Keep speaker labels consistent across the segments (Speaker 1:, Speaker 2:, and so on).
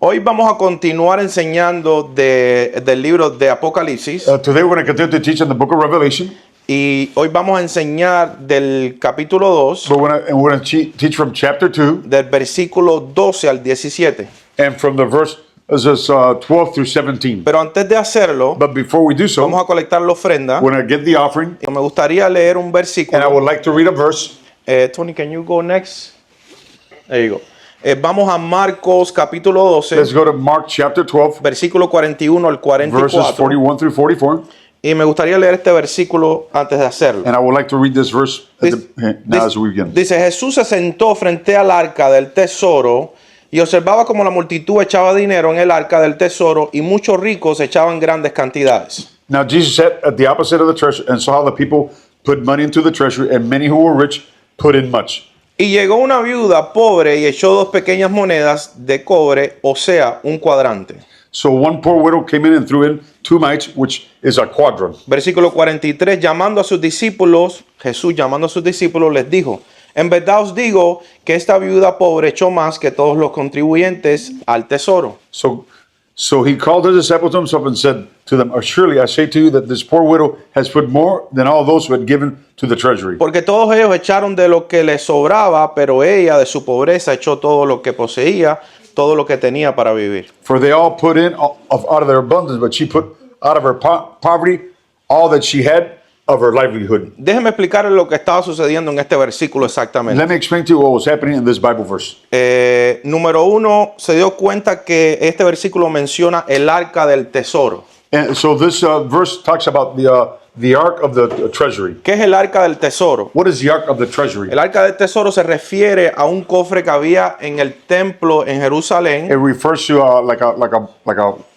Speaker 1: Hoy vamos a continuar enseñando del libro de Apocalipsis.
Speaker 2: Today we're going to continue to teach in the book of Revelation.
Speaker 1: Y hoy vamos a enseñar del capítulo 2,
Speaker 2: But we're going to teach from chapter 2
Speaker 1: del versículo 12 al 17.
Speaker 2: and from the verse 12 through 17.
Speaker 1: Pero antes de hacerlo,
Speaker 2: But before we do so,
Speaker 1: vamos a colectar la ofrenda.
Speaker 2: we're going to get the offering.
Speaker 1: Me gustaría leer un
Speaker 2: And I
Speaker 1: versículo.
Speaker 2: would like to read a verse.
Speaker 1: Tony, can you go next? There you go. Vamos a Marcos capítulo 12,
Speaker 2: Let's go to Mark chapter 12,
Speaker 1: versículo 41 al
Speaker 2: verses
Speaker 1: 44.
Speaker 2: 41 through 44.
Speaker 1: Y me gustaría leer este versículo antes de hacerlo.
Speaker 2: And I would like to read this verse now as we begin.
Speaker 1: Dice, Jesús se sentó frente al arca del tesoro y observaba como la multitud echaba dinero en el arca del tesoro y muchos ricos echaban grandes cantidades.
Speaker 2: Now Jesus sat at the opposite of the treasure and saw how the people put money into the treasury, and many who were rich put in much.
Speaker 1: Y llegó una viuda pobre y echó 2 pequeñas monedas de cobre, o sea, un cuadrante.
Speaker 2: So one poor widow came in and threw in 2 mites, which is a quadrant.
Speaker 1: Versículo 43, llamando a sus discípulos, Jesús llamando a sus discípulos les dijo, en verdad os digo que esta viuda pobre echó más que todos los contribuyentes al tesoro.
Speaker 2: So he called his disciples to himself and said to them, surely I say to you that this poor widow has put more than all those who had given to the treasury.
Speaker 1: Porque todos ellos echaron de lo que les sobraba, pero ella de su pobreza echó todo lo que poseía, todo lo que tenía para vivir.
Speaker 2: For they all put in out of their abundance, but she put out of her poverty all that she had of her livelihood.
Speaker 1: Déjeme explicarles lo que estaba sucediendo en este versículo exactamente.
Speaker 2: Let me explain to you what was happening in this Bible verse.
Speaker 1: Número 1, se dio cuenta que este versículo menciona el arca del tesoro.
Speaker 2: And so this verse talks about the ark of the treasury.
Speaker 1: ¿Qué es el arca del tesoro?
Speaker 2: What is the ark of the treasury?
Speaker 1: El arca del tesoro se refiere a un cofre que había en el templo en Jerusalén.
Speaker 2: It refers to like a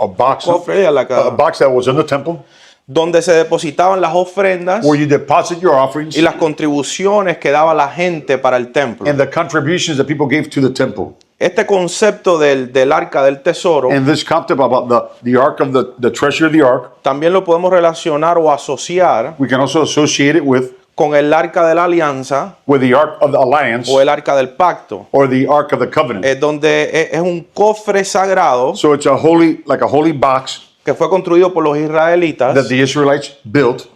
Speaker 2: box,
Speaker 1: Cofre,
Speaker 2: a box that was in the temple,
Speaker 1: donde se depositaban las ofrendas
Speaker 2: where you deposit your offerings
Speaker 1: y las contribuciones que daba la gente para el templo.
Speaker 2: and the contributions that people gave to the temple.
Speaker 1: Este concepto del arca del tesoro
Speaker 2: And this concept about the ark of the treasure of the ark,
Speaker 1: también lo podemos relacionar o asociar
Speaker 2: we can also associate it with
Speaker 1: con el arca de la alianza
Speaker 2: the ark of the alliance
Speaker 1: o el arca del pacto,
Speaker 2: or the ark of the covenant.
Speaker 1: donde es un cofre sagrado
Speaker 2: So it's a holy box
Speaker 1: que fue construido por los israelitas,
Speaker 2: that the Israelites built,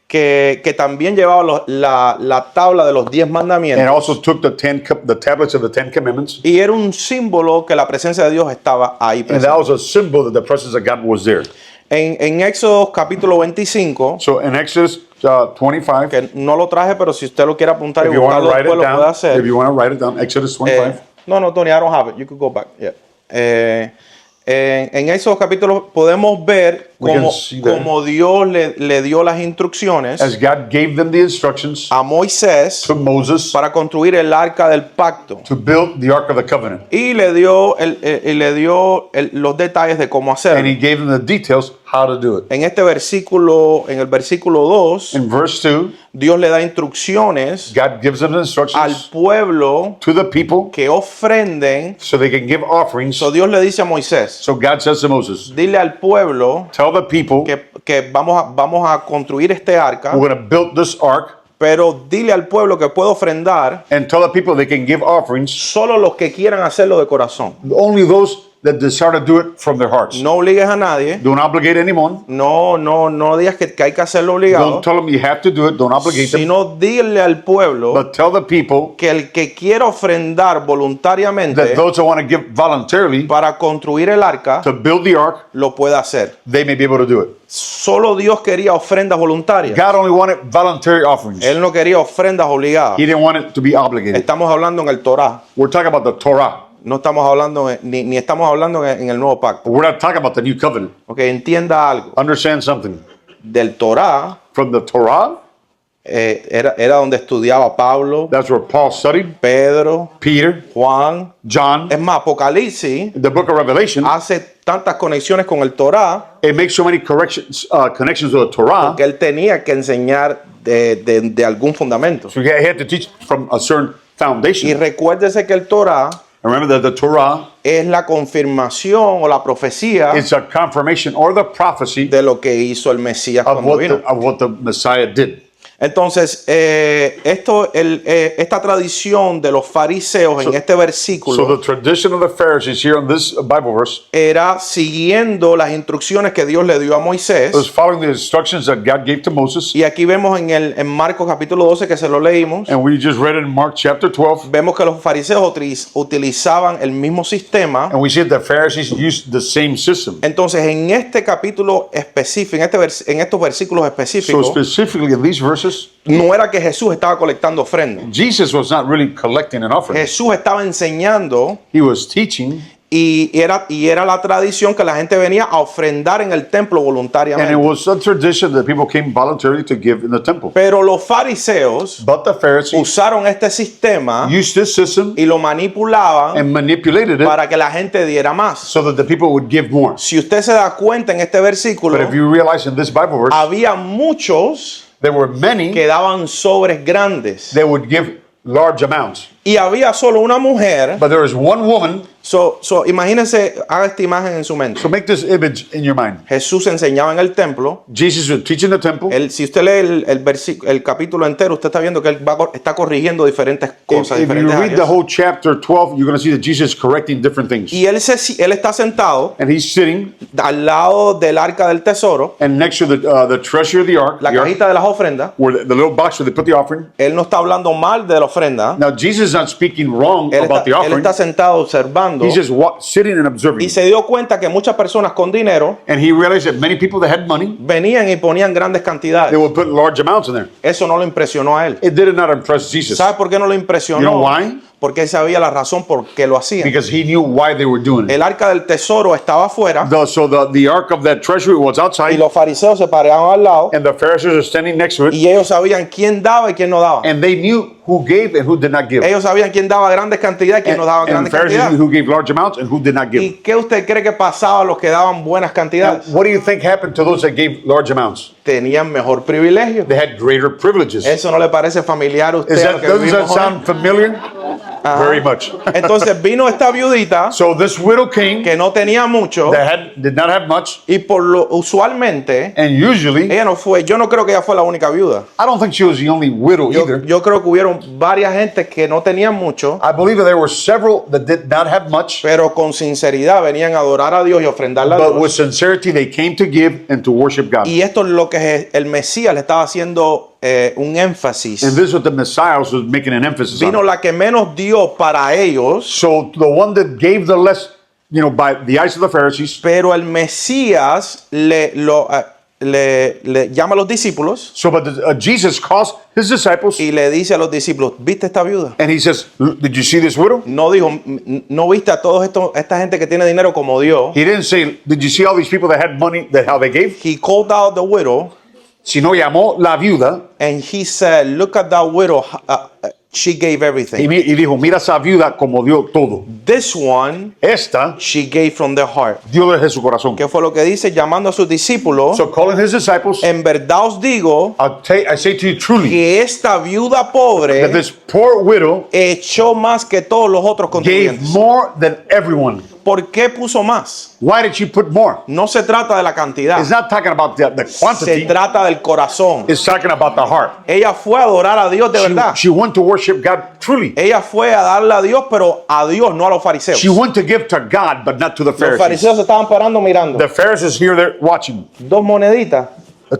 Speaker 1: que también llevaba la tabla de los 10
Speaker 2: and
Speaker 1: mandamientos.
Speaker 2: also took the tablets of the 10 commandments,
Speaker 1: Y era un símbolo que la presencia de Dios estaba ahí
Speaker 2: and
Speaker 1: presente.
Speaker 2: that was a symbol that the presence of God was there.
Speaker 1: En Éxodo capítulo 25,
Speaker 2: So in Exodus 25,
Speaker 1: que no lo traje, pero si usted lo quiere apuntar y
Speaker 2: if you want to
Speaker 1: buscarlo
Speaker 2: write
Speaker 1: después
Speaker 2: it
Speaker 1: lo puede
Speaker 2: down,
Speaker 1: hacer.
Speaker 2: if you want to write it down, Exodus 25.
Speaker 1: No, Tony, I don't have it. You could go back. Yeah. En esos capítulos podemos ver
Speaker 2: We can
Speaker 1: cómo,
Speaker 2: see that.
Speaker 1: cómo Dios le dio las instrucciones
Speaker 2: As God gave them the instructions
Speaker 1: a Moisés
Speaker 2: to Moses
Speaker 1: para construir el arca del pacto.
Speaker 2: to build the ark of the covenant,
Speaker 1: Y le dio, los detalles de cómo
Speaker 2: and
Speaker 1: hacerlo.
Speaker 2: he gave them the details how to do it.
Speaker 1: En este versículo, en el versículo 2,
Speaker 2: In verse 2,
Speaker 1: Dios le da instrucciones
Speaker 2: God gives them the
Speaker 1: al
Speaker 2: instructions
Speaker 1: pueblo
Speaker 2: to the people
Speaker 1: que ofrenden.
Speaker 2: so they can give offerings.
Speaker 1: So Dios le dice a Moisés,
Speaker 2: So God says to Moses,
Speaker 1: dile al pueblo
Speaker 2: tell the people
Speaker 1: que vamos a construir este arca,
Speaker 2: we're going to build this ark,
Speaker 1: pero dile al pueblo que puede ofrendar
Speaker 2: and tell the people they can give offerings,
Speaker 1: solo los que quieran hacerlo de corazón.
Speaker 2: only those that desire to do it from their hearts.
Speaker 1: No obligues a nadie.
Speaker 2: Don't obligate anyone.
Speaker 1: No digas que hay que hacerlo obligado.
Speaker 2: Don't tell them you have to do it. Don't obligate them.
Speaker 1: Sino dile al pueblo
Speaker 2: But tell the people
Speaker 1: que el que quiera ofrendar voluntariamente
Speaker 2: that those who want to give voluntarily
Speaker 1: para construir el arca
Speaker 2: to build the ark,
Speaker 1: lo puede hacer.
Speaker 2: they may be able to do it.
Speaker 1: Solo Dios quería ofrendas voluntarias.
Speaker 2: God only wanted voluntary offerings.
Speaker 1: Él no quería ofrendas obligadas.
Speaker 2: He didn't want it to be obligated.
Speaker 1: Estamos hablando en el Torah.
Speaker 2: We're talking about the Torah.
Speaker 1: No estamos hablando, ni estamos hablando en el nuevo pacto.
Speaker 2: We're not talking about the new covenant.
Speaker 1: Ok, entienda algo.
Speaker 2: Understand something.
Speaker 1: Del Torah,
Speaker 2: From the Torah,
Speaker 1: era donde estudiaba Pablo,
Speaker 2: that's where Paul studied,
Speaker 1: Pedro,
Speaker 2: Peter,
Speaker 1: Juan.
Speaker 2: John.
Speaker 1: Es más, Apocalipsis
Speaker 2: The book of Revelation,
Speaker 1: hace tantas conexiones con el Torah
Speaker 2: it makes so many connections with the Torah.
Speaker 1: que él tenía que enseñar de algún fundamento.
Speaker 2: So he had to teach from a certain
Speaker 1: Y
Speaker 2: foundation.
Speaker 1: recuérdese que el Torah
Speaker 2: Remember that the Torah
Speaker 1: es la confirmación o la profecía
Speaker 2: is a confirmation or the prophecy
Speaker 1: de lo que hizo el Mesías
Speaker 2: of
Speaker 1: cuando vino.
Speaker 2: what the Messiah did.
Speaker 1: Entonces, esta tradición de los fariseos en este
Speaker 2: So
Speaker 1: versículo
Speaker 2: the tradition of the Pharisees here in this Bible verse
Speaker 1: era siguiendo las instrucciones que Dios le dio a Moisés.
Speaker 2: was following the instructions that God gave to Moses.
Speaker 1: Y aquí vemos en Marcos capítulo 12 que se lo leímos,
Speaker 2: And we just read it in Mark chapter 12.
Speaker 1: vemos que los fariseos utilizaban el mismo sistema.
Speaker 2: And we see that the Pharisees used the same system.
Speaker 1: Entonces, en este capítulo específico, en estos versículos
Speaker 2: So
Speaker 1: específicos,
Speaker 2: specifically in these verses,
Speaker 1: no era que Jesús estaba colectando ofrendas.
Speaker 2: Jesus was not really collecting an offering.
Speaker 1: Jesús estaba enseñando
Speaker 2: He was teaching,
Speaker 1: y era la tradición que la gente venía a ofrendar en el templo
Speaker 2: and it
Speaker 1: voluntariamente.
Speaker 2: was a tradition that people came voluntarily to give in the temple.
Speaker 1: Pero los fariseos
Speaker 2: But the Pharisees
Speaker 1: usaron este sistema
Speaker 2: used this system
Speaker 1: y lo manipulaban
Speaker 2: and manipulated it
Speaker 1: para que la gente diera más.
Speaker 2: so that the people would give more.
Speaker 1: Si usted se da cuenta en este versículo,
Speaker 2: But if you realize in this Bible verse,
Speaker 1: había muchos
Speaker 2: there were many
Speaker 1: que daban sobres grandes
Speaker 2: that would give large amounts.
Speaker 1: y había solo una mujer.
Speaker 2: But there is one woman,
Speaker 1: So imagínense, haga esta imagen en su mente.
Speaker 2: so make this image in your mind.
Speaker 1: Jesús enseñaba en el templo.
Speaker 2: Jesus would teach in the temple.
Speaker 1: Si usted lee el capítulo entero, usted está viendo que él está corrigiendo diferentes cosas,
Speaker 2: If you
Speaker 1: diferentes
Speaker 2: read the
Speaker 1: áreas.
Speaker 2: whole chapter 12, you're going to see that Jesus is correcting different things.
Speaker 1: Y él está sentado
Speaker 2: And he's sitting,
Speaker 1: al lado del arca del tesoro,
Speaker 2: and next to the treasure of the ark,
Speaker 1: la cajita de las ofrendas.
Speaker 2: where the little box where they put the offering.
Speaker 1: Él no está hablando mal de la ofrenda.
Speaker 2: Now, Jesus is not speaking wrong
Speaker 1: Él
Speaker 2: about the
Speaker 1: está
Speaker 2: offering.
Speaker 1: sentado observando.
Speaker 2: He's just sitting and observing.
Speaker 1: Y se dio cuenta que muchas personas con dinero
Speaker 2: And he realized that many people that had money,
Speaker 1: venían y ponían grandes
Speaker 2: they
Speaker 1: cantidades.
Speaker 2: would put large amounts in there.
Speaker 1: Eso no lo impresionó a él.
Speaker 2: It did not impress Jesus
Speaker 1: ¿Sabe por qué no lo impresionó?
Speaker 2: You know why?
Speaker 1: Porque él sabía la razón por qué lo hacían.
Speaker 2: because he knew why they were doing it.
Speaker 1: El arca del tesoro estaba afuera
Speaker 2: So the ark of that treasury was
Speaker 1: y
Speaker 2: outside,
Speaker 1: los fariseos se paraban al lado
Speaker 2: and the Pharisees are standing next to it,
Speaker 1: y ellos sabían quién daba y quién no daba.
Speaker 2: and they knew who gave and who did not give.
Speaker 1: Ellos sabían quién daba grandes cantidades y quién no daba
Speaker 2: And the
Speaker 1: grandes
Speaker 2: Pharisees
Speaker 1: cantidades.
Speaker 2: knew who gave large amounts and who did not give.
Speaker 1: ¿Y qué usted cree que pasaba a los que daban buenas
Speaker 2: Now,
Speaker 1: cantidades?
Speaker 2: what do you think happened to those that gave large amounts?
Speaker 1: Tenían mejor privilegio.
Speaker 2: They had greater privileges.
Speaker 1: ¿Eso no le parece familiar a usted? a lo que
Speaker 2: Doesn't that
Speaker 1: vivimos hoy?
Speaker 2: sound familiar? Very much.
Speaker 1: Entonces vino esta viudita
Speaker 2: So this widow king
Speaker 1: que no tenía mucho
Speaker 2: that did not have much,
Speaker 1: y usualmente
Speaker 2: and usually,
Speaker 1: ella no fue, yo no creo que ella fue la única viuda.
Speaker 2: I don't think she was the only widow either.
Speaker 1: Yo creo que hubieron varias gente que no tenían mucho,
Speaker 2: I believe that there were several that did not have much,
Speaker 1: pero con sinceridad venían a adorar a Dios y ofrendarle a
Speaker 2: but with
Speaker 1: Dios.
Speaker 2: sincerity they came to give and to worship God.
Speaker 1: Y esto es lo que el Mesías le estaba haciendo un énfasis.
Speaker 2: And this is what the Messiah was making an emphasis
Speaker 1: Vino
Speaker 2: on.
Speaker 1: la que menos dio para ellos,
Speaker 2: So the one that gave the less, by the eyes of the Pharisees.
Speaker 1: pero el Mesías le llama a los discípulos
Speaker 2: But Jesus calls his disciples
Speaker 1: y le dice a los discípulos, ¿viste esta viuda?
Speaker 2: and he says, "Did you see this widow?"
Speaker 1: No dijo, no viste a todos esta gente que tiene dinero como Dios.
Speaker 2: He didn't say, "Did you see all these people that had money, that how they gave?"
Speaker 1: He called out the widow
Speaker 2: Sino llamó la viuda
Speaker 1: and he said, look at that widow, she gave everything.
Speaker 2: y dijo, mira esa viuda como dio todo.
Speaker 1: This one,
Speaker 2: Esta
Speaker 1: she gave from the heart.
Speaker 2: dio desde su corazón.
Speaker 1: ¿Qué fue lo que dice? Llamando a sus discípulos,
Speaker 2: So calling his disciples,
Speaker 1: en verdad os digo
Speaker 2: I say to you truly,
Speaker 1: que esta viuda
Speaker 2: that
Speaker 1: pobre
Speaker 2: this poor widow
Speaker 1: echó más que todos los otros
Speaker 2: gave
Speaker 1: contribuyentes.
Speaker 2: more than everyone.
Speaker 1: ¿Por qué puso más?
Speaker 2: Why did she put more?
Speaker 1: No se trata de la cantidad,
Speaker 2: It's not talking about the
Speaker 1: se
Speaker 2: quantity.
Speaker 1: trata del corazón.
Speaker 2: It's talking about the heart.
Speaker 1: Ella fue a adorar a Dios de verdad.
Speaker 2: She went to worship God truly.
Speaker 1: Ella fue a darle a Dios, pero a Dios, no a los fariseos.
Speaker 2: She went to give to God, but not to the
Speaker 1: Los
Speaker 2: Pharisees.
Speaker 1: fariseos se estaban parando mirando.
Speaker 2: The Pharisees here, they're watching.
Speaker 1: 2 moneditas.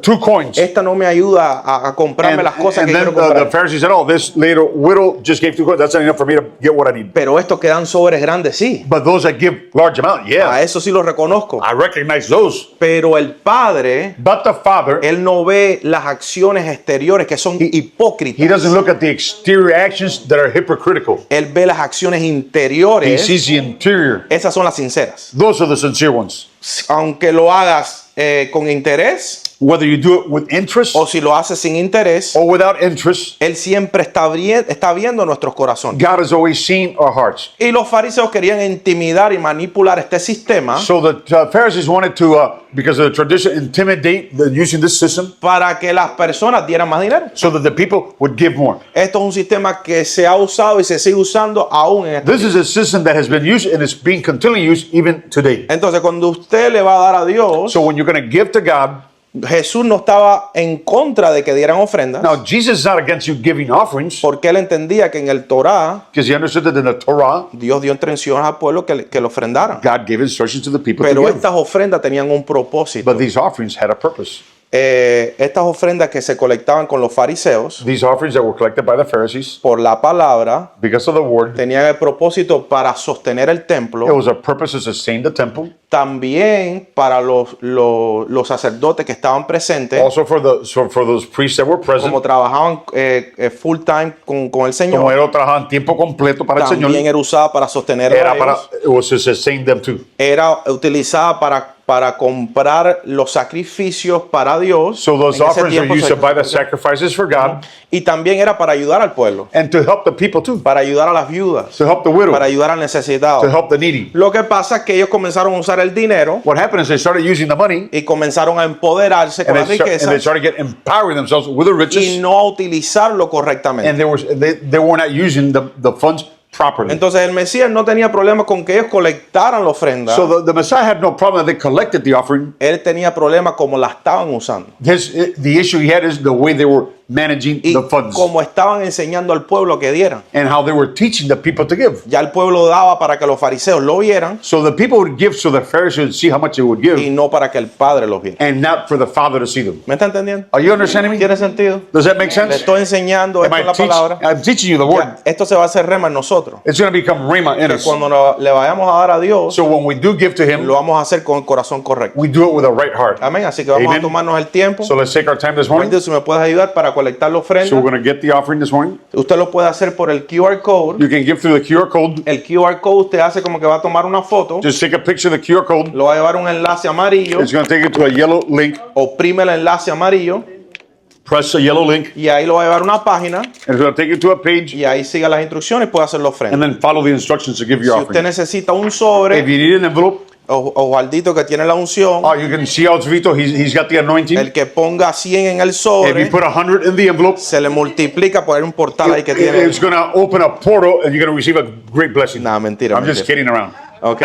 Speaker 2: 2 coins.
Speaker 1: Esta no me ayuda a comprarme las cosas que
Speaker 2: then
Speaker 1: quiero
Speaker 2: the
Speaker 1: comprar.
Speaker 2: Pharisees said, "Oh, this little widow just gave 2 coins. That's not enough for me to get what I need."
Speaker 1: Pero estos que dan sobres grandes, sí.
Speaker 2: But those that give large amount,
Speaker 1: A
Speaker 2: yeah,
Speaker 1: eso sí los reconozco.
Speaker 2: I recognize those.
Speaker 1: Pero el Padre,
Speaker 2: But the Father,
Speaker 1: Él no ve las acciones exteriores que son
Speaker 2: He
Speaker 1: hipócritas.
Speaker 2: doesn't look at the exterior actions that are hypocritical.
Speaker 1: Él ve las acciones
Speaker 2: He
Speaker 1: interiores.
Speaker 2: sees the interior.
Speaker 1: Esas son las sinceras.
Speaker 2: Those are the sincere ones.
Speaker 1: Aunque lo hagas con interés
Speaker 2: Whether you do it with interest
Speaker 1: o si lo haces sin interés,
Speaker 2: or without interest,
Speaker 1: Él siempre está viendo nuestros corazones.
Speaker 2: God has always seen our hearts.
Speaker 1: Y los fariseos querían intimidar y manipular este sistema
Speaker 2: So the Pharisees wanted to, because of the tradition, intimidate using this system
Speaker 1: para que las personas dieran más dinero.
Speaker 2: so that the people would give more.
Speaker 1: Esto es un sistema que se ha usado y se sigue usando aún en este.
Speaker 2: This is a system that has been used and is being continually used even today.
Speaker 1: Entonces, cuando usted le va a dar a Dios,
Speaker 2: So when you're going to give to God,
Speaker 1: Jesús no estaba en contra de que dieran ofrendas,
Speaker 2: Now, Jesus is not against you giving offerings
Speaker 1: porque él entendía que en el Torá
Speaker 2: because he understood that in the Torah,
Speaker 1: Dios dio instrucciones al pueblo que le ofrendaran.
Speaker 2: God gave instructions to the people
Speaker 1: Pero
Speaker 2: to give.
Speaker 1: estas ofrendas tenían un propósito.
Speaker 2: But these offerings had a purpose.
Speaker 1: Estas ofrendas que se colectaban con los fariseos
Speaker 2: These offerings that were collected by the Pharisees,
Speaker 1: por la palabra,
Speaker 2: because of the word,
Speaker 1: tenían el propósito para sostener el
Speaker 2: it
Speaker 1: templo,
Speaker 2: was a purpose to sustain the temple.
Speaker 1: también para los sacerdotes que estaban presentes,
Speaker 2: Also for those priests that were present,
Speaker 1: como trabajaban full time con el
Speaker 2: como
Speaker 1: Señor,
Speaker 2: ellos trabajaban tiempo completo para el Señor,
Speaker 1: también era usada para sostener
Speaker 2: era
Speaker 1: a
Speaker 2: para,
Speaker 1: ellos.
Speaker 2: it was to sustain them too.
Speaker 1: Era utilizada para comprar los sacrificios para Dios.
Speaker 2: So those
Speaker 1: En ese
Speaker 2: offerings were
Speaker 1: tiempo
Speaker 2: used
Speaker 1: se-
Speaker 2: to buy the sacrifices for God
Speaker 1: Y también era para ayudar al pueblo,
Speaker 2: and to help the people too,
Speaker 1: para ayudar a las viudas,
Speaker 2: to help the widow,
Speaker 1: para ayudar al necesitado.
Speaker 2: to help the needy.
Speaker 1: Lo que pasa es que ellos comenzaron a usar el dinero
Speaker 2: What happened is they started using the money
Speaker 1: y comenzaron a empoderarse con
Speaker 2: and
Speaker 1: las
Speaker 2: they
Speaker 1: riquezas
Speaker 2: started getting empowering themselves with the
Speaker 1: y
Speaker 2: riches,
Speaker 1: no a utilizarlo correctamente.
Speaker 2: and they were not using the funds properly.
Speaker 1: Entonces el Mesías no tenía problema con que ellos colectaran la ofrenda.
Speaker 2: So the Messiah had no problem that they collected the offering.
Speaker 1: Él tenía problema como la estaban usando
Speaker 2: The issue he had is the way they were managing
Speaker 1: y
Speaker 2: the funds
Speaker 1: como estaban enseñando al pueblo que dieran.
Speaker 2: and how they were teaching the people to give.
Speaker 1: Ya el pueblo daba para que los fariseos lo vieran
Speaker 2: So the people would give so the Pharisees would see how much they would give
Speaker 1: y no para que el Padre los viera.
Speaker 2: and not for the Father to see them.
Speaker 1: ¿Me está entendiendo?
Speaker 2: Are you understanding me?
Speaker 1: ¿Tiene sentido?
Speaker 2: Does that make
Speaker 1: Le
Speaker 2: sense?
Speaker 1: estoy enseñando
Speaker 2: Am
Speaker 1: esto en la palabra.
Speaker 2: I'm teaching you the word.
Speaker 1: Ya, esto se va a hacer rema en nosotros.
Speaker 2: It's going to become rhema in
Speaker 1: Que
Speaker 2: us.
Speaker 1: cuando le vayamos a dar a Dios,
Speaker 2: So when we do give to Him,
Speaker 1: lo vamos a hacer con el corazón correcto.
Speaker 2: we do it with a right heart.
Speaker 1: Amén. Así que vamos
Speaker 2: Amen.
Speaker 1: a tomarnos el tiempo.
Speaker 2: So let's take our time this morning.
Speaker 1: Si me puedes ayudar para colectar la
Speaker 2: So we're
Speaker 1: ofrenda,
Speaker 2: going to get the offering this morning.
Speaker 1: usted lo puede hacer por el QR code.
Speaker 2: You can give through the QR code.
Speaker 1: El QR code usted hace como que va a tomar una foto,
Speaker 2: Just take a picture of the QR code.
Speaker 1: lo va a llevar a un enlace amarillo,
Speaker 2: It's going to take you to a yellow link.
Speaker 1: oprime el enlace amarillo
Speaker 2: Press the yellow link,
Speaker 1: y ahí lo va a llevar a una página
Speaker 2: and it's going to take you to a page,
Speaker 1: y ahí siga las instrucciones y puede hacer la
Speaker 2: and
Speaker 1: ofrenda.
Speaker 2: then follow the instructions to give
Speaker 1: Si
Speaker 2: your
Speaker 1: usted
Speaker 2: offering.
Speaker 1: necesita un
Speaker 2: If
Speaker 1: sobre
Speaker 2: you need an envelope,
Speaker 1: o Osvaldito que tiene la unción,
Speaker 2: you can see how it's Vito. He's got the anointing.
Speaker 1: el que ponga 100 en el
Speaker 2: If you
Speaker 1: sobre,
Speaker 2: put 100 in the envelope,
Speaker 1: se le multiplica por un portal ahí que tiene.
Speaker 2: it's going to open a portal, and you're going to receive a great blessing.
Speaker 1: Nah, mentira,
Speaker 2: I'm just
Speaker 1: mentira.
Speaker 2: kidding around.
Speaker 1: ¿Ok?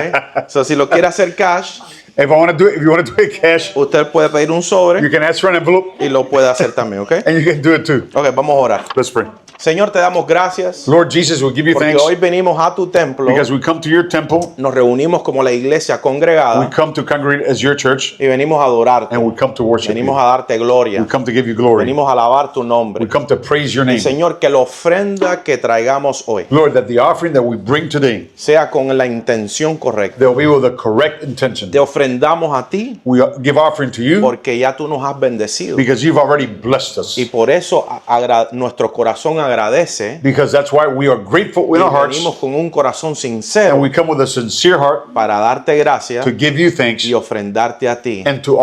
Speaker 1: So, si lo quiere hacer cash,
Speaker 2: If you want to do it cash,
Speaker 1: usted puede pedir un
Speaker 2: you
Speaker 1: sobre
Speaker 2: can ask for an envelope,
Speaker 1: y lo puede hacer también, ¿ok?
Speaker 2: and you can do it too.
Speaker 1: Ok, vamos a orar.
Speaker 2: Let's pray.
Speaker 1: Señor, te damos gracias
Speaker 2: Lord Jesus, we'll give you
Speaker 1: porque
Speaker 2: thanks
Speaker 1: hoy venimos a tu templo,
Speaker 2: because we come to your temple,
Speaker 1: nos reunimos como la iglesia
Speaker 2: we
Speaker 1: congregada
Speaker 2: come to congregate as your church,
Speaker 1: y venimos a adorarte,
Speaker 2: and we come to worship
Speaker 1: venimos
Speaker 2: you.
Speaker 1: a darte gloria,
Speaker 2: We come to give you glory.
Speaker 1: venimos a alabar tu nombre.
Speaker 2: We come to praise your name.
Speaker 1: Señor, que la ofrenda que traigamos hoy
Speaker 2: Lord, that the offering that we bring today,
Speaker 1: sea con la intención correcta.
Speaker 2: they'll be with the correct intention.
Speaker 1: Te ofrendamos a ti
Speaker 2: We give offering to you
Speaker 1: porque ya tú nos has bendecido
Speaker 2: because you've already blessed us.
Speaker 1: y por eso nuestro corazón agradece
Speaker 2: Because that's why we are grateful
Speaker 1: y
Speaker 2: in our hearts,
Speaker 1: venimos con un corazón
Speaker 2: and
Speaker 1: sincero
Speaker 2: we come with a sincere heart
Speaker 1: para darte gracias
Speaker 2: to give you thanks
Speaker 1: y ofrendarte a ti
Speaker 2: and to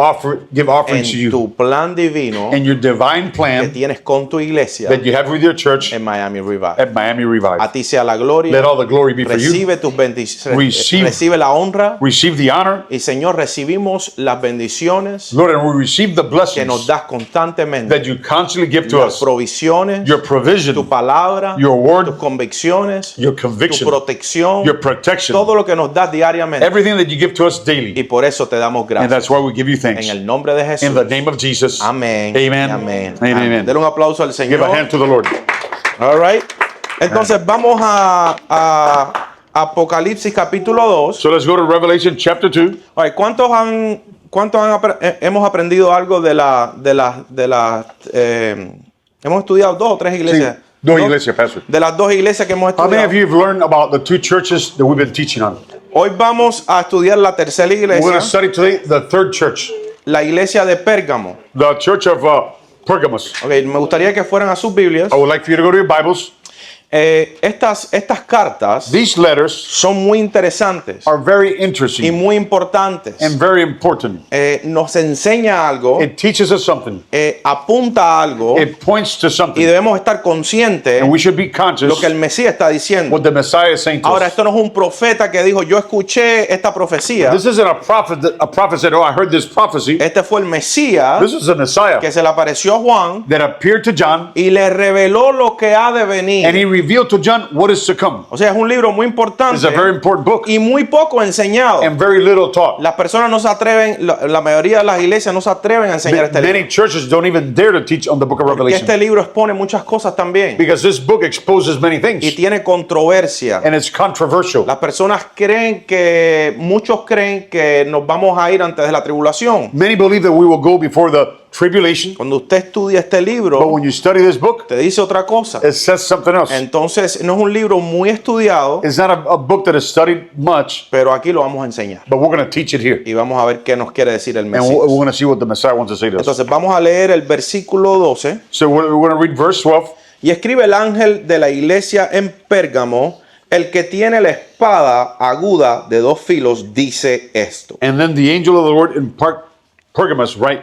Speaker 2: give offering to
Speaker 1: en
Speaker 2: you
Speaker 1: tu plan divino
Speaker 2: and your divine
Speaker 1: que
Speaker 2: plan
Speaker 1: tienes con tu iglesia
Speaker 2: that you have with your church
Speaker 1: en Miami Revive.
Speaker 2: at Miami Revive.
Speaker 1: A ti sea la gloria,
Speaker 2: Let all the glory be for you.
Speaker 1: recibe tus bendiciones,
Speaker 2: Receive.
Speaker 1: recibe la honra
Speaker 2: Receive the honor,
Speaker 1: y Señor, recibimos las bendiciones
Speaker 2: Lord, and we receive the
Speaker 1: que
Speaker 2: blessings
Speaker 1: nos das constantemente,
Speaker 2: that you constantly give to
Speaker 1: las
Speaker 2: us.
Speaker 1: provisiones,
Speaker 2: Your provision,
Speaker 1: tu palabra,
Speaker 2: your word,
Speaker 1: tus convicciones,
Speaker 2: your
Speaker 1: tu
Speaker 2: conviction,
Speaker 1: protección,
Speaker 2: your protection,
Speaker 1: todo lo que nos das diariamente.
Speaker 2: everything that you give to us daily.
Speaker 1: Y por eso te damos
Speaker 2: And
Speaker 1: gracias.
Speaker 2: that's why we give you thanks.
Speaker 1: En el nombre de Jesús.
Speaker 2: In the name of Jesus.
Speaker 1: Amén.
Speaker 2: Amen.
Speaker 1: Amén.
Speaker 2: And amen.
Speaker 1: Denle un aplauso al
Speaker 2: Give a hand
Speaker 1: Señor.
Speaker 2: to the Lord.
Speaker 1: All right. Entonces vamos a Apocalipsis capítulo 2.
Speaker 2: So let's go to Revelation chapter 2.
Speaker 1: All right, hemos aprendido algo hemos estudiado 2 o 3 iglesias?
Speaker 2: Dos iglesias, Pastor.
Speaker 1: De las 2 iglesias que hemos
Speaker 2: How many
Speaker 1: estudiado.
Speaker 2: of you have learned about the 2 churches that we've been teaching on?
Speaker 1: Hoy vamos a estudiar la tercera
Speaker 2: We're going to
Speaker 1: iglesia,
Speaker 2: study today the 3rd church,
Speaker 1: la iglesia de Pérgamo.
Speaker 2: the church of Pergamos.
Speaker 1: Okay, me gustaría que fueran a sus Biblias.
Speaker 2: I would like for you to go to your Bibles.
Speaker 1: Estas cartas
Speaker 2: These letters
Speaker 1: son muy interesantes
Speaker 2: are very
Speaker 1: y
Speaker 2: interesting
Speaker 1: muy importantes.
Speaker 2: and very important.
Speaker 1: Nos enseña algo,
Speaker 2: It teaches us something.
Speaker 1: apunta a algo
Speaker 2: It points to
Speaker 1: y
Speaker 2: something.
Speaker 1: debemos estar conscientes
Speaker 2: And we should be
Speaker 1: de
Speaker 2: conscious
Speaker 1: lo que el Mesías está diciendo.
Speaker 2: what the Messiah is saying to
Speaker 1: Ahora,
Speaker 2: us.
Speaker 1: esto no es un profeta que dijo, yo escuché esta profecía.
Speaker 2: This isn't a prophet said, oh, I heard this prophecy.
Speaker 1: Este fue el Mesías
Speaker 2: This is a Messiah
Speaker 1: que se le apareció a Juan
Speaker 2: that appeared to John,
Speaker 1: y le reveló lo que ha de venir.
Speaker 2: and he reveal to John what is to come.
Speaker 1: O sea, es un libro muy importante
Speaker 2: It's a very important book
Speaker 1: y muy poco enseñado.
Speaker 2: and very little taught.
Speaker 1: Las personas no se atreven, la mayoría de las iglesias no se atreven a enseñar este libro.
Speaker 2: Many churches don't even dare to teach on the book of
Speaker 1: Porque
Speaker 2: Revelation
Speaker 1: este libro expone muchas cosas también
Speaker 2: because this book exposes many
Speaker 1: y
Speaker 2: things
Speaker 1: tiene controversia.
Speaker 2: and it's controversial.
Speaker 1: Las personas muchos creen que nos vamos a ir antes de la tribulación.
Speaker 2: Many believe that we will go before the tribulation,
Speaker 1: Cuando usted estudia este
Speaker 2: but
Speaker 1: libro,
Speaker 2: when you study this book,
Speaker 1: te dice otra cosa.
Speaker 2: it says something else.
Speaker 1: Entonces, no es un libro muy estudiado,
Speaker 2: It's not a book that is studied much,
Speaker 1: pero aquí lo vamos a enseñar.
Speaker 2: but we're going to teach it here.
Speaker 1: Y vamos a ver qué nos quiere decir el
Speaker 2: And
Speaker 1: Mesías.
Speaker 2: we're going to see what the Messiah wants to say to us.
Speaker 1: Entonces, vamos a leer el versículo 12.
Speaker 2: So we're going to read verse 12.
Speaker 1: Y escribe el ángel de la iglesia en Pérgamo, el que tiene la espada aguda de dos filos, dice esto.
Speaker 2: And then the angel of the Lord in Pergamos write,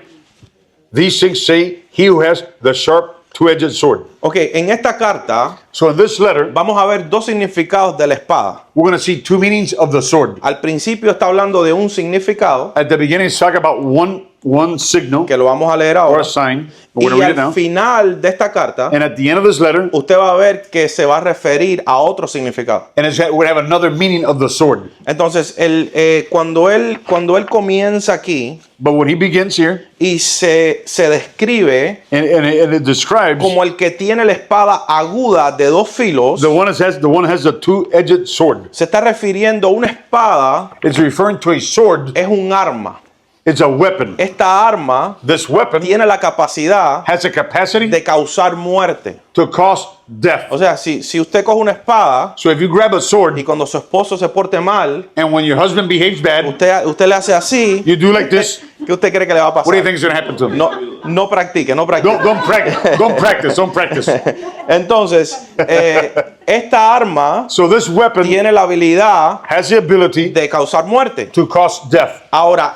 Speaker 2: these things say he who has the sharp two-edged sword.
Speaker 1: Ok, en esta carta
Speaker 2: So in this letter,
Speaker 1: vamos a ver dos significados de la espada.
Speaker 2: we're going to see two meanings of the sword.
Speaker 1: Al principio está hablando de un significado,
Speaker 2: At the beginning, it's talking about one signal
Speaker 1: que lo vamos a leer
Speaker 2: or
Speaker 1: ahora.
Speaker 2: a sign.
Speaker 1: Y
Speaker 2: We're going to read it
Speaker 1: al
Speaker 2: now.
Speaker 1: final de esta carta,
Speaker 2: And at the end of this letter,
Speaker 1: usted va a ver que se va a referir a otro significado.
Speaker 2: and we're going to have another meaning of the sword.
Speaker 1: Entonces, cuando él comienza aquí
Speaker 2: But when he begins here,
Speaker 1: y se describe
Speaker 2: and it describes
Speaker 1: como el que tiene la espada aguda de dos filos,
Speaker 2: the one has the two-edged sword.
Speaker 1: se está refiriendo a una espada,
Speaker 2: It's referring to a sword.
Speaker 1: es un arma.
Speaker 2: It's a weapon.
Speaker 1: Esta arma
Speaker 2: This weapon
Speaker 1: tiene la capacidad
Speaker 2: has a capacity
Speaker 1: de causar muerte.
Speaker 2: to cause death.
Speaker 1: O sea, si usted coge una espada
Speaker 2: So if you grab a sword
Speaker 1: y cuando su esposo se porte mal,
Speaker 2: and when your husband behaves bad,
Speaker 1: usted le hace así,
Speaker 2: you do like this,
Speaker 1: ¿qué usted cree que le va a
Speaker 2: what do you
Speaker 1: pasar?
Speaker 2: think is going to happen to him?
Speaker 1: No practique, no practique.
Speaker 2: Don't practice. Don't practice. Don't practice.
Speaker 1: Entonces, esta arma
Speaker 2: So this weapon
Speaker 1: tiene la habilidad
Speaker 2: has the ability
Speaker 1: de causar muerte.
Speaker 2: to cause death.
Speaker 1: Ahora,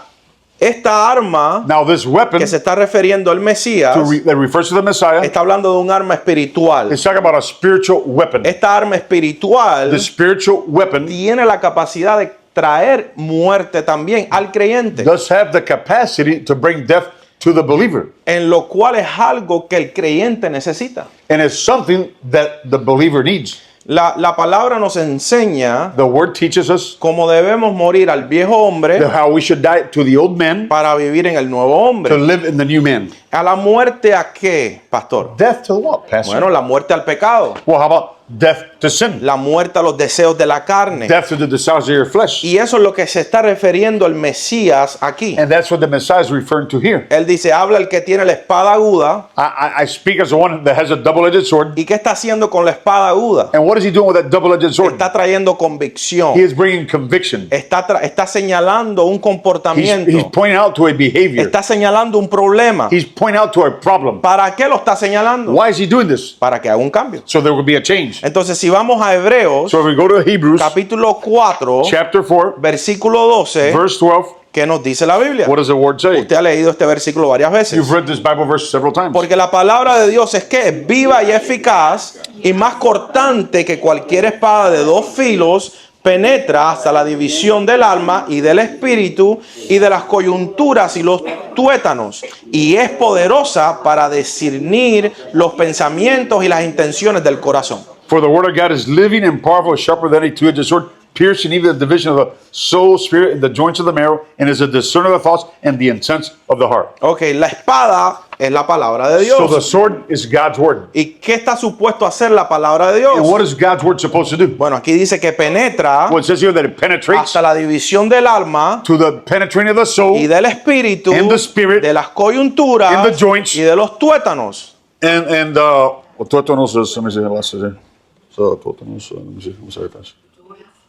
Speaker 1: esta arma
Speaker 2: Now this weapon
Speaker 1: que se está refiriendo al Mesías
Speaker 2: that refers to the Messiah
Speaker 1: está hablando de un arma espiritual.
Speaker 2: is talking about a spiritual weapon.
Speaker 1: Esta arma espiritual
Speaker 2: The spiritual weapon
Speaker 1: tiene la capacidad de traer muerte también al creyente,
Speaker 2: does have the capacity to bring death to the believer.
Speaker 1: en lo cual es algo que el creyente necesita.
Speaker 2: And it's something that the believer needs.
Speaker 1: La palabra nos enseña
Speaker 2: The word teaches us
Speaker 1: cómo debemos morir al viejo hombre
Speaker 2: how we should die to the old man
Speaker 1: para vivir en el nuevo
Speaker 2: to
Speaker 1: hombre.
Speaker 2: live in the new man.
Speaker 1: ¿A la muerte a qué, pastor?
Speaker 2: Death to what, Pastor?
Speaker 1: Bueno, la muerte al pecado,
Speaker 2: Well, how about death to sin?
Speaker 1: la muerte a los deseos de la carne.
Speaker 2: Death to the desires of your flesh.
Speaker 1: Y eso es lo que se está refiriendo el Mesías aquí.
Speaker 2: And that's what the Messiah is referring to here.
Speaker 1: Él dice, habla el que tiene la espada aguda.
Speaker 2: I speak as the one that has a double-edged sword.
Speaker 1: ¿Y qué está haciendo con la espada aguda?
Speaker 2: And what is he doing with that double-edged sword?
Speaker 1: Está trayendo convicción.
Speaker 2: He is bringing conviction.
Speaker 1: Está señalando un
Speaker 2: He's
Speaker 1: comportamiento.
Speaker 2: pointing out to a behavior.
Speaker 1: Está señalando un problema.
Speaker 2: He's pointing out to a problem.
Speaker 1: ¿Para qué lo está señalando?
Speaker 2: Why is he doing this?
Speaker 1: Para que haga un cambio.
Speaker 2: So there will be a change.
Speaker 1: Entonces, si vamos a Hebreos,
Speaker 2: So if we go to Hebrews
Speaker 1: capítulo 4,
Speaker 2: chapter 4,
Speaker 1: versículo 12,
Speaker 2: verse 12,
Speaker 1: ¿qué nos dice la Biblia?
Speaker 2: what does the word say?
Speaker 1: Usted ha leído este versículo varias veces.
Speaker 2: You've read this Bible verse several times.
Speaker 1: Porque la palabra de Dios es que es viva y eficaz y más cortante que cualquier espada de dos filos, penetra hasta la división del alma y del espíritu y de las coyunturas y los tuétanos, y es poderosa para discernir los pensamientos y las intenciones del corazón.
Speaker 2: For the word of God is living and powerful, sharper than a two-edged sword, piercing even the division of the soul, spirit, and the joints of the marrow, and is a discerner of the thoughts and the intents of the heart.
Speaker 1: Ok, la espada es la palabra de
Speaker 2: So the
Speaker 1: Dios.
Speaker 2: sword is God's word.
Speaker 1: ¿Y qué está supuesto a hacer la palabra de
Speaker 2: And what
Speaker 1: Dios?
Speaker 2: is God's word supposed to do?
Speaker 1: Bueno, aquí dice que penetra
Speaker 2: Well, it says here that it penetrates
Speaker 1: hasta la división del alma
Speaker 2: to the penetrating of the soul
Speaker 1: y del espíritu,
Speaker 2: and the spirit,
Speaker 1: de las coyunturas
Speaker 2: and the joints,
Speaker 1: y de los tuétanos.
Speaker 2: and tuétanos is, let me see the last there. So tuétanos, let me see. I'm sorry, Pastor.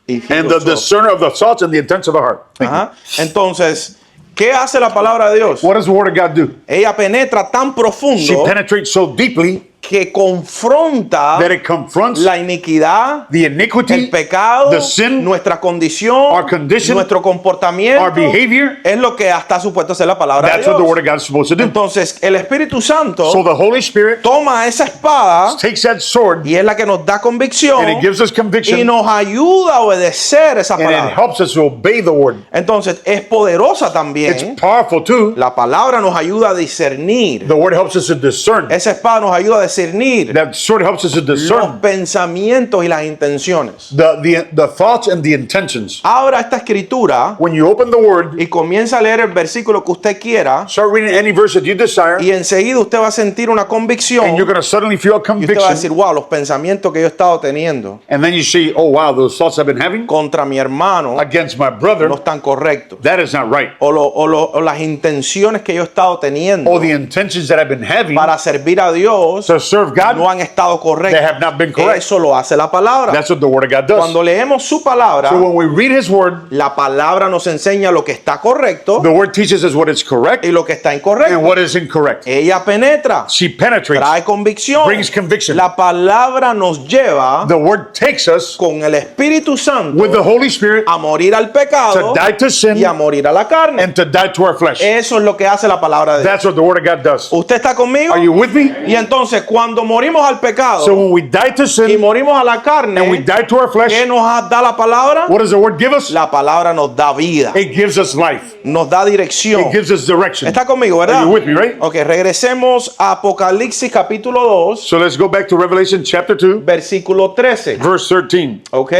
Speaker 2: And the discerner of the thoughts and the intents of the heart. Thank you.
Speaker 1: Ajá. Entonces, ¿qué hace la palabra de Dios?
Speaker 2: What does the word of God do?
Speaker 1: Ella penetra tan
Speaker 2: She
Speaker 1: profundo
Speaker 2: penetrates so deeply
Speaker 1: que confronta
Speaker 2: that it confronts
Speaker 1: la iniquidad,
Speaker 2: the iniquity,
Speaker 1: el pecado,
Speaker 2: the sin,
Speaker 1: nuestra condición,
Speaker 2: our condition,
Speaker 1: nuestro comportamiento.
Speaker 2: our behavior.
Speaker 1: Es lo que está supuesto hacer la palabra de
Speaker 2: That's what the word
Speaker 1: Dios.
Speaker 2: of God is supposed to do.
Speaker 1: Entonces, el Espíritu Santo
Speaker 2: So the Holy Spirit
Speaker 1: toma esa espada
Speaker 2: takes that sword
Speaker 1: y es la que nos da convicción
Speaker 2: and it gives us
Speaker 1: y
Speaker 2: conviction
Speaker 1: nos ayuda a obedecer esa
Speaker 2: and it
Speaker 1: palabra.
Speaker 2: helps us to obey the word.
Speaker 1: Entonces, es poderosa
Speaker 2: It's
Speaker 1: también.
Speaker 2: powerful too.
Speaker 1: La palabra nos ayuda a discernir.
Speaker 2: The word helps us to discern.
Speaker 1: Esa espada nos ayuda a discernir
Speaker 2: That sword helps us to
Speaker 1: los
Speaker 2: discern
Speaker 1: pensamientos y las intenciones.
Speaker 2: the thoughts and the intentions.
Speaker 1: Abra esta escritura
Speaker 2: When you open the word,
Speaker 1: y comienza a leer el versículo que usted quiera
Speaker 2: start reading any verse that you desire,
Speaker 1: y enseguida usted va a sentir una convicción
Speaker 2: and you're going to suddenly feel a
Speaker 1: y usted va a
Speaker 2: conviction.
Speaker 1: decir, wow, los pensamientos que yo he estado teniendo
Speaker 2: And then you see, oh wow, those thoughts I've been having
Speaker 1: contra mi hermano
Speaker 2: against my brother,
Speaker 1: no están correctos.
Speaker 2: that is not right.
Speaker 1: O las intenciones que yo he estado teniendo
Speaker 2: Or the intentions that I've been having
Speaker 1: para servir a Dios
Speaker 2: to serve God,
Speaker 1: no han estado
Speaker 2: they
Speaker 1: correctas.
Speaker 2: have not been correct.
Speaker 1: Eso lo hace la palabra.
Speaker 2: That's what the word of God does.
Speaker 1: Cuando leemos su palabra,
Speaker 2: So when we read his word,
Speaker 1: la palabra nos enseña lo que está correcto
Speaker 2: the word teaches us what is correct
Speaker 1: y lo que está
Speaker 2: and
Speaker 1: incorrecto.
Speaker 2: what is incorrect.
Speaker 1: Ella penetra,
Speaker 2: She penetrates,
Speaker 1: trae convicción.
Speaker 2: brings conviction.
Speaker 1: La palabra nos lleva
Speaker 2: The word takes us
Speaker 1: con el Espíritu Santo
Speaker 2: with the Holy Spirit
Speaker 1: a morir al pecado
Speaker 2: to die to sin
Speaker 1: y a morir a la carne.
Speaker 2: and to die to our flesh.
Speaker 1: Eso es lo que hace la palabra de Dios.
Speaker 2: That's what the word of God does.
Speaker 1: ¿Usted está conmigo?
Speaker 2: Are you with me?
Speaker 1: Y entonces cuando morimos al pecado
Speaker 2: So when we die to
Speaker 1: y
Speaker 2: sin
Speaker 1: morimos a la
Speaker 2: and we
Speaker 1: carne,
Speaker 2: die to our flesh,
Speaker 1: ¿qué nos da la palabra?
Speaker 2: what does the word give us?
Speaker 1: La palabra nos da vida,
Speaker 2: It gives us life.
Speaker 1: nos da dirección.
Speaker 2: It gives us direction.
Speaker 1: ¿Está conmigo, verdad?
Speaker 2: Are you with me, right?
Speaker 1: Ok, regresemos a Apocalipsis capítulo 2,
Speaker 2: So let's go back to Revelation chapter 2,
Speaker 1: versículo 13.
Speaker 2: verse 13.
Speaker 1: Ok,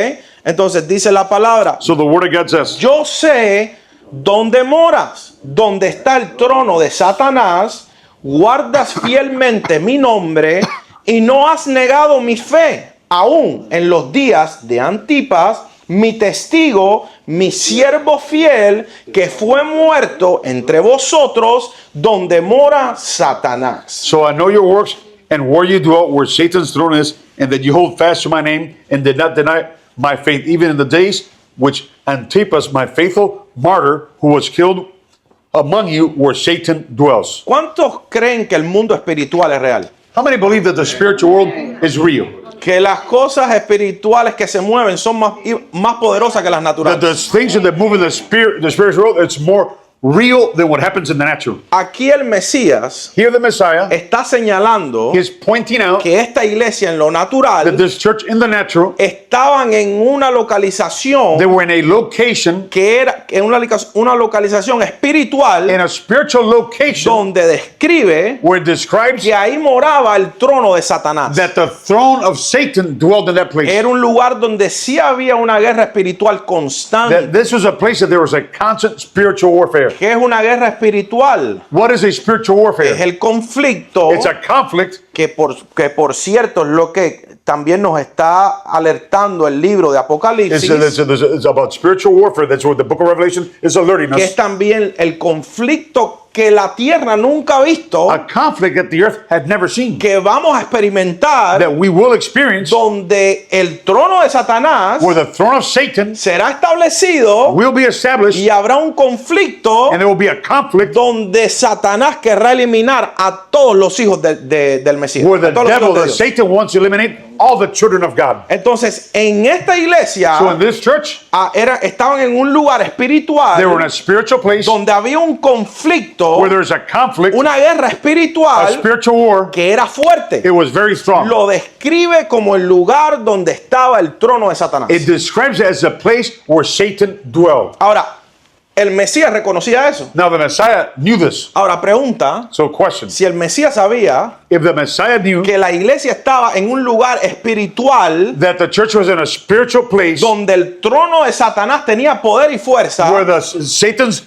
Speaker 1: entonces dice la palabra:
Speaker 2: So the word of God says,
Speaker 1: yo sé dónde moras, donde está el trono de Satanás, guardas fielmente mi nombre y no has negado mi fe, aún en los días de Antipas, mi testigo, mi siervo fiel, que fue muerto entre vosotros, donde mora Satanás.
Speaker 2: So I know your works and where you dwell, where Satan's throne is, and that you hold fast to my name and did not deny my faith, even in the days which Antipas, my faithful martyr, who was killed among you, where Satan dwells.
Speaker 1: ¿Cuántos creen que el mundo espiritual es real?
Speaker 2: How many believe that the spiritual world is real?
Speaker 1: Que las cosas espirituales que se mueven son más poderosas que las
Speaker 2: That
Speaker 1: naturales.
Speaker 2: the things that move in the spiritual world, it's more real than what happens in the natural.
Speaker 1: Aquí el Mesías
Speaker 2: Here the Messiah
Speaker 1: está señalando
Speaker 2: is pointing out
Speaker 1: que esta iglesia en lo
Speaker 2: that
Speaker 1: natural
Speaker 2: this church in the natural,
Speaker 1: estaban en una
Speaker 2: they
Speaker 1: localización
Speaker 2: were in a location,
Speaker 1: que era una localización espiritual
Speaker 2: in a spiritual location,
Speaker 1: donde describe
Speaker 2: where it describes
Speaker 1: que ahí moraba el trono de Satanás.
Speaker 2: that the throne of Satan dwelled in that place.
Speaker 1: Era un lugar donde sí había una guerra espiritual constante.
Speaker 2: That this was a place that there was a constant spiritual warfare.
Speaker 1: ¿Qué es una guerra espiritual?
Speaker 2: What is a spiritual
Speaker 1: Es
Speaker 2: warfare?
Speaker 1: el conflicto
Speaker 2: It's a conflict
Speaker 1: que por cierto es lo que también nos está alertando el libro de Apocalipsis,
Speaker 2: it's about spiritual warfare. That's what the book of Revelation is alerting
Speaker 1: que es
Speaker 2: us.
Speaker 1: también el conflicto que la tierra nunca ha visto,
Speaker 2: A conflict that the earth had never seen,
Speaker 1: que vamos a experimentar,
Speaker 2: that we will experience,
Speaker 1: donde el trono de Satanás
Speaker 2: where the throne of Satan
Speaker 1: será establecido
Speaker 2: will be established,
Speaker 1: y habrá un conflicto
Speaker 2: and there will be a conflict
Speaker 1: donde Satanás querrá eliminar a todos los hijos del Mesías,
Speaker 2: where the
Speaker 1: a todos los hijos
Speaker 2: devil,
Speaker 1: de
Speaker 2: the
Speaker 1: Dios.
Speaker 2: Satan wants to eliminate all the children of God.
Speaker 1: Entonces, en esta iglesia
Speaker 2: So in this church,
Speaker 1: estaban en un lugar espiritual
Speaker 2: they were in a spiritual place
Speaker 1: donde había un conflicto,
Speaker 2: where there's a conflict,
Speaker 1: una guerra
Speaker 2: a
Speaker 1: espiritual
Speaker 2: spiritual war.
Speaker 1: que era fuerte.
Speaker 2: It was very strong.
Speaker 1: Lo describe como el lugar donde estaba el trono de Satanás.
Speaker 2: It describes it as a place where Satan dwelled.
Speaker 1: Ahora, el Mesías reconocía eso.
Speaker 2: Now the Messiah knew this.
Speaker 1: Ahora pregunta,
Speaker 2: So question,
Speaker 1: si el Mesías sabía
Speaker 2: if the Messiah knew
Speaker 1: que la iglesia estaba en un lugar espiritual
Speaker 2: that the church was in a spiritual place
Speaker 1: donde el trono de Satanás tenía poder y fuerza,
Speaker 2: where Satan's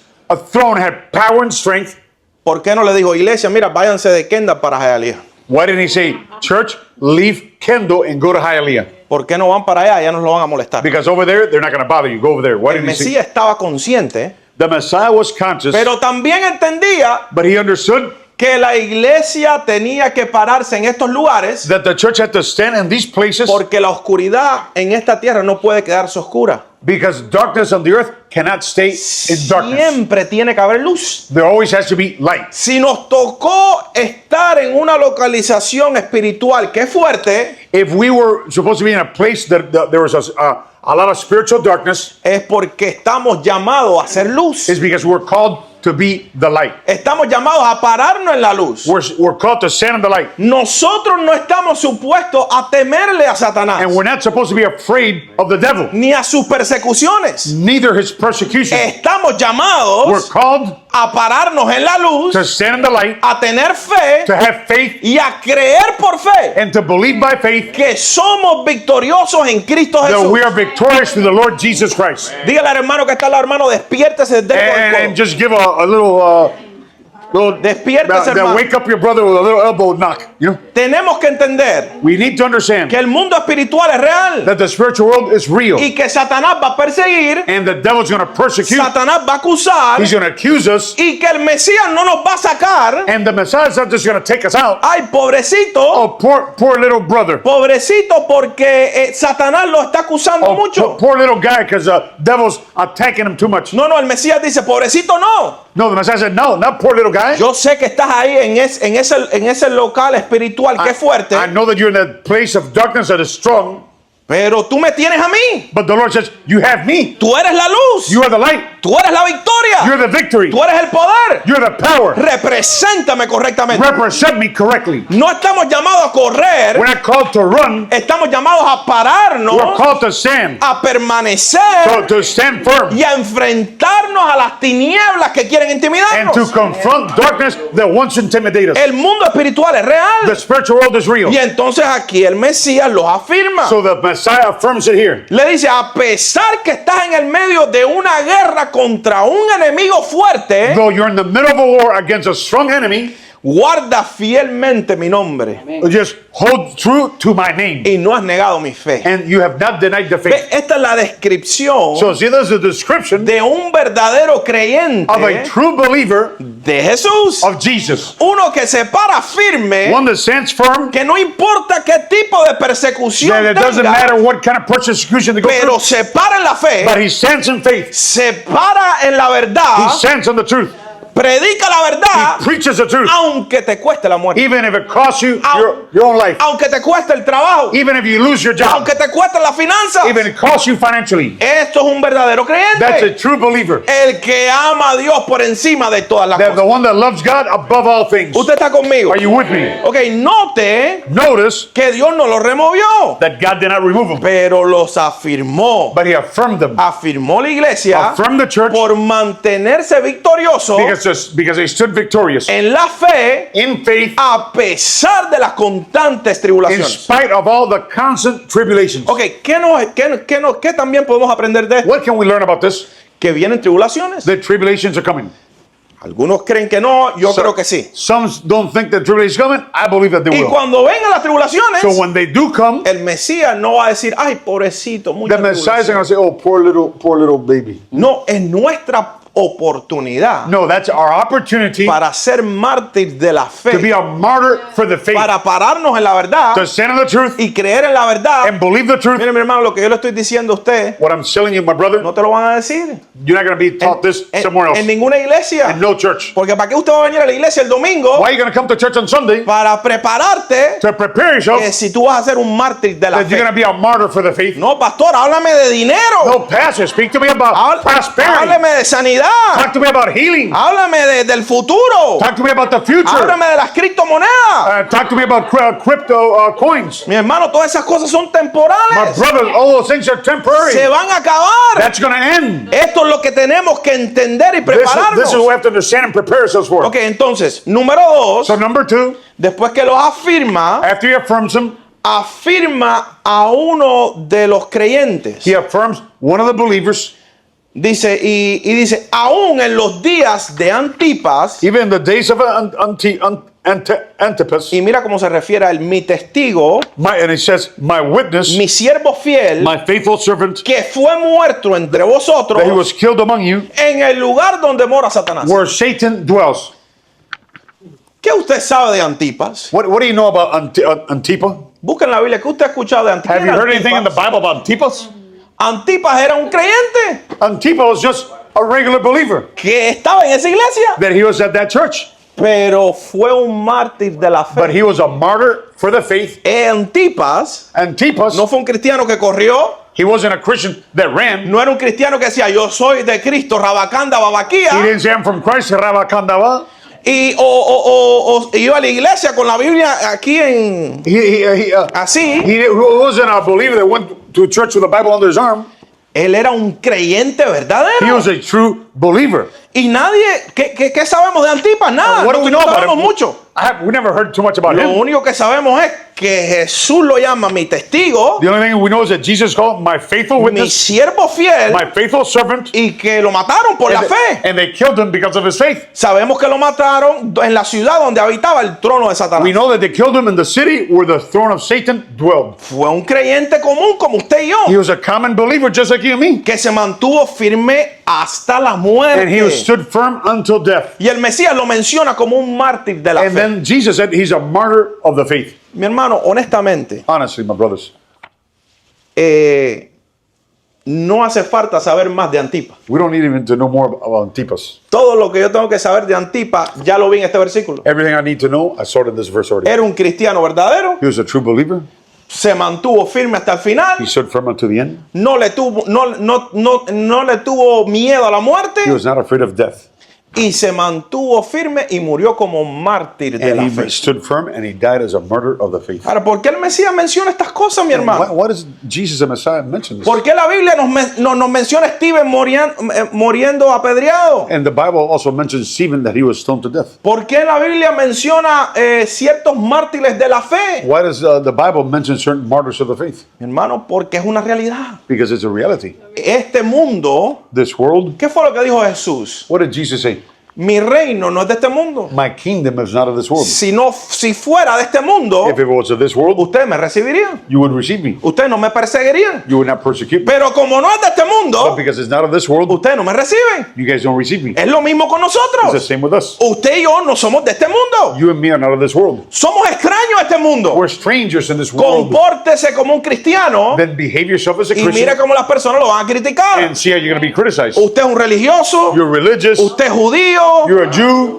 Speaker 2: throne had power and strength,
Speaker 1: ¿por qué no le dijo, iglesia, mira, váyanse de Kendall para Hialeah?
Speaker 2: why didn't he say, church, leave Kendall and go to Hialeah?
Speaker 1: ¿Por qué no van para allá? Ya nos lo van a molestar.
Speaker 2: Because over there, they're not going to bother you. Go over there. Why
Speaker 1: El
Speaker 2: didn't he say?
Speaker 1: Mesías estaba consciente,
Speaker 2: The Messiah was conscious,
Speaker 1: pero también entendía
Speaker 2: but he understood
Speaker 1: que la iglesia tenía que pararse en estos lugares
Speaker 2: that the church had to stand in these places
Speaker 1: porque la oscuridad en esta tierra no puede quedarse oscura.
Speaker 2: because darkness on the earth cannot stay in darkness.
Speaker 1: Siempre tiene que haber luz.
Speaker 2: There always has to be light.
Speaker 1: Si nos tocó estar en una localización espiritual que es fuerte,
Speaker 2: If we were supposed to be in a place that there was a lot of spiritual darkness,
Speaker 1: es porque estamos llamados a hacer luz.
Speaker 2: it's because we're called to be the light.
Speaker 1: Estamos llamados a pararnos en la luz.
Speaker 2: We're called to stand in the light.
Speaker 1: Nosotros no estamos supuestos a temerle a Satanás,
Speaker 2: And we're not supposed to be afraid of the devil,
Speaker 1: ni a sus persecuciones.
Speaker 2: neither his persecution.
Speaker 1: Estamos
Speaker 2: We're
Speaker 1: llamados
Speaker 2: called
Speaker 1: a pararnos en la luz,
Speaker 2: to stand in the light,
Speaker 1: a tener fe
Speaker 2: to have faith,
Speaker 1: y a creer por fe
Speaker 2: and to believe by faith
Speaker 1: que somos victoriosos en Cristo
Speaker 2: that
Speaker 1: Jesús.
Speaker 2: we are victorious through the Lord Jesus Christ.
Speaker 1: Dígale al hermano que está al lado, hermano, despiértese del
Speaker 2: And
Speaker 1: codo.
Speaker 2: just give a little
Speaker 1: Despiértese,
Speaker 2: that
Speaker 1: hermano.
Speaker 2: wake up your brother with a little elbow knock. You know,
Speaker 1: Tenemos que entender
Speaker 2: we need to understand
Speaker 1: que el mundo espiritual es real
Speaker 2: that the spiritual world is real,
Speaker 1: y que Satanás va a perseguir,
Speaker 2: and the devil's going to persecute.
Speaker 1: Satanás va a acusar
Speaker 2: He's going to accuse us,
Speaker 1: y que el Mesías no nos va a sacar.
Speaker 2: and the Messiah's not just going to take us out.
Speaker 1: Ay, pobrecito,
Speaker 2: Oh, poor little brother.
Speaker 1: pobrecito, porque Satanás lo está acusando
Speaker 2: Oh,
Speaker 1: mucho.
Speaker 2: poor little guy, because the devil's attacking him too much.
Speaker 1: No, el Mesías dice, pobrecito no.
Speaker 2: No, the Messiah said, no, not poor little guy.
Speaker 1: Yo sé que estás ahí en ese local espiritual que es fuerte,
Speaker 2: I know that you're in that place of darkness that is strong,
Speaker 1: pero tú me tienes a mí.
Speaker 2: but the Lord says, you have me.
Speaker 1: Tú eres la luz.
Speaker 2: You are the light.
Speaker 1: Tú eres la victoria.
Speaker 2: You're the victory.
Speaker 1: Tú eres el poder.
Speaker 2: You're the power.
Speaker 1: Represéntame correctamente.
Speaker 2: Represent me correctly.
Speaker 1: No estamos llamados a correr.
Speaker 2: We're not called to run.
Speaker 1: Estamos llamados a
Speaker 2: We're
Speaker 1: pararnos,
Speaker 2: called to stand.
Speaker 1: a permanecer
Speaker 2: To stand firm.
Speaker 1: y a enfrentarnos a las tinieblas que quieren
Speaker 2: And to
Speaker 1: intimidarnos.
Speaker 2: confront darkness that once intimidated us.
Speaker 1: El mundo espiritual es
Speaker 2: The
Speaker 1: real.
Speaker 2: spiritual world is real.
Speaker 1: Y entonces aquí el Mesías los afirma.
Speaker 2: So the Messiah affirms it here.
Speaker 1: Le dice, a pesar que estás en el medio de una guerra contra un enemigo fuerte,
Speaker 2: Though you're in the middle of a war against a strong enemy,
Speaker 1: guarda fielmente mi nombre
Speaker 2: just hold true to my name.
Speaker 1: y no has negado mi fe.
Speaker 2: And you have not denied the
Speaker 1: Ve,
Speaker 2: faith.
Speaker 1: esta es la descripción
Speaker 2: So see, there's a description
Speaker 1: de un verdadero
Speaker 2: of a
Speaker 1: creyente
Speaker 2: true believer
Speaker 1: de Jesús.
Speaker 2: of Jesus.
Speaker 1: Uno que se para firme,
Speaker 2: One that stands firm,
Speaker 1: que no importa qué tipo de persecución
Speaker 2: that it doesn't matter
Speaker 1: tenga,
Speaker 2: what kind of persecution they go
Speaker 1: pero
Speaker 2: through,
Speaker 1: se para en la fe,
Speaker 2: but he stands in faith.
Speaker 1: se para en la
Speaker 2: He
Speaker 1: verdad,
Speaker 2: stands on the truth.
Speaker 1: predica la verdad,
Speaker 2: Preaches the truth.
Speaker 1: aunque te cueste la muerte,
Speaker 2: Even if it costs you
Speaker 1: Au-
Speaker 2: your own life.
Speaker 1: aunque te cueste el trabajo,
Speaker 2: Even if you lose your job.
Speaker 1: aunque te cueste la finanza.
Speaker 2: Even if it costs you financially.
Speaker 1: Esto es un verdadero
Speaker 2: That's a
Speaker 1: creyente,
Speaker 2: true believer.
Speaker 1: el que ama a Dios por encima de todas las
Speaker 2: The
Speaker 1: cosas.
Speaker 2: one that loves God above all things.
Speaker 1: Usted está conmigo.
Speaker 2: Are you with me?
Speaker 1: Ok, note
Speaker 2: Notice
Speaker 1: que Dios no los removió,
Speaker 2: that God did not remove them,
Speaker 1: pero los afirmó.
Speaker 2: but he affirmed them.
Speaker 1: Afirmó la iglesia
Speaker 2: Affirmed the church
Speaker 1: por mantenerse victorioso
Speaker 2: because they stood victorious
Speaker 1: en la fe
Speaker 2: in faith
Speaker 1: a pesar de las constantes
Speaker 2: in
Speaker 1: tribulaciones.
Speaker 2: spite of all the constant tribulations.
Speaker 1: Ok, ¿qué también podemos aprender de esto?
Speaker 2: What can we learn about this?
Speaker 1: Que vienen tribulaciones.
Speaker 2: The tribulations are coming.
Speaker 1: Algunos creen que no, yo creo que sí.
Speaker 2: Some don't think that tribulation is coming. I believe that they
Speaker 1: Y
Speaker 2: will.
Speaker 1: cuando vengan las tribulaciones,
Speaker 2: So when they do come,
Speaker 1: el Mesías no va a decir, ay, pobrecito, mucha
Speaker 2: the Messiah is
Speaker 1: tribulación.
Speaker 2: going to say, "Oh, poor little baby."
Speaker 1: No, es nuestra oportunidad
Speaker 2: No, that's our opportunity
Speaker 1: para ser mártir de la
Speaker 2: to be
Speaker 1: fe,
Speaker 2: a martyr for the faith,
Speaker 1: para pararnos en la verdad
Speaker 2: to stand in the truth
Speaker 1: y creer en la verdad.
Speaker 2: and believe the truth.
Speaker 1: Mire, mi hermano, lo que yo le estoy diciendo a usted,
Speaker 2: What I'm telling you, my brother,
Speaker 1: no te lo van a decir
Speaker 2: you're not going to be taught this somewhere else.
Speaker 1: en ninguna iglesia.
Speaker 2: In no church.
Speaker 1: Porque ¿para qué usted va a venir a la iglesia el domingo?
Speaker 2: Why are you going to come to church on Sunday
Speaker 1: Para prepararte
Speaker 2: to prepare yourself
Speaker 1: que si tú vas a ser un mártir de la
Speaker 2: that you're going
Speaker 1: fe.
Speaker 2: to be a martyr for the faith?
Speaker 1: No, pastor, háblame de dinero.
Speaker 2: No, pastor, speak to me about prosperity.
Speaker 1: Háblame de sanidad.
Speaker 2: Talk to me about healing.
Speaker 1: Háblame del futuro.
Speaker 2: Talk to me about the future.
Speaker 1: Háblame de las criptomonedas.
Speaker 2: Talk to me about crypto coins.
Speaker 1: Mi hermano, todas esas cosas son
Speaker 2: My
Speaker 1: temporales.
Speaker 2: brother, all those things are temporary.
Speaker 1: Se van a acabar.
Speaker 2: That's going to end.
Speaker 1: Esto es lo que tenemos que entender y
Speaker 2: This is
Speaker 1: prepararnos.
Speaker 2: what we have to understand and prepare ourselves for.
Speaker 1: Ok, entonces, número 2,
Speaker 2: So number 2,
Speaker 1: después que los afirma,
Speaker 2: after he affirms him,
Speaker 1: afirma a uno de los creyentes.
Speaker 2: he affirms one of the believers.
Speaker 1: Dice, y dice, aún en los días de Antipas,
Speaker 2: Even in the days of Antipas,
Speaker 1: y mira cómo se refiere a él, mi testigo,
Speaker 2: and he says, my witness,
Speaker 1: mi siervo fiel,
Speaker 2: my faithful servant,
Speaker 1: que fue muerto entre vosotros,
Speaker 2: that he was killed among you,
Speaker 1: en el lugar donde mora Satanás.
Speaker 2: where Satan dwells.
Speaker 1: ¿Qué usted sabe de Antipas?
Speaker 2: What do you know about Antipas?
Speaker 1: Busca en la Biblia, ¿qué usted ha escuchado de Antipas?
Speaker 2: Have you heard anything in the Bible about Antipas?
Speaker 1: Antipas era un creyente
Speaker 2: Antipas was just a regular believer,
Speaker 1: que estaba en esa iglesia,
Speaker 2: that he was at that church.
Speaker 1: pero fue un mártir de la
Speaker 2: But
Speaker 1: fe.
Speaker 2: he was a martyr for the faith.
Speaker 1: Antipas
Speaker 2: Antipas,
Speaker 1: no fue un cristiano que corrió,
Speaker 2: he wasn't a Christian that ran.
Speaker 1: no era un cristiano que decía, yo soy de Cristo, Rabacanda,
Speaker 2: He
Speaker 1: Babaquía,
Speaker 2: didn't say, I'm from Christ, Rabakandava.
Speaker 1: y o iba a la iglesia con la Biblia aquí en así.
Speaker 2: He wasn't a believer that went to church with the Bible under his arm.
Speaker 1: Él era un creyente
Speaker 2: He
Speaker 1: verdadero.
Speaker 2: was a true believer.
Speaker 1: Y nadie, ¿qué sabemos de Antipas? Nada.
Speaker 2: What do we know
Speaker 1: No
Speaker 2: about
Speaker 1: sabemos
Speaker 2: him?
Speaker 1: mucho.
Speaker 2: We never heard too much about
Speaker 1: Lo
Speaker 2: him.
Speaker 1: único que sabemos es que Jesús lo llama mi testigo,
Speaker 2: The only thing we know is that Jesus called my faithful
Speaker 1: mi
Speaker 2: witness,
Speaker 1: siervo fiel,
Speaker 2: my faithful servant,
Speaker 1: y que lo mataron por la fe.
Speaker 2: and they killed him because of his faith.
Speaker 1: Sabemos que lo mataron en la ciudad donde habitaba el trono de
Speaker 2: We
Speaker 1: Satanás.
Speaker 2: know that they killed him in the city where the throne of Satan dwelled.
Speaker 1: Fue un creyente común como usted y
Speaker 2: He
Speaker 1: yo,
Speaker 2: was a common believer just like you and me.
Speaker 1: que se mantuvo firme hasta la
Speaker 2: And he
Speaker 1: muerte.
Speaker 2: stood firm until death.
Speaker 1: Y el Mesías lo menciona como un mártir de la
Speaker 2: And
Speaker 1: fe.
Speaker 2: then Jesus said he's a martyr of the faith.
Speaker 1: Mi hermano, honestamente,
Speaker 2: Honestly, my brothers,
Speaker 1: no hace falta saber más de Antipas.
Speaker 2: we don't need even to know more about Antipas.
Speaker 1: Todo lo que yo tengo que saber de Antipas ya lo vi en este versículo.
Speaker 2: Everything I need to know, I saw it in this verse already.
Speaker 1: Era un cristiano verdadero,
Speaker 2: He was a true believer.
Speaker 1: se mantuvo firme hasta el final,
Speaker 2: He stood firm until the end.
Speaker 1: no le tuvo miedo a la muerte
Speaker 2: He was not afraid of death.
Speaker 1: y se mantuvo firme y murió como mártir de
Speaker 2: And
Speaker 1: la
Speaker 2: he
Speaker 1: fe.
Speaker 2: stood firm and he died as a martyr of the faith.
Speaker 1: Ahora, ¿por qué el Mesías menciona estas cosas, mi hermano?
Speaker 2: Why does Jesus the Messiah mention this?
Speaker 1: ¿Por qué la Biblia nos menciona a Stephen muriendo apedreado?
Speaker 2: And the Bible also mentions Stephen that he was stoned to death.
Speaker 1: ¿Por qué la Biblia menciona ciertos mártires de la fe?
Speaker 2: Why does the Bible mention certain martyrs of the faith?
Speaker 1: Mi hermano, porque es una realidad.
Speaker 2: Because it's a reality.
Speaker 1: Este mundo,
Speaker 2: This world,
Speaker 1: ¿qué fue lo que dijo Jesús?
Speaker 2: what did Jesus say?
Speaker 1: Mi reino no es de este mundo.
Speaker 2: My kingdom is not of this world.
Speaker 1: Si fuera de este mundo,
Speaker 2: If it was of this world,
Speaker 1: ustedes me recibirían.
Speaker 2: you would receive me.
Speaker 1: Ustedes no me perseguirían.
Speaker 2: You would not persecute me.
Speaker 1: Pero como no es de este
Speaker 2: But
Speaker 1: mundo,
Speaker 2: because it's not of this world,
Speaker 1: ustedes no me reciben.
Speaker 2: you guys don't receive me.
Speaker 1: Es lo mismo con
Speaker 2: It's the
Speaker 1: nosotros.
Speaker 2: same with us.
Speaker 1: Usted y yo no somos de este mundo.
Speaker 2: You and me are not of this world.
Speaker 1: Somos extraños a este mundo.
Speaker 2: We're strangers in this world.
Speaker 1: Compórtese como un cristiano
Speaker 2: Then behave yourself as a
Speaker 1: y mire
Speaker 2: Christian
Speaker 1: cómo las personas lo van a criticar.
Speaker 2: and see how you're going to be criticized.
Speaker 1: Usted es un religioso.
Speaker 2: You're religious.
Speaker 1: Usted es judío.
Speaker 2: You're a Jew.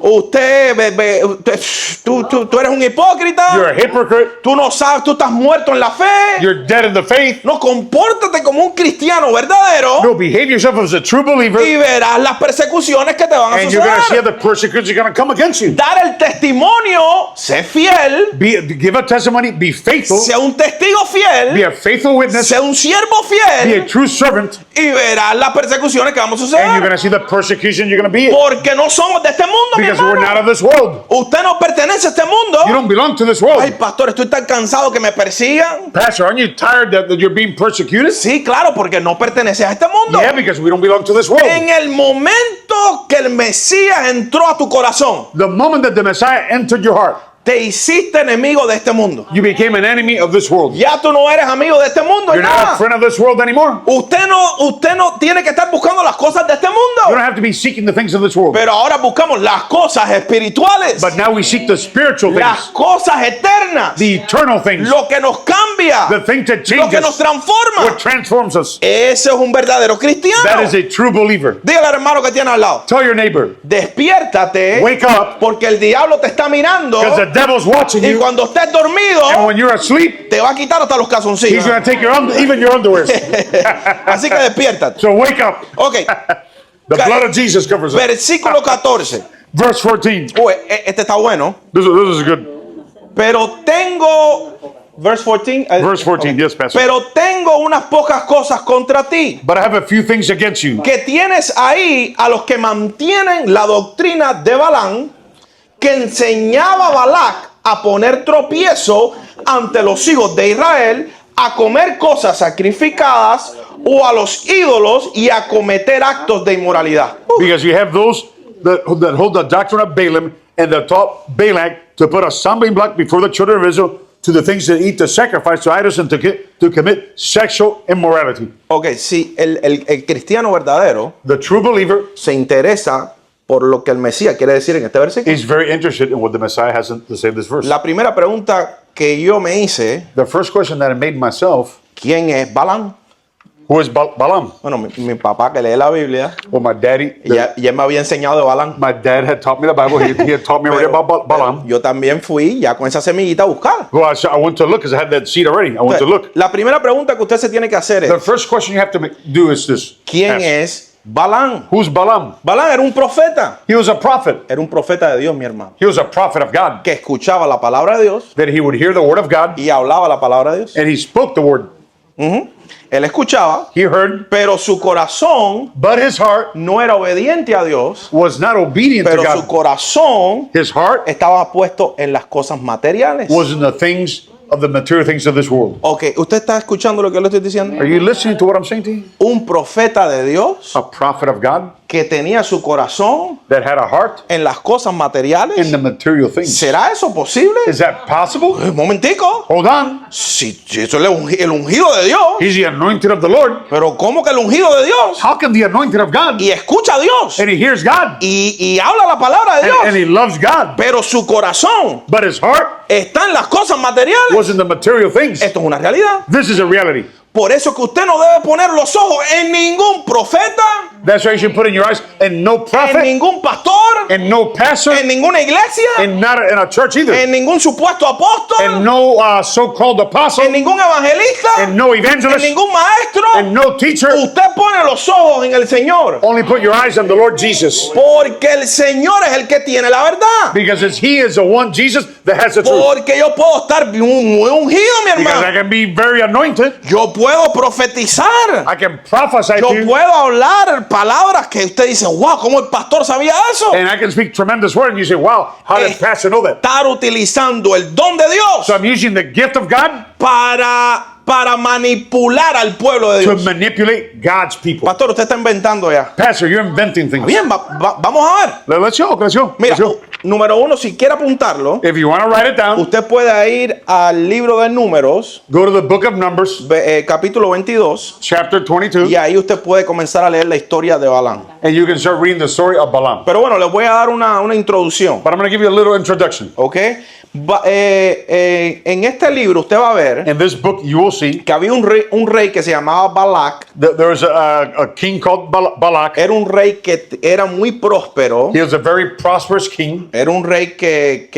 Speaker 1: Tú eres un hipócrita.
Speaker 2: You're a hypocrite.
Speaker 1: Tú no sabes, tú estás muerto en la fe.
Speaker 2: You're dead in the faith.
Speaker 1: No, compórtate como un cristiano verdadero
Speaker 2: No, behave yourself as a true believer,
Speaker 1: y verás las persecuciones que te van a
Speaker 2: and you're going to see how
Speaker 1: suceder.
Speaker 2: the persecutions are going to come against you.
Speaker 1: Dar el testimonio, sé fiel,
Speaker 2: Give a testimony. Be faithful.
Speaker 1: sea un testigo
Speaker 2: Be
Speaker 1: fiel,
Speaker 2: a faithful witness.
Speaker 1: sea un siervo
Speaker 2: Be a
Speaker 1: fiel
Speaker 2: true servant,
Speaker 1: y verás las persecuciones que vamos a
Speaker 2: and you're going
Speaker 1: suceder.
Speaker 2: to see the persecution you're going to be in.
Speaker 1: Porque no somos de este mundo, mi
Speaker 2: Because we're not
Speaker 1: hermano.
Speaker 2: of this world.
Speaker 1: Usted no pertenece a este mundo.
Speaker 2: You don't belong to this
Speaker 1: Ay,
Speaker 2: world.
Speaker 1: pastor, estoy tan cansado que me persigan.
Speaker 2: Pastor, aren't you tired that you're being persecuted?
Speaker 1: Sí, claro, porque no perteneces a este mundo.
Speaker 2: Yeah, because we don't belong to this world.
Speaker 1: En el momento que el Mesías entró a tu corazón,
Speaker 2: The moment that the Messiah entered your heart,
Speaker 1: te hiciste enemigo de este mundo.
Speaker 2: you became an enemy of this world.
Speaker 1: Ya tú no eres amigo de este mundo.
Speaker 2: You're not a
Speaker 1: Nada.
Speaker 2: friend of this world anymore.
Speaker 1: Usted no tiene que estar buscando las cosas de este
Speaker 2: You
Speaker 1: mundo.
Speaker 2: don't have to be seeking the things of this world.
Speaker 1: Pero ahora buscamos las cosas espirituales,
Speaker 2: But now we seek the spiritual
Speaker 1: las
Speaker 2: things,
Speaker 1: cosas eternas,
Speaker 2: the eternal things,
Speaker 1: lo que nos cambia,
Speaker 2: the thing that
Speaker 1: lo
Speaker 2: changes
Speaker 1: que nos
Speaker 2: us,
Speaker 1: transforma.
Speaker 2: what transforms us.
Speaker 1: Ese es un verdadero
Speaker 2: That
Speaker 1: cristiano.
Speaker 2: is a true believer.
Speaker 1: Dígale al hermano que tiene al lado,
Speaker 2: Tell your neighbor,
Speaker 1: despiértate,
Speaker 2: wake up,
Speaker 1: porque el diablo te está mirando
Speaker 2: because the devil's watching
Speaker 1: y
Speaker 2: you,
Speaker 1: cuando estés
Speaker 2: and
Speaker 1: dormido
Speaker 2: when you're asleep,
Speaker 1: te va a quitar hasta los
Speaker 2: he's
Speaker 1: calzoncillos.
Speaker 2: going to take even your underwear.
Speaker 1: Así que despiértate.
Speaker 2: So wake up.
Speaker 1: Ok,
Speaker 2: The blood of Jesus covers us.
Speaker 1: versículo 14.
Speaker 2: Verse 14.
Speaker 1: Uy, este está bueno.
Speaker 2: This is good.
Speaker 1: Pero tengo, verse 14.
Speaker 2: Verse 14, yes, Pastor.
Speaker 1: Pero tengo unas pocas cosas contra ti.
Speaker 2: But I have a few things against you.
Speaker 1: Que tienes ahí a los que mantienen la doctrina de Balaam, que enseñaba a Balac a poner tropiezo ante los hijos de Israel, a comer cosas sacrificadas o a los ídolos y a cometer actos de inmoralidad.
Speaker 2: Because you have those that hold the doctrine of Balaam and that taught Balak to put a stumbling block before the children of Israel to the things that eat the sacrifice to idols and to commit sexual immorality.
Speaker 1: Ok, si el cristiano verdadero
Speaker 2: The true believer
Speaker 1: se interesa por lo que el Mesías quiere decir en este versículo.
Speaker 2: is very interested in what the Messiah has to say in this verse.
Speaker 1: La primera pregunta que yo me hice,
Speaker 2: The first question that I made myself,
Speaker 1: ¿quién es Balaam?
Speaker 2: who is Balaam?
Speaker 1: Bueno, mi papá que lee la Biblia,
Speaker 2: Well, my daddy,
Speaker 1: ya me había enseñado de Balaam.
Speaker 2: my dad had taught me the Bible. He had taught me already about Balaam.
Speaker 1: Yo también fui ya con esa semillita a buscar.
Speaker 2: Well, I went to look because I had that seed already. I went to look.
Speaker 1: La primera pregunta que usted se tiene que hacer
Speaker 2: The
Speaker 1: es,
Speaker 2: first question you have to do is this.
Speaker 1: ¿quién
Speaker 2: Ask,
Speaker 1: es Balaam?
Speaker 2: Who's Balaam?
Speaker 1: Balaam era un profeta.
Speaker 2: He was a prophet.
Speaker 1: Era un profeta de Dios, mi hermano.
Speaker 2: He was a prophet of God.
Speaker 1: Que escuchaba la palabra de Dios
Speaker 2: That he would hear the word of God
Speaker 1: y hablaba la palabra de Dios.
Speaker 2: and he spoke the word.
Speaker 1: Él escuchaba,
Speaker 2: he heard,
Speaker 1: pero su corazón
Speaker 2: but his heart
Speaker 1: no era obediente a Dios,
Speaker 2: was not obedient to
Speaker 1: pero su
Speaker 2: God.
Speaker 1: corazón
Speaker 2: His heart
Speaker 1: estaba puesto en las cosas materiales.
Speaker 2: was in the things of the material things of this world.
Speaker 1: Ok, ¿usted está escuchando lo que le estoy diciendo?
Speaker 2: Are you listening to what I'm saying to you?
Speaker 1: Un profeta de Dios
Speaker 2: A prophet of God
Speaker 1: que tenía su corazón
Speaker 2: that had a heart
Speaker 1: en las cosas materiales.
Speaker 2: in the material things.
Speaker 1: ¿Será eso posible?
Speaker 2: Is that possible?
Speaker 1: Un momentico.
Speaker 2: Hold on.
Speaker 1: Si eso es el ungido de Dios.
Speaker 2: He's the anointed of the Lord.
Speaker 1: Pero ¿cómo que el ungido de Dios?
Speaker 2: How can the anointed of God
Speaker 1: Y escucha a Dios.
Speaker 2: and he hears God
Speaker 1: Y habla la palabra de
Speaker 2: and
Speaker 1: Dios.
Speaker 2: he loves God,
Speaker 1: Pero su corazón
Speaker 2: but his heart
Speaker 1: está en las cosas materiales.
Speaker 2: was in the material things?
Speaker 1: Esto es una realidad.
Speaker 2: This is a reality.
Speaker 1: Por eso que usted no debe poner los ojos en ningún profeta,
Speaker 2: That's why you should put in your eyes and no
Speaker 1: en
Speaker 2: prophet
Speaker 1: ningún pastor,
Speaker 2: and no pastor
Speaker 1: en ninguna iglesia,
Speaker 2: and not in a church either
Speaker 1: en ningún supuesto apóstol,
Speaker 2: and no so-called apostle
Speaker 1: en ningún evangelista,
Speaker 2: and no
Speaker 1: en
Speaker 2: evangelist
Speaker 1: ningún maestro.
Speaker 2: and no teacher.
Speaker 1: Usted pone los ojos en el Señor,
Speaker 2: Only put your eyes on the Lord Jesus,
Speaker 1: porque el Señor es el que tiene la verdad.
Speaker 2: because he is the one, Jesus, that has the truth.
Speaker 1: Porque yo puedo estar muy ungido, mi
Speaker 2: Because I
Speaker 1: hermano.
Speaker 2: can be very anointed.
Speaker 1: Yo puedo profetizar.
Speaker 2: I can prophesy
Speaker 1: Yo
Speaker 2: to you.
Speaker 1: puedo hablar palabras que usted dice, wow, ¿cómo el pastor sabía eso?
Speaker 2: And I can speak tremendous word. And you say, wow, how did pastor know that?
Speaker 1: Estar utilizando el don de Dios
Speaker 2: So I'm using the gift of God
Speaker 1: para manipular al pueblo de
Speaker 2: to
Speaker 1: Dios.
Speaker 2: manipulate God's people.
Speaker 1: Pastor, usted está inventando ya.
Speaker 2: Pastor, you're inventing things.
Speaker 1: Bien, vamos a ver.
Speaker 2: Let's go.
Speaker 1: Mira,
Speaker 2: Let's go.
Speaker 1: número uno, si quiere apuntarlo,
Speaker 2: If you want to write it down,
Speaker 1: usted puede ir al libro de Números,
Speaker 2: go to the book of Numbers,
Speaker 1: capítulo 22,
Speaker 2: chapter 22,
Speaker 1: y ahí usted puede comenzar a leer la historia de Balán.
Speaker 2: and you can start reading the story of Balaam.
Speaker 1: Pero bueno, les voy a dar una introducción,
Speaker 2: But I'm going to give you a little introduction.
Speaker 1: ¿ok? En este libro usted va a ver
Speaker 2: In this book, you will see
Speaker 1: que había un rey que se llamaba Balac.
Speaker 2: that there was a king called Balak.
Speaker 1: Era un rey que era muy próspero.
Speaker 2: He was a very prosperous king.
Speaker 1: Era un rey que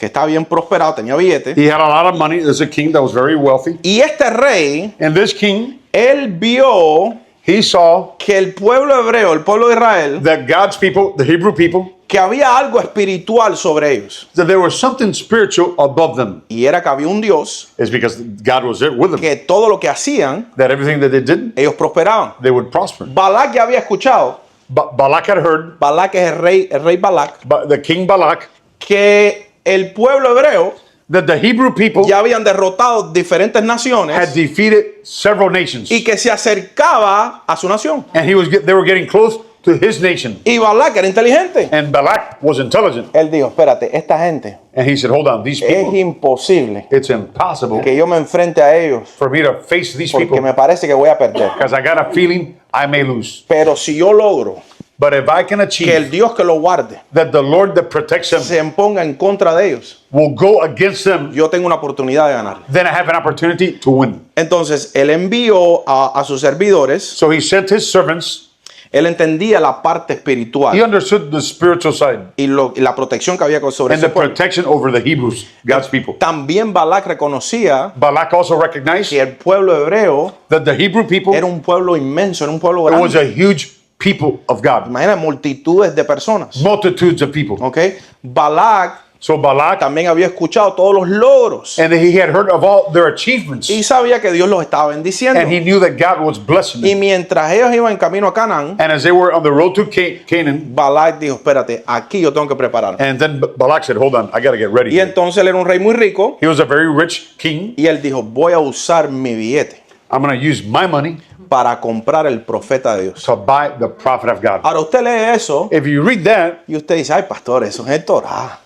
Speaker 1: estaba bien prosperado, tenía billetes.
Speaker 2: He had a lot of money. There's a king that was very wealthy.
Speaker 1: Y este rey,
Speaker 2: And this king,
Speaker 1: él vio
Speaker 2: he saw
Speaker 1: que el pueblo hebreo, el pueblo de Israel,
Speaker 2: that God's people, the Hebrew people,
Speaker 1: que había algo espiritual sobre ellos.
Speaker 2: that there was something spiritual above them.
Speaker 1: Y era que había un Dios
Speaker 2: It's because God was there with them.
Speaker 1: que todo lo que hacían,
Speaker 2: That everything that they did,
Speaker 1: ellos prosperaban.
Speaker 2: they would prosper.
Speaker 1: Balak ya había escuchado,
Speaker 2: Balak had heard,
Speaker 1: Balak es el rey Balak,
Speaker 2: the king Balak,
Speaker 1: que el pueblo hebreo
Speaker 2: that the Hebrew people
Speaker 1: ya habían derrotado diferentes
Speaker 2: had
Speaker 1: naciones
Speaker 2: defeated several nations.
Speaker 1: y que se acercaba a su nación.
Speaker 2: And they were getting close to his nation.
Speaker 1: Y Balak era inteligente.
Speaker 2: And Balak was intelligent.
Speaker 1: Él dijo, espérate, esta gente,
Speaker 2: And he said, hold on, these
Speaker 1: es
Speaker 2: people,
Speaker 1: imposible
Speaker 2: it's impossible
Speaker 1: que yo me enfrente a ellos
Speaker 2: for me to face these
Speaker 1: porque
Speaker 2: people
Speaker 1: me parece que voy a perder.
Speaker 2: because I got a feeling I may lose.
Speaker 1: Pero si yo logro
Speaker 2: But if I can
Speaker 1: que
Speaker 2: achieve
Speaker 1: el Dios que lo guarde
Speaker 2: that the Lord that protects them
Speaker 1: se ponga en contra de ellos,
Speaker 2: will go against them,
Speaker 1: yo tengo una oportunidad de ganar.
Speaker 2: then I have an opportunity to win.
Speaker 1: Entonces, él envió a sus servidores,
Speaker 2: So he sent his servants.
Speaker 1: él entendía la parte
Speaker 2: He
Speaker 1: espiritual
Speaker 2: understood the spiritual side
Speaker 1: y la protección que había sobre
Speaker 2: and
Speaker 1: ese
Speaker 2: the
Speaker 1: pueblo.
Speaker 2: protection over the Hebrews, God's people.
Speaker 1: También Balak reconocía
Speaker 2: Balak also recognized
Speaker 1: que el pueblo hebreo
Speaker 2: that the Hebrew people
Speaker 1: era un pueblo inmenso, era un pueblo
Speaker 2: was
Speaker 1: grande.
Speaker 2: a huge people of God,
Speaker 1: Imagina multitudes de personas.
Speaker 2: multitudes of people.
Speaker 1: ¿Ok? Balak
Speaker 2: So Balak,
Speaker 1: también había escuchado todos los logros
Speaker 2: and he had heard of all their achievements,
Speaker 1: y sabía que Dios los estaba bendiciendo.
Speaker 2: and he knew that God was blessing
Speaker 1: Y
Speaker 2: them.
Speaker 1: mientras ellos iban en camino a Canaán,
Speaker 2: And as they were on the road to Canaan,
Speaker 1: Balak dijo, espérate, aquí yo tengo que prepararme.
Speaker 2: and then Balak said, hold on, I got to get ready.
Speaker 1: Y entonces él era un rey muy rico
Speaker 2: He was a very rich king.
Speaker 1: y él dijo, voy a usar mi billete
Speaker 2: I'm going to use my money
Speaker 1: para comprar el profeta de Dios.
Speaker 2: to buy the prophet of God.
Speaker 1: Ahora usted lee eso
Speaker 2: If you read that,
Speaker 1: y usted dice, ay pastor, eso es el Torah.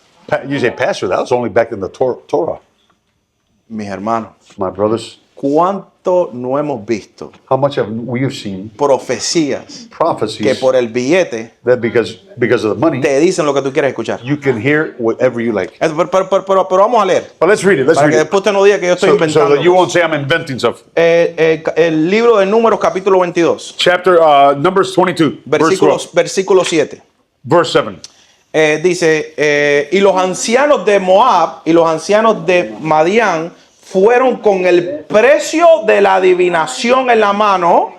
Speaker 2: you say, Pastor, that was only back in the Torah.
Speaker 1: Mis hermanos,
Speaker 2: My brothers,
Speaker 1: ¿cuánto no hemos visto
Speaker 2: how much have we seen
Speaker 1: profecías que
Speaker 2: prophecies
Speaker 1: por el billete
Speaker 2: that because of the money,
Speaker 1: te dicen lo que tú quieres escuchar?
Speaker 2: you can hear whatever you like.
Speaker 1: Pero vamos a leer,
Speaker 2: But let's read it. Let's
Speaker 1: para que
Speaker 2: read it.
Speaker 1: después usted no diga que yo estoy
Speaker 2: So
Speaker 1: inventando.
Speaker 2: that you won't say I'm inventing stuff.
Speaker 1: El libro de Números capítulo 22,
Speaker 2: Chapter Numbers 22,
Speaker 1: versículo 7.
Speaker 2: verse 7.
Speaker 1: Dice, y los ancianos de Moab y los ancianos de Madián fueron con el precio de la adivinación en la mano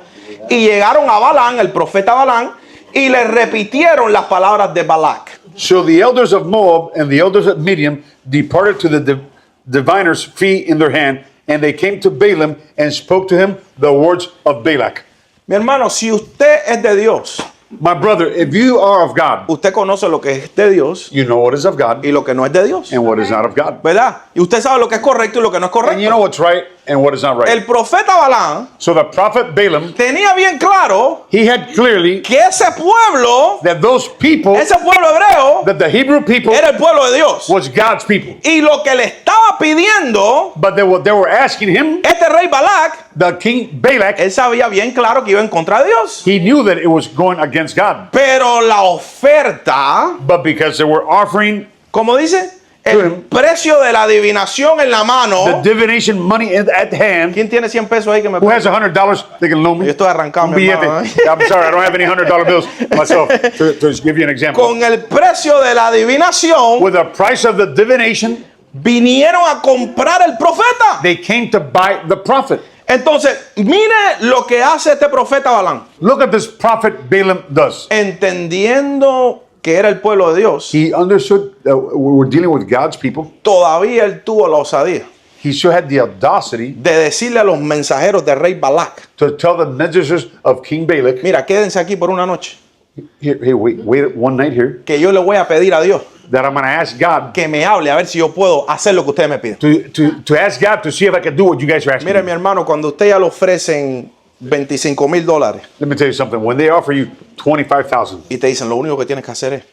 Speaker 1: y llegaron a Balán, el profeta Balán, y le repitieron las palabras de Balak.
Speaker 2: So the elders of Moab and the elders of Midian departed to the diviner's fee in their hand And they came to Balaam and spoke to him the words of Balak.
Speaker 1: Mi hermano, si usted es de Dios,
Speaker 2: My brother, if you are of God,
Speaker 1: usted conoce lo que es de Dios
Speaker 2: you know what is of God
Speaker 1: y lo que no es de Dios,
Speaker 2: and what is not of God.
Speaker 1: ¿verdad? Y usted sabe lo que es correcto y lo que no es
Speaker 2: And you
Speaker 1: correcto.
Speaker 2: know what's right and what is not right.
Speaker 1: El profeta Balaam
Speaker 2: So the prophet Balaam,
Speaker 1: tenía bien claro
Speaker 2: he had clearly
Speaker 1: que ese pueblo,
Speaker 2: that those people,
Speaker 1: ese pueblo hebreo,
Speaker 2: that the Hebrew people
Speaker 1: era el pueblo de Dios.
Speaker 2: was God's people.
Speaker 1: Y lo que le estaba pidiendo
Speaker 2: But they were asking him,
Speaker 1: este rey Balac,
Speaker 2: the king Balak,
Speaker 1: él sabía bien claro que iba en contra de Dios.
Speaker 2: he knew that it was going against God.
Speaker 1: Pero la oferta,
Speaker 2: But because they were offering
Speaker 1: como dice, el precio de la adivinación en la
Speaker 2: the
Speaker 1: mano.
Speaker 2: divination money at hand,
Speaker 1: ¿Quién tiene 100 pesos ahí que me
Speaker 2: who has $100 they can loan me?
Speaker 1: Yo estoy arrancado,
Speaker 2: Un
Speaker 1: mi
Speaker 2: billete.
Speaker 1: hermano,
Speaker 2: I'm sorry, I don't have any $100 bills myself. To give you an example.
Speaker 1: Con el precio de la adivinación,
Speaker 2: With the price of the divination,
Speaker 1: vinieron a comprar el profeta.
Speaker 2: they came to buy the prophet.
Speaker 1: Entonces, mire lo que hace este profeta Balaam.
Speaker 2: Look at this prophet Balaam does.
Speaker 1: Entendiendo que era el pueblo de Dios,
Speaker 2: He understood that we're dealing with God's people.
Speaker 1: todavía él tuvo la osadía
Speaker 2: He still had the audacity
Speaker 1: de decirle a los mensajeros del rey Balac:
Speaker 2: to tell the messengers of King Balak,
Speaker 1: mira, quédense aquí por una noche,
Speaker 2: hey, wait one night here,
Speaker 1: que yo le voy a pedir a Dios
Speaker 2: that I'm going to ask God
Speaker 1: que me hable a ver si yo puedo hacer lo que ustedes me piden.
Speaker 2: to ask God to see if I can do what you guys are asking
Speaker 1: Mire,
Speaker 2: me.
Speaker 1: mi hermano, cuando usted ya le ofrecen $25,000
Speaker 2: Let me tell you something. When they offer you $25,000
Speaker 1: y te dicen lo único que tienes que hacer es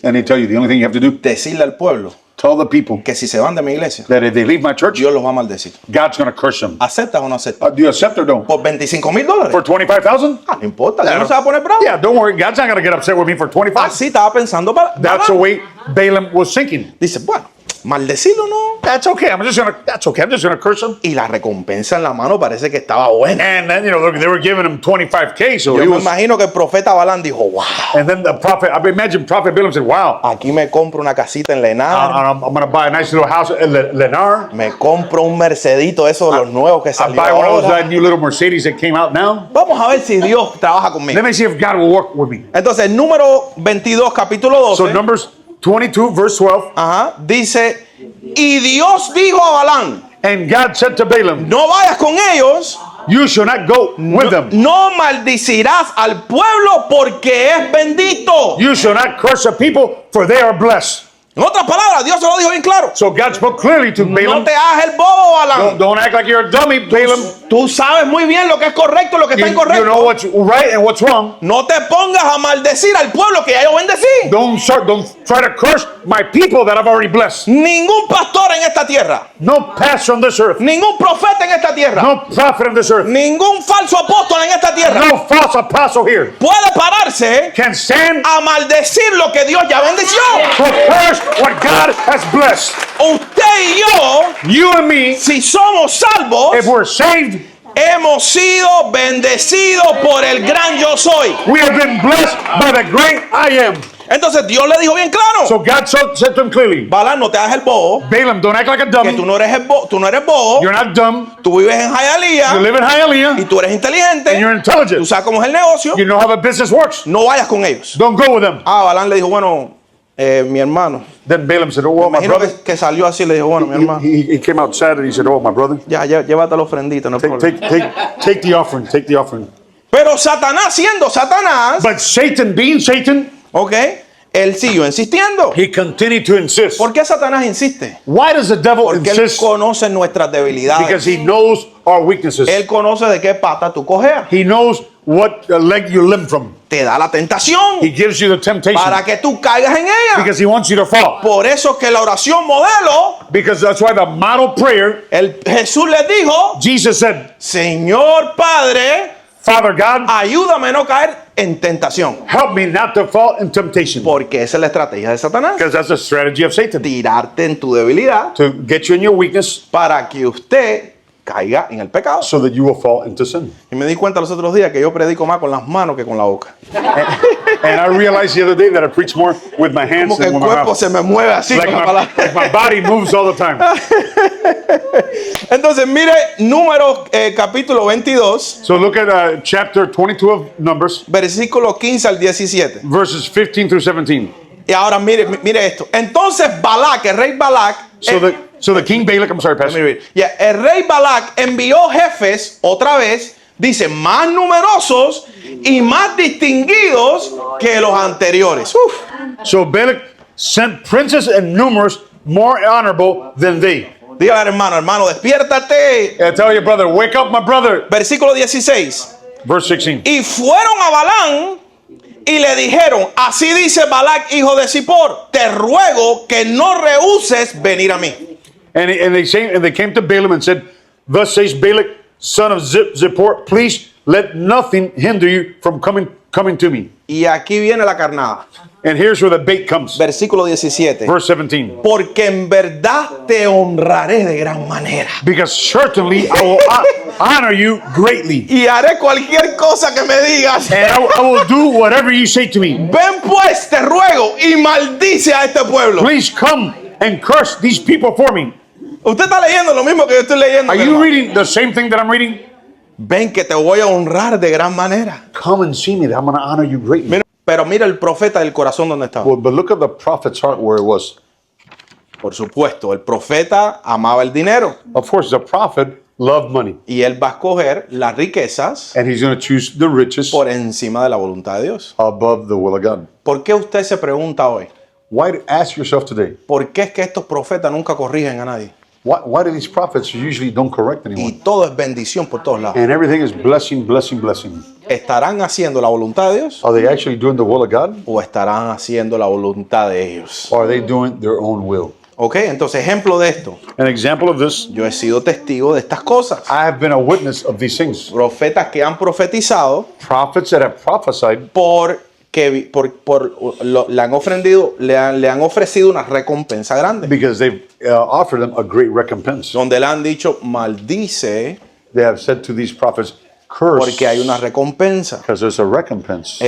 Speaker 2: and they tell you the only thing you have to do,
Speaker 1: decirle al pueblo
Speaker 2: tell the people
Speaker 1: que si se van de mi iglesia,
Speaker 2: that if they leave my church,
Speaker 1: Dios los va a maldecir.
Speaker 2: God's going to curse them.
Speaker 1: ¿Aceptas o no aceptas?
Speaker 2: Do you accept or don't?
Speaker 1: ¿Por $25,000?
Speaker 2: For $25,000?
Speaker 1: No importa, Dios no se va a poner bravo.
Speaker 2: Yeah, don't worry. God's not going to get upset with me for 25.
Speaker 1: Así estaba pensando
Speaker 2: That's the way Balaam was thinking.
Speaker 1: Dice, bueno, maldecirlo no.
Speaker 2: That's okay. I'm just gonna curse him.
Speaker 1: Y la recompensa en la mano parece que estaba buena.
Speaker 2: And then they were giving him $25K. So
Speaker 1: Yo
Speaker 2: he
Speaker 1: me
Speaker 2: was.
Speaker 1: imagino que el profeta Balaam dijo, wow,
Speaker 2: And then the prophet, I imagine Prophet Balaam said, "Wow,
Speaker 1: aquí me compro una casita en Lenar,
Speaker 2: I'm going to buy a nice little house in Lennar.
Speaker 1: me compro un Mercedito, esos de los nuevos que
Speaker 2: I
Speaker 1: salió
Speaker 2: buy one of
Speaker 1: ahora.
Speaker 2: those new little Mercedes that came out now.
Speaker 1: Vamos a ver si Dios trabaja conmigo.
Speaker 2: Let me see if God will work with me."
Speaker 1: Entonces, número 22, capítulo 12.
Speaker 2: So Numbers 22, verse 12.
Speaker 1: Ajá, dice, y Dios dijo a Balaam,
Speaker 2: And God said to Balaam,
Speaker 1: no vayas con ellos,
Speaker 2: "You shall not go with them.
Speaker 1: no maldicirás al pueblo porque es bendito.
Speaker 2: You shall not curse the people, for they are blessed."
Speaker 1: En otras palabras, Dios se lo dijo bien claro.
Speaker 2: So God spoke clearly to
Speaker 1: No
Speaker 2: Balaam.
Speaker 1: te hagas el bobo, Balaam.
Speaker 2: Don't act like you're a dummy, Balaam.
Speaker 1: Tú sabes muy bien lo que es correcto y lo que está
Speaker 2: You
Speaker 1: incorrecto.
Speaker 2: know what's right and what's wrong.
Speaker 1: No te pongas a maldecir al pueblo que ya yo bendecí.
Speaker 2: Don't try to curse my people that I've already blessed.
Speaker 1: Ningún pastor en esta tierra,
Speaker 2: No pastor on this earth.
Speaker 1: ningún profeta en esta tierra,
Speaker 2: No prophet on this earth.
Speaker 1: ningún falso apóstol en esta tierra
Speaker 2: No false apostle here
Speaker 1: puede pararse
Speaker 2: can stand
Speaker 1: a maldecir lo que Dios ya bendeció.
Speaker 2: to curse what God has blessed.
Speaker 1: Usted y yo,
Speaker 2: You and me,
Speaker 1: si somos salvos,
Speaker 2: if we're saved,
Speaker 1: hemos sido bendecidos por el gran yo soy.
Speaker 2: we have been blessed by the great I am.
Speaker 1: Entonces Dios le dijo bien claro,
Speaker 2: So God said to him clearly,
Speaker 1: Balaam, no te hagas el bobo,
Speaker 2: Balaam, don't act like a
Speaker 1: que
Speaker 2: dummy.
Speaker 1: tú no eres bobo,
Speaker 2: You're not dumb.
Speaker 1: tú vives en
Speaker 2: You
Speaker 1: Hialeah
Speaker 2: live in
Speaker 1: y
Speaker 2: Hialeah
Speaker 1: tú eres inteligente,
Speaker 2: and you're
Speaker 1: tú
Speaker 2: intelligent.
Speaker 1: sabes cómo es el negocio,
Speaker 2: You know how the business works.
Speaker 1: no vayas con ellos.
Speaker 2: Don't go with them.
Speaker 1: Balaam le dijo, bueno, mi hermano,
Speaker 2: Then Balaam said, "Oh, well, my
Speaker 1: imagino
Speaker 2: brother."
Speaker 1: que salió así, le dijo, bueno, mi hermano,
Speaker 2: He came out sad and he said, "Oh, my brother,
Speaker 1: ya, llévate la ofrendita, no hay problema.
Speaker 2: take the offering. Take the offering."
Speaker 1: Pero Satanás, siendo Satanás,
Speaker 2: But Satan, being Satan,
Speaker 1: ok, él siguió insistiendo.
Speaker 2: he continued to insist.
Speaker 1: ¿Por qué Satanás insiste?
Speaker 2: Why does the devil
Speaker 1: Porque él
Speaker 2: insist?
Speaker 1: conoce nuestras debilidades.
Speaker 2: Because he knows our weaknesses.
Speaker 1: Él conoce de qué pata tú cojeas.
Speaker 2: He knows what leg you limp from.
Speaker 1: Te da la tentación
Speaker 2: He gives you the temptation
Speaker 1: para que tú caigas en ella.
Speaker 2: because he wants you to fall.
Speaker 1: Por eso que la oración modelo,
Speaker 2: Because that's why the model prayer,
Speaker 1: Jesús le dijo,
Speaker 2: Jesus said,
Speaker 1: Señor Padre,
Speaker 2: "Father God,
Speaker 1: ayúdame a no caer en tentación.
Speaker 2: help me not to fall in temptation."
Speaker 1: Porque esa es la estrategia de Satanás.
Speaker 2: Because that's the strategy of Satan,
Speaker 1: Tirarte en tu debilidad
Speaker 2: to get you in your weakness
Speaker 1: para que usted caiga en el pecado.
Speaker 2: so that you will fall into sin.
Speaker 1: Y me di cuenta los otros días que yo predico más con las manos que con la boca.
Speaker 2: And I realized the other day that I preach more with my hands
Speaker 1: Como que
Speaker 2: than
Speaker 1: el
Speaker 2: with my
Speaker 1: cuerpo
Speaker 2: mouth.
Speaker 1: se me mueve así
Speaker 2: Like
Speaker 1: con la palabra.
Speaker 2: my body moves all the time.
Speaker 1: Entonces, mire, número capítulo 22,
Speaker 2: So look at chapter 22 of Numbers,
Speaker 1: versículo 15 al 17.
Speaker 2: verses 15 through 17.
Speaker 1: Y ahora mire esto. Entonces Balac, el rey Balac,
Speaker 2: So So the king Balak, I'm sorry, Pastor.
Speaker 1: Ya, el rey Balac envió jefes, otra vez, dice, más numerosos y más distinguidos que los anteriores. Uf.
Speaker 2: So Balak sent princes and numerous more honorable than they.
Speaker 1: Dígale, hermano, despiértate.
Speaker 2: I tell you, brother, wake up, my brother.
Speaker 1: Versículo 16.
Speaker 2: Verse 16.
Speaker 1: Y fueron a Balán y le dijeron, así dice Balac, hijo de Zippor, te ruego que no rehuses venir a mí.
Speaker 2: And they came to Balaam and said, thus says Balak, son of Zippor, please let nothing hinder you from coming to me.
Speaker 1: Y aquí viene la carnada.
Speaker 2: And here's where the bait comes.
Speaker 1: Versículo 17.
Speaker 2: Verse 17.
Speaker 1: Porque en verdad te honraré de gran manera.
Speaker 2: Because certainly I will honor you greatly.
Speaker 1: Y haré cualquier cosa que me digas.
Speaker 2: And I will do whatever you say to me.
Speaker 1: Ven pues, te ruego, y maldice a este pueblo.
Speaker 2: Please come and curse these people for me.
Speaker 1: Usted está leyendo lo mismo que yo estoy leyendo.
Speaker 2: Are
Speaker 1: mi
Speaker 2: you
Speaker 1: hermano.
Speaker 2: reading the same thing that I'm reading?
Speaker 1: Ven que te voy a honrar de gran manera.
Speaker 2: Come and see me. I'm going to honor you greatly.
Speaker 1: Pero mira el profeta del corazón donde estaba.
Speaker 2: Well, but look at the prophet's heart where it was.
Speaker 1: Por supuesto, el profeta amaba el dinero.
Speaker 2: Of course, the prophet loved money.
Speaker 1: Y él va a escoger las riquezas
Speaker 2: And he's going to choose the riches
Speaker 1: por encima de la voluntad de Dios.
Speaker 2: above the will of God.
Speaker 1: ¿Por qué usted se pregunta hoy?
Speaker 2: Why, ask yourself today,
Speaker 1: ¿Por qué es que estos profetas nunca corrigen a nadie?
Speaker 2: why do these prophets usually don't correct
Speaker 1: Y
Speaker 2: anyone?
Speaker 1: todo es bendición por todos lados.
Speaker 2: And everything is blessing, blessing, blessing.
Speaker 1: ¿Estarán haciendo la voluntad de Dios?
Speaker 2: Are they actually doing the will of God?
Speaker 1: ¿O estarán haciendo la voluntad de ellos?
Speaker 2: Or are they doing their own will?
Speaker 1: Ok, entonces ejemplo de esto.
Speaker 2: An example of this,
Speaker 1: Yo he sido testigo de estas cosas.
Speaker 2: I have been a witness of these things.
Speaker 1: Profetas que han profetizado
Speaker 2: Prophets that have prophesied
Speaker 1: le han ofrecido una recompensa grande.
Speaker 2: because they've offered them a great recompense.
Speaker 1: Donde le han dicho, maldice
Speaker 2: They have said to these prophets, curse
Speaker 1: porque hay una recompensa.
Speaker 2: because there's a recompense.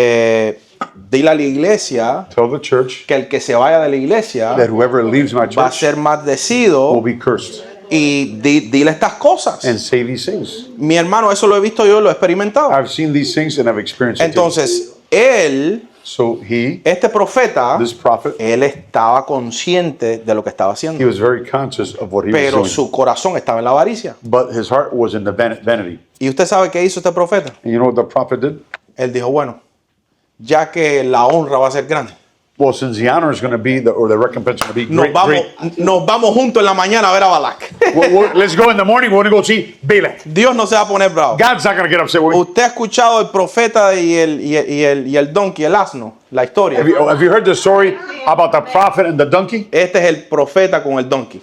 Speaker 1: Dile a la iglesia
Speaker 2: Tell the church
Speaker 1: que el que se vaya de la iglesia
Speaker 2: that whoever leaves my
Speaker 1: va a
Speaker 2: church
Speaker 1: ser maldecido
Speaker 2: will be cursed.
Speaker 1: y dile estas cosas.
Speaker 2: And say these things.
Speaker 1: Mi hermano, eso lo he visto yo, lo he experimentado.
Speaker 2: I've seen these things and I've experienced it too.
Speaker 1: Entonces, él,
Speaker 2: So
Speaker 1: este profeta,
Speaker 2: this prophet,
Speaker 1: él estaba consciente de lo que estaba
Speaker 2: he
Speaker 1: haciendo,
Speaker 2: was very conscious of what he was
Speaker 1: pero
Speaker 2: doing.
Speaker 1: su corazón estaba en la avaricia.
Speaker 2: But his heart was in the vanity.
Speaker 1: ¿Y usted sabe qué hizo este profeta?
Speaker 2: And you know what the prophet did?
Speaker 1: Él dijo, bueno, ya que la honra va a ser grande,
Speaker 2: Well, since the honor is going to be, or the recompense is going to be great,
Speaker 1: nos vamos juntos en la mañana a ver a Balac.
Speaker 2: let's go in the morning. We're going to go see Balak.
Speaker 1: Dios no se va a poner bravo.
Speaker 2: God's not going to get upset with you.
Speaker 1: ¿Usted ha escuchado el profeta y el donkey, el asno? La historia.
Speaker 2: Have you heard the story about the prophet and the donkey?
Speaker 1: Este es el profeta con el donkey.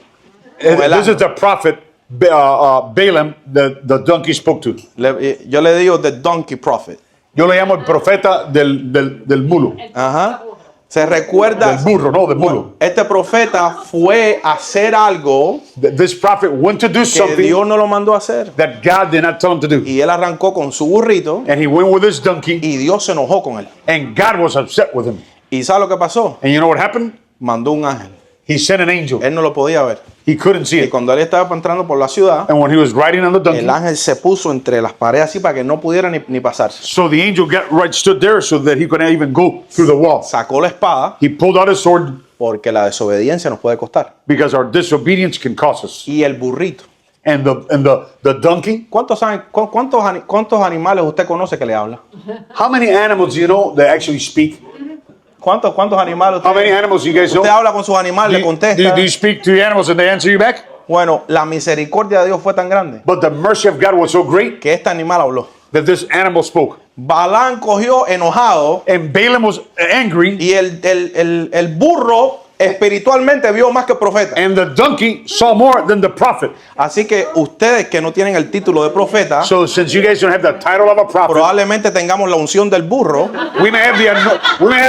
Speaker 1: Con el
Speaker 2: This
Speaker 1: asno.
Speaker 2: is the prophet Balaam, the donkey spoke to.
Speaker 1: Yo le digo the donkey prophet.
Speaker 2: Yo le llamo el profeta del mulo.
Speaker 1: Ajá. Se recuerda.
Speaker 2: Del burro, no, del mulo.
Speaker 1: Este profeta fue a hacer algo
Speaker 2: This prophet went to do
Speaker 1: que
Speaker 2: something
Speaker 1: Dios no lo mandó a hacer.
Speaker 2: that God did not tell him to do.
Speaker 1: Y él arrancó con su burrito
Speaker 2: And he went with his donkey,
Speaker 1: y Dios se enojó con él.
Speaker 2: and God was upset with him.
Speaker 1: ¿Y sabe lo que pasó?
Speaker 2: And you know what happened?
Speaker 1: Mandó un ángel.
Speaker 2: He sent an angel.
Speaker 1: Él no lo podía ver.
Speaker 2: He couldn't see
Speaker 1: Y
Speaker 2: it.
Speaker 1: cuando él estaba entrando por la ciudad,
Speaker 2: And when he was riding on the donkey,
Speaker 1: el ángel se puso entre las paredes así para que no pudiera ni pasarse.
Speaker 2: so the angel stood there so that he couldn't even go through the wall.
Speaker 1: Sacó la espada
Speaker 2: He pulled out his sword
Speaker 1: porque la desobediencia nos puede costar.
Speaker 2: because our disobedience can cost us.
Speaker 1: Y el burrito.
Speaker 2: And the donkey,
Speaker 1: ¿Cuántos animales usted conoce que le habla?
Speaker 2: how many animals do you know that actually speak?
Speaker 1: ¿Cuántos animales
Speaker 2: How many
Speaker 1: usted,
Speaker 2: animals do you guys know?
Speaker 1: usted habla con sus animales, le contesta?
Speaker 2: Do you speak to the animals and they answer you back?
Speaker 1: Bueno, la misericordia de Dios fue tan grande
Speaker 2: But the mercy of God was so great
Speaker 1: que este animal habló.
Speaker 2: that this animal spoke.
Speaker 1: Balán cogió enojado
Speaker 2: And Balaam was angry,
Speaker 1: y el burro espiritualmente vio más que el profeta.
Speaker 2: and the donkey saw more than the prophet.
Speaker 1: Así que ustedes que no tienen el título de profeta,
Speaker 2: So since you guys don't have the title of a prophet,
Speaker 1: probablemente tengamos la unción del burro,
Speaker 2: we may have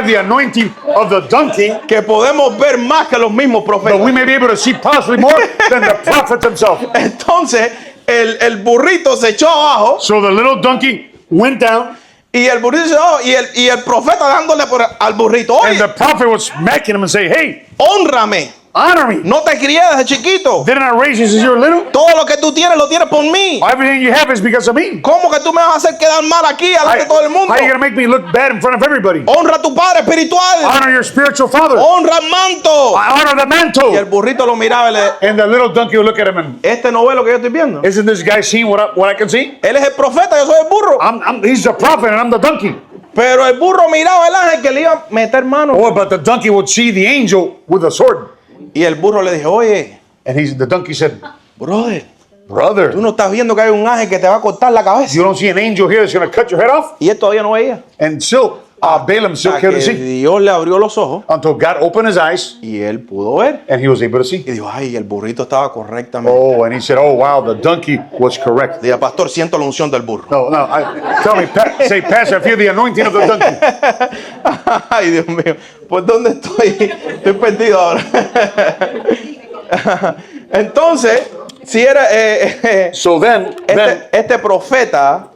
Speaker 2: the anointing of the donkey,
Speaker 1: que podemos ver más que los mismos
Speaker 2: but we
Speaker 1: profetas.
Speaker 2: may be able to see possibly more than the prophet himself.
Speaker 1: Entonces, el burrito se echó abajo
Speaker 2: So the little donkey went down,
Speaker 1: y el burrito se echó abajo y el profeta dándole al burrito,
Speaker 2: and
Speaker 1: oye,
Speaker 2: the prophet was smacking him and saying, "Hey,
Speaker 1: hónrame.
Speaker 2: Honor me.
Speaker 1: No te crié desde chiquito.
Speaker 2: Didn't I raise you since you were little?
Speaker 1: Todo lo que tú tienes lo tienes por mí.
Speaker 2: Everything you have is because of me.
Speaker 1: ¿Cómo que tú me vas a hacer quedar mal aquí delante de todo el mundo?
Speaker 2: How are you going to make me look bad in front of everybody?
Speaker 1: Honra a tu padre espiritual.
Speaker 2: Honor your spiritual father.
Speaker 1: Honra al manto.
Speaker 2: Honor the
Speaker 1: Y el
Speaker 2: mantle.
Speaker 1: burrito lo miraba y le...
Speaker 2: And the little donkey will look at him and,
Speaker 1: Este no ve lo que yo estoy viendo.
Speaker 2: isn't this guy seeing what I can see?
Speaker 1: Él es el profeta, yo soy el burro.
Speaker 2: He's the prophet and I'm the donkey.
Speaker 1: Pero el burro miraba al ángel que le iba a meter mano.
Speaker 2: Oh, but the donkey would see the angel with a sword.
Speaker 1: Y el burro le dijo, oye,
Speaker 2: And the donkey said,
Speaker 1: brother,
Speaker 2: brother,
Speaker 1: tú no estás viendo que hay un ángel que te va a cortar la cabeza.
Speaker 2: you don't see an angel here that's going to cut your head off?
Speaker 1: Y él todavía no veía.
Speaker 2: And still, Balaam still
Speaker 1: Hasta
Speaker 2: couldn't
Speaker 1: que
Speaker 2: see
Speaker 1: Dios le abrió los ojos
Speaker 2: until God opened his eyes
Speaker 1: y él pudo ver.
Speaker 2: and he was able to see.
Speaker 1: Y dijo, ay, el burrito estaba correctamente.
Speaker 2: Oh, and he said, oh, wow, the donkey was correct.
Speaker 1: Diga, pastor, siento la unción del burro.
Speaker 2: No, tell me, say, Pastor, I feel the anointing of the donkey.
Speaker 1: Ay, Dios mío, ¿por dónde estoy? Estoy perdido ahora. Entonces, si era
Speaker 2: So then
Speaker 1: este profeta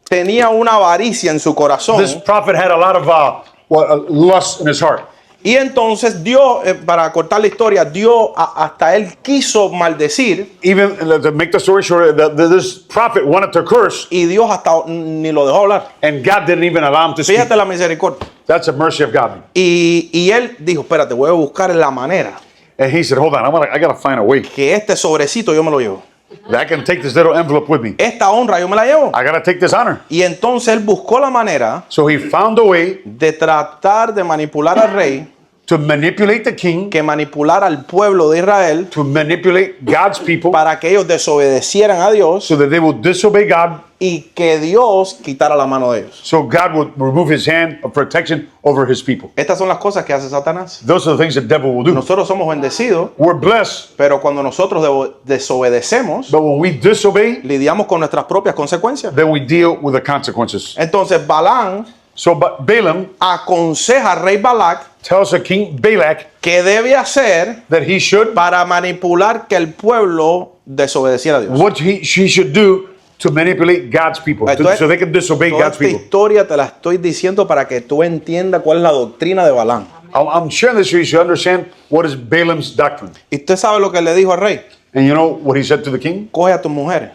Speaker 1: tenía una avaricia en su corazón.
Speaker 2: this prophet had a lot of lust in his heart.
Speaker 1: Y entonces Dios, para cortar la historia, Dios hasta él quiso maldecir.
Speaker 2: Even to make the story short, this prophet wanted to curse,
Speaker 1: Y Dios hasta ni lo dejó hablar.
Speaker 2: and God didn't even allow him to speak.
Speaker 1: Fíjate la misericordia.
Speaker 2: That's a mercy of God.
Speaker 1: Y él dijo, espérate, voy a buscar la manera
Speaker 2: And he said, hold on, I got to find a way
Speaker 1: que este sobrecito yo me lo llevo.
Speaker 2: that I can take this little envelope with me.
Speaker 1: Esta honra yo me la llevo.
Speaker 2: I got to take this honor.
Speaker 1: Y entonces él buscó la manera
Speaker 2: So he found a way
Speaker 1: de tratar de manipular al rey,
Speaker 2: to manipulate the king,
Speaker 1: que manipulara al pueblo de Israel
Speaker 2: to manipulate God's people,
Speaker 1: para que ellos desobedecieran a Dios
Speaker 2: so that they will disobey God,
Speaker 1: y que Dios quitara la mano de ellos.
Speaker 2: so God would remove his hand of protection over his people.
Speaker 1: Estas son las cosas que hace Satanás.
Speaker 2: Those are the things the devil will do.
Speaker 1: Nosotros somos bendecidos,
Speaker 2: We're blessed,
Speaker 1: pero cuando nosotros desobedecemos,
Speaker 2: but when we disobey,
Speaker 1: lidiamos con nuestras propias consecuencias.
Speaker 2: then we deal with the consequences.
Speaker 1: Entonces Balaam
Speaker 2: So Balaam
Speaker 1: aconseja al rey Balac
Speaker 2: tells the king Balak
Speaker 1: qué debe hacer
Speaker 2: that he should,
Speaker 1: para manipular que el pueblo desobedeciera a Dios.
Speaker 2: what she should do to manipulate God's people, so they can disobey
Speaker 1: Toda
Speaker 2: God's
Speaker 1: esta
Speaker 2: people.
Speaker 1: historia te la estoy diciendo para que tú entiendas cuál es la doctrina de Balaam.
Speaker 2: I'm sharing this so you should understand what is Balaam's doctrine.
Speaker 1: Y usted sabe lo que le dijo al rey.
Speaker 2: And you know what he said to the king?
Speaker 1: Coge a tus mujeres,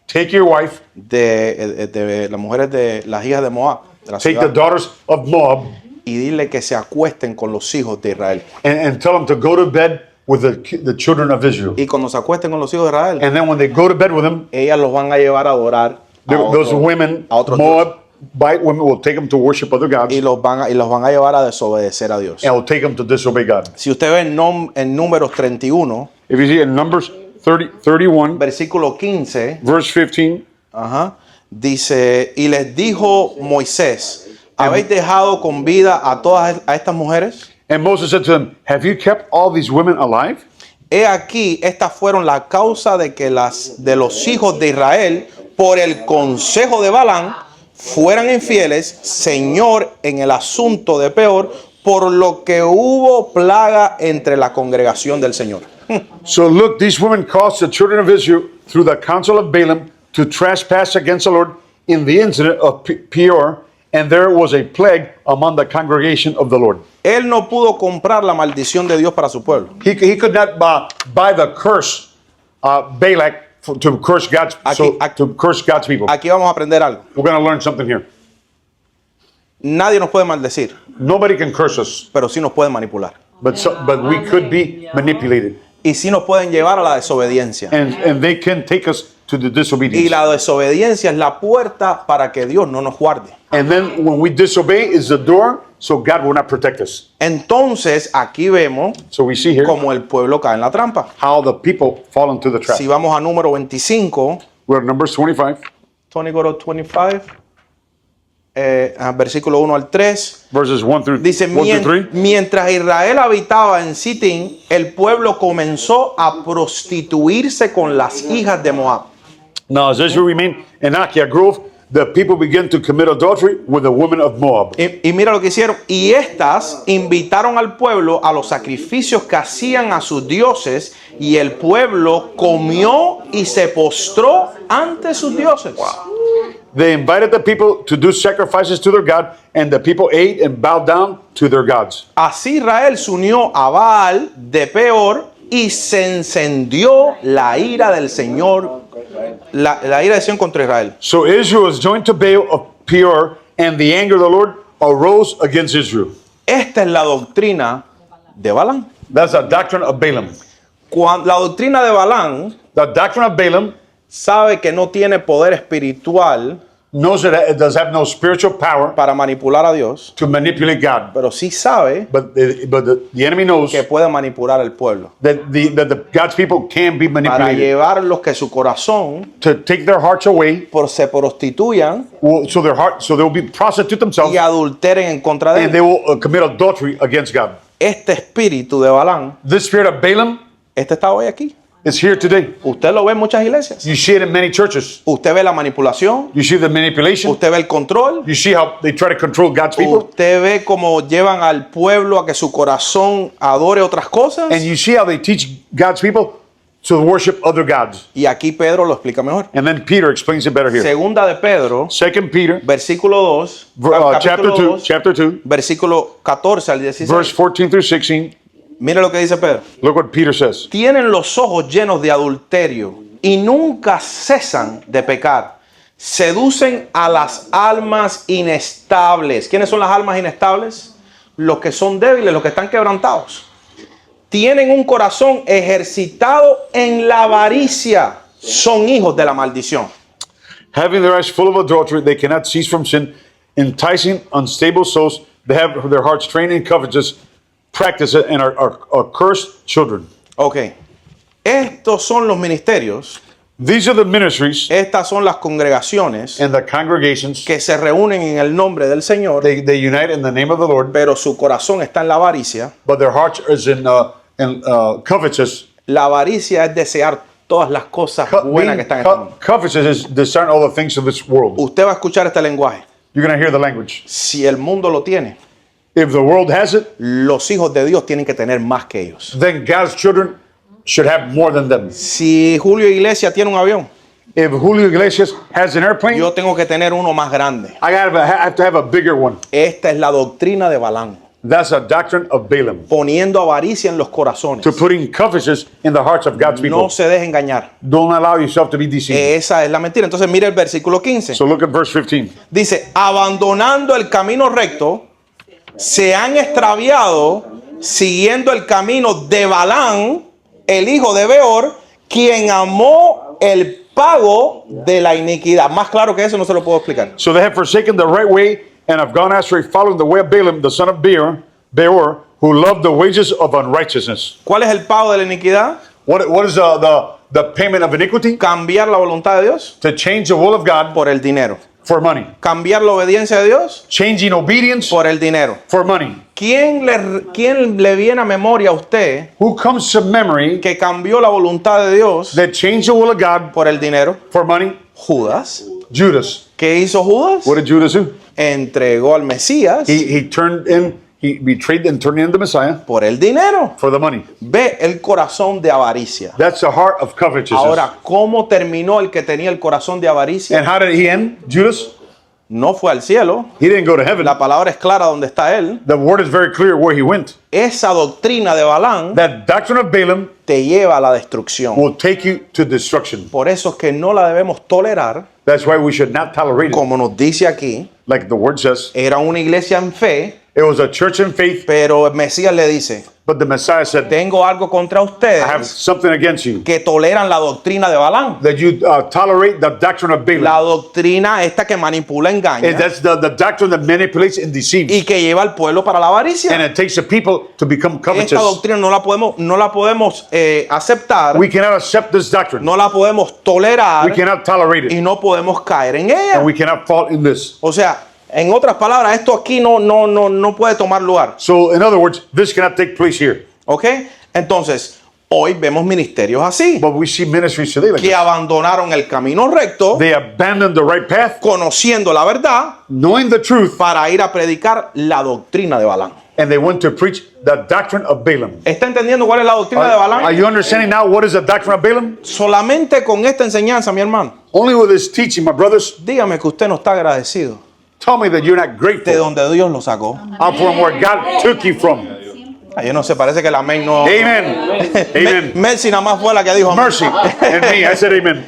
Speaker 2: Take your wife,
Speaker 1: de las mujeres de las hijas de Moab, de la
Speaker 2: take
Speaker 1: ciudad,
Speaker 2: the daughters of Moab,
Speaker 1: y dile que se acuesten con los hijos de Israel.
Speaker 2: and tell them to go to bed with the children of Israel.
Speaker 1: Y cuando se acuesten con los hijos de Israel,
Speaker 2: And then when they go to bed with them,
Speaker 1: ellas los van a llevar a adorar a
Speaker 2: those women,
Speaker 1: a otros
Speaker 2: Moab, white women, will take them to worship other gods,
Speaker 1: y los van a llevar a desobedecer a Dios.
Speaker 2: and will take them to disobey God.
Speaker 1: Si usted ve en Números 31,
Speaker 2: If you see in Numbers 31,
Speaker 1: versículo 15,
Speaker 2: verse 15,
Speaker 1: dice, y les dijo Moisés, ¿habéis dejado con vida a todas estas mujeres?
Speaker 2: and Moses said to them, have you kept all these women alive?
Speaker 1: He aquí, estas fueron la causa de que de los hijos de Israel, por el consejo de Balaam, fueran infieles, Señor, en el asunto de Peor, por lo que hubo plaga entre la congregación del Señor.
Speaker 2: So look, these women caused the children of Israel through the counsel of Balaam to trespass against the Lord in the incident of Peor, and there was a plague among the congregation of the Lord.
Speaker 1: Él no pudo comprar la maldición de Dios para su pueblo.
Speaker 2: He could not buy the curse, Balak, to curse God's people.
Speaker 1: Aquí vamos a aprender algo.
Speaker 2: We're going to learn something here.
Speaker 1: Nadie nos puede maldecir,
Speaker 2: Nobody can curse us,
Speaker 1: pero sí nos pueden manipular.
Speaker 2: but we could be manipulated,
Speaker 1: Y sí nos pueden llevar a la desobediencia.
Speaker 2: and they can take us to the
Speaker 1: Y
Speaker 2: disobedience.
Speaker 1: la desobediencia es la puerta para que Dios no nos guarde.
Speaker 2: And then when we disobey is the door, so God will not protect us.
Speaker 1: Entonces aquí vemos
Speaker 2: So we see here
Speaker 1: cómo el pueblo cae en la trampa.
Speaker 2: how the people fall into the trap.
Speaker 1: Si vamos a número 25,
Speaker 2: We're at Numbers 25,
Speaker 1: Tony go to 25, versículo 1 al 3.
Speaker 2: verses 1 through
Speaker 1: Dice,
Speaker 2: 1 through 3.
Speaker 1: mientras Israel habitaba en Sitín, el pueblo comenzó a prostituirse con las hijas de Moab.
Speaker 2: Now, as Israel remained in Achaia Grove, the people began to commit adultery with the women of Moab.
Speaker 1: Y mira lo que hicieron. Y estas invitaron al pueblo a los sacrificios que hacían a sus dioses, y el pueblo comió y se postró ante sus dioses.
Speaker 2: They invited the people to do sacrifices to their God, and the people ate and bowed down to their gods.
Speaker 1: Así Israel se unió a Baal de Peor y se encendió la ira del Señor, la ira del Señor contra Israel.
Speaker 2: So Israel was joined to Baal of Peor, and the anger of the Lord arose against Israel.
Speaker 1: Esta es la doctrina de Balaam.
Speaker 2: That's the doctrine of Balaam.
Speaker 1: La doctrina de Balaam
Speaker 2: The doctrine of Balaam
Speaker 1: sabe que no tiene poder espiritual
Speaker 2: knows that it does have no spiritual power
Speaker 1: para manipular a Dios,
Speaker 2: to manipulate God,
Speaker 1: pero sí sabe
Speaker 2: but the enemy knows
Speaker 1: que puede manipular al pueblo
Speaker 2: that God's people can be
Speaker 1: para
Speaker 2: manipulated
Speaker 1: llevarlos que su corazón
Speaker 2: to take their hearts away,
Speaker 1: se prostituyan
Speaker 2: so they will be prostitute themselves,
Speaker 1: y adulteren en contra de
Speaker 2: and
Speaker 1: él.
Speaker 2: they will commit adultery against God.
Speaker 1: Este espíritu de Balaam,
Speaker 2: This spirit of Balaam
Speaker 1: este está hoy aquí.
Speaker 2: is here today.
Speaker 1: Usted lo ve en muchas iglesias.
Speaker 2: You see it in many churches.
Speaker 1: Usted ve la manipulación,
Speaker 2: You see the manipulation.
Speaker 1: usted ve el control,
Speaker 2: You see how they try to control God's people.
Speaker 1: usted ve cómo llevan al pueblo a que su corazón adore otras cosas.
Speaker 2: And you see how they teach God's people to worship other gods.
Speaker 1: Y aquí Pedro lo explica mejor.
Speaker 2: And then Peter explains it better here.
Speaker 1: Segunda de Pedro,
Speaker 2: 2 Peter,
Speaker 1: versículo 2,
Speaker 2: chapter 2,
Speaker 1: versículo 14 al 16.
Speaker 2: verse 14 through 16.
Speaker 1: Mire lo que dice Pedro.
Speaker 2: Look what Peter says.
Speaker 1: Tienen los ojos llenos de adulterio y nunca cesan de pecar. Seducen a las almas inestables. ¿Quiénes son las almas inestables? Los que son débiles, los que están quebrantados. Tienen un corazón ejercitado en la avaricia. Son hijos de la maldición.
Speaker 2: Having their eyes full of adultery, they cannot cease from sin, enticing unstable souls. They have their hearts trained in covetous practice and are cursed children.
Speaker 1: Ok. Estos son los ministerios.
Speaker 2: These are the ministries
Speaker 1: Estas son las congregaciones
Speaker 2: and the congregations.
Speaker 1: que se reúnen en el nombre del Señor,
Speaker 2: They unite in the name of the Lord,
Speaker 1: pero su corazón está en la avaricia.
Speaker 2: but their hearts is in covetous.
Speaker 1: La avaricia es desear todas las cosas buenas que están en este mundo.
Speaker 2: Covetous is desiring all the things of this world.
Speaker 1: Usted va a escuchar este lenguaje.
Speaker 2: You're going to hear the language.
Speaker 1: Si el mundo lo tiene,
Speaker 2: If the world has it,
Speaker 1: los hijos de Dios tienen que tener más que ellos.
Speaker 2: then God's children should have more than them.
Speaker 1: Si Julio Iglesias tiene un avión,
Speaker 2: If Julio Iglesias has an airplane,
Speaker 1: yo tengo que tener uno más grande.
Speaker 2: I have to have a bigger one.
Speaker 1: Esta es la doctrina de Balaam,
Speaker 2: That's a doctrine of Balaam.
Speaker 1: poniendo avaricia en los corazones.
Speaker 2: To putting covetousness in the hearts of God's people.
Speaker 1: No se deje engañar.
Speaker 2: Don't allow yourself to be deceived.
Speaker 1: Esa es la mentira. Entonces mire el versículo 15.
Speaker 2: So look at verse 15.
Speaker 1: Dice, abandonando el camino recto, se han extraviado siguiendo el camino de Balaam, el hijo de Beor, quien amó el pago de la iniquidad. Más claro que eso no se lo puedo explicar.
Speaker 2: So they have forsaken the right way and have gone astray, following the way of Balaam, the son of Beor, who loved the wages of unrighteousness.
Speaker 1: ¿Cuál es el pago de la iniquidad?
Speaker 2: What is the payment of iniquity?
Speaker 1: Cambiar la voluntad de Dios
Speaker 2: To change the will of God
Speaker 1: por el dinero.
Speaker 2: for money.
Speaker 1: Cambiar la obediencia de Dios
Speaker 2: Changing obedience
Speaker 1: por el dinero.
Speaker 2: for money.
Speaker 1: ¿Quién le viene a memoria a usted
Speaker 2: Who comes to memory
Speaker 1: que cambió la voluntad de Dios
Speaker 2: that changed the will of God
Speaker 1: por el dinero?
Speaker 2: for money?
Speaker 1: Judas.
Speaker 2: Judas.
Speaker 1: ¿Qué hizo Judas?
Speaker 2: What did Judas do?
Speaker 1: Entregó al Mesías
Speaker 2: He betrayed and turned in the Messiah
Speaker 1: por el dinero.
Speaker 2: for the money.
Speaker 1: Ve el corazón de avaricia.
Speaker 2: That's the heart of covetousness.
Speaker 1: Ahora, ¿cómo terminó el que tenía el corazón de avaricia?
Speaker 2: And how did he end? Judas?
Speaker 1: No fue al cielo.
Speaker 2: He didn't go to heaven.
Speaker 1: La palabra es clara donde está él.
Speaker 2: The word is very clear where he went.
Speaker 1: Esa doctrina de Balaam
Speaker 2: That doctrine of Balaam
Speaker 1: te lleva a la destrucción.
Speaker 2: will take you to destruction.
Speaker 1: Por eso es que no la debemos tolerar,
Speaker 2: That's why we should not tolerate it.
Speaker 1: como nos dice aquí.
Speaker 2: Like the word says,
Speaker 1: Era una iglesia en fe,
Speaker 2: it was a church in faith,
Speaker 1: pero el Mesías le dice,
Speaker 2: but the Messiah said,
Speaker 1: tengo algo contra
Speaker 2: I have
Speaker 1: ustedes
Speaker 2: something against you.
Speaker 1: que toleran la doctrina de Balaam.
Speaker 2: That you tolerate the doctrine of
Speaker 1: La
Speaker 2: Balaam.
Speaker 1: doctrina esta que manipula, engaña
Speaker 2: And that's the doctrine that manipulates and deceives.
Speaker 1: y que lleva al pueblo para la avaricia.
Speaker 2: And it takes the people to become
Speaker 1: Esta
Speaker 2: covetous.
Speaker 1: doctrina no la podemos aceptar,
Speaker 2: We cannot accept this doctrine.
Speaker 1: no la podemos tolerar
Speaker 2: We cannot tolerate
Speaker 1: y
Speaker 2: it.
Speaker 1: no podemos caer en ella.
Speaker 2: And we cannot fall in this.
Speaker 1: O sea, en otras palabras, esto aquí no puede tomar lugar.
Speaker 2: So, in other words, this cannot take place here.
Speaker 1: ¿Ok? Entonces, hoy vemos ministerios así,
Speaker 2: But we see ministries today like
Speaker 1: que
Speaker 2: this.
Speaker 1: abandonaron el camino recto,
Speaker 2: They abandoned the right path,
Speaker 1: conociendo la verdad,
Speaker 2: knowing the truth,
Speaker 1: para ir a predicar la doctrina de Balaam.
Speaker 2: and they went to preach the doctrine of Balaam.
Speaker 1: ¿Está entendiendo cuál es la doctrina de
Speaker 2: Are
Speaker 1: Balaam?
Speaker 2: you understanding now what is the doctrine of Balaam?
Speaker 1: Solamente con esta enseñanza, mi hermano,
Speaker 2: Only with this teaching, my brothers,
Speaker 1: dígame que usted no está agradecido
Speaker 2: tell me that you're not
Speaker 1: de
Speaker 2: grateful
Speaker 1: donde Dios lo sacó.
Speaker 2: from where God took you from.
Speaker 1: Yo no sé, parece que el amén no.
Speaker 2: Amen. Amen.
Speaker 1: Mercy nada más fue la que dijo amén.
Speaker 2: Mercy. And me, I said amen.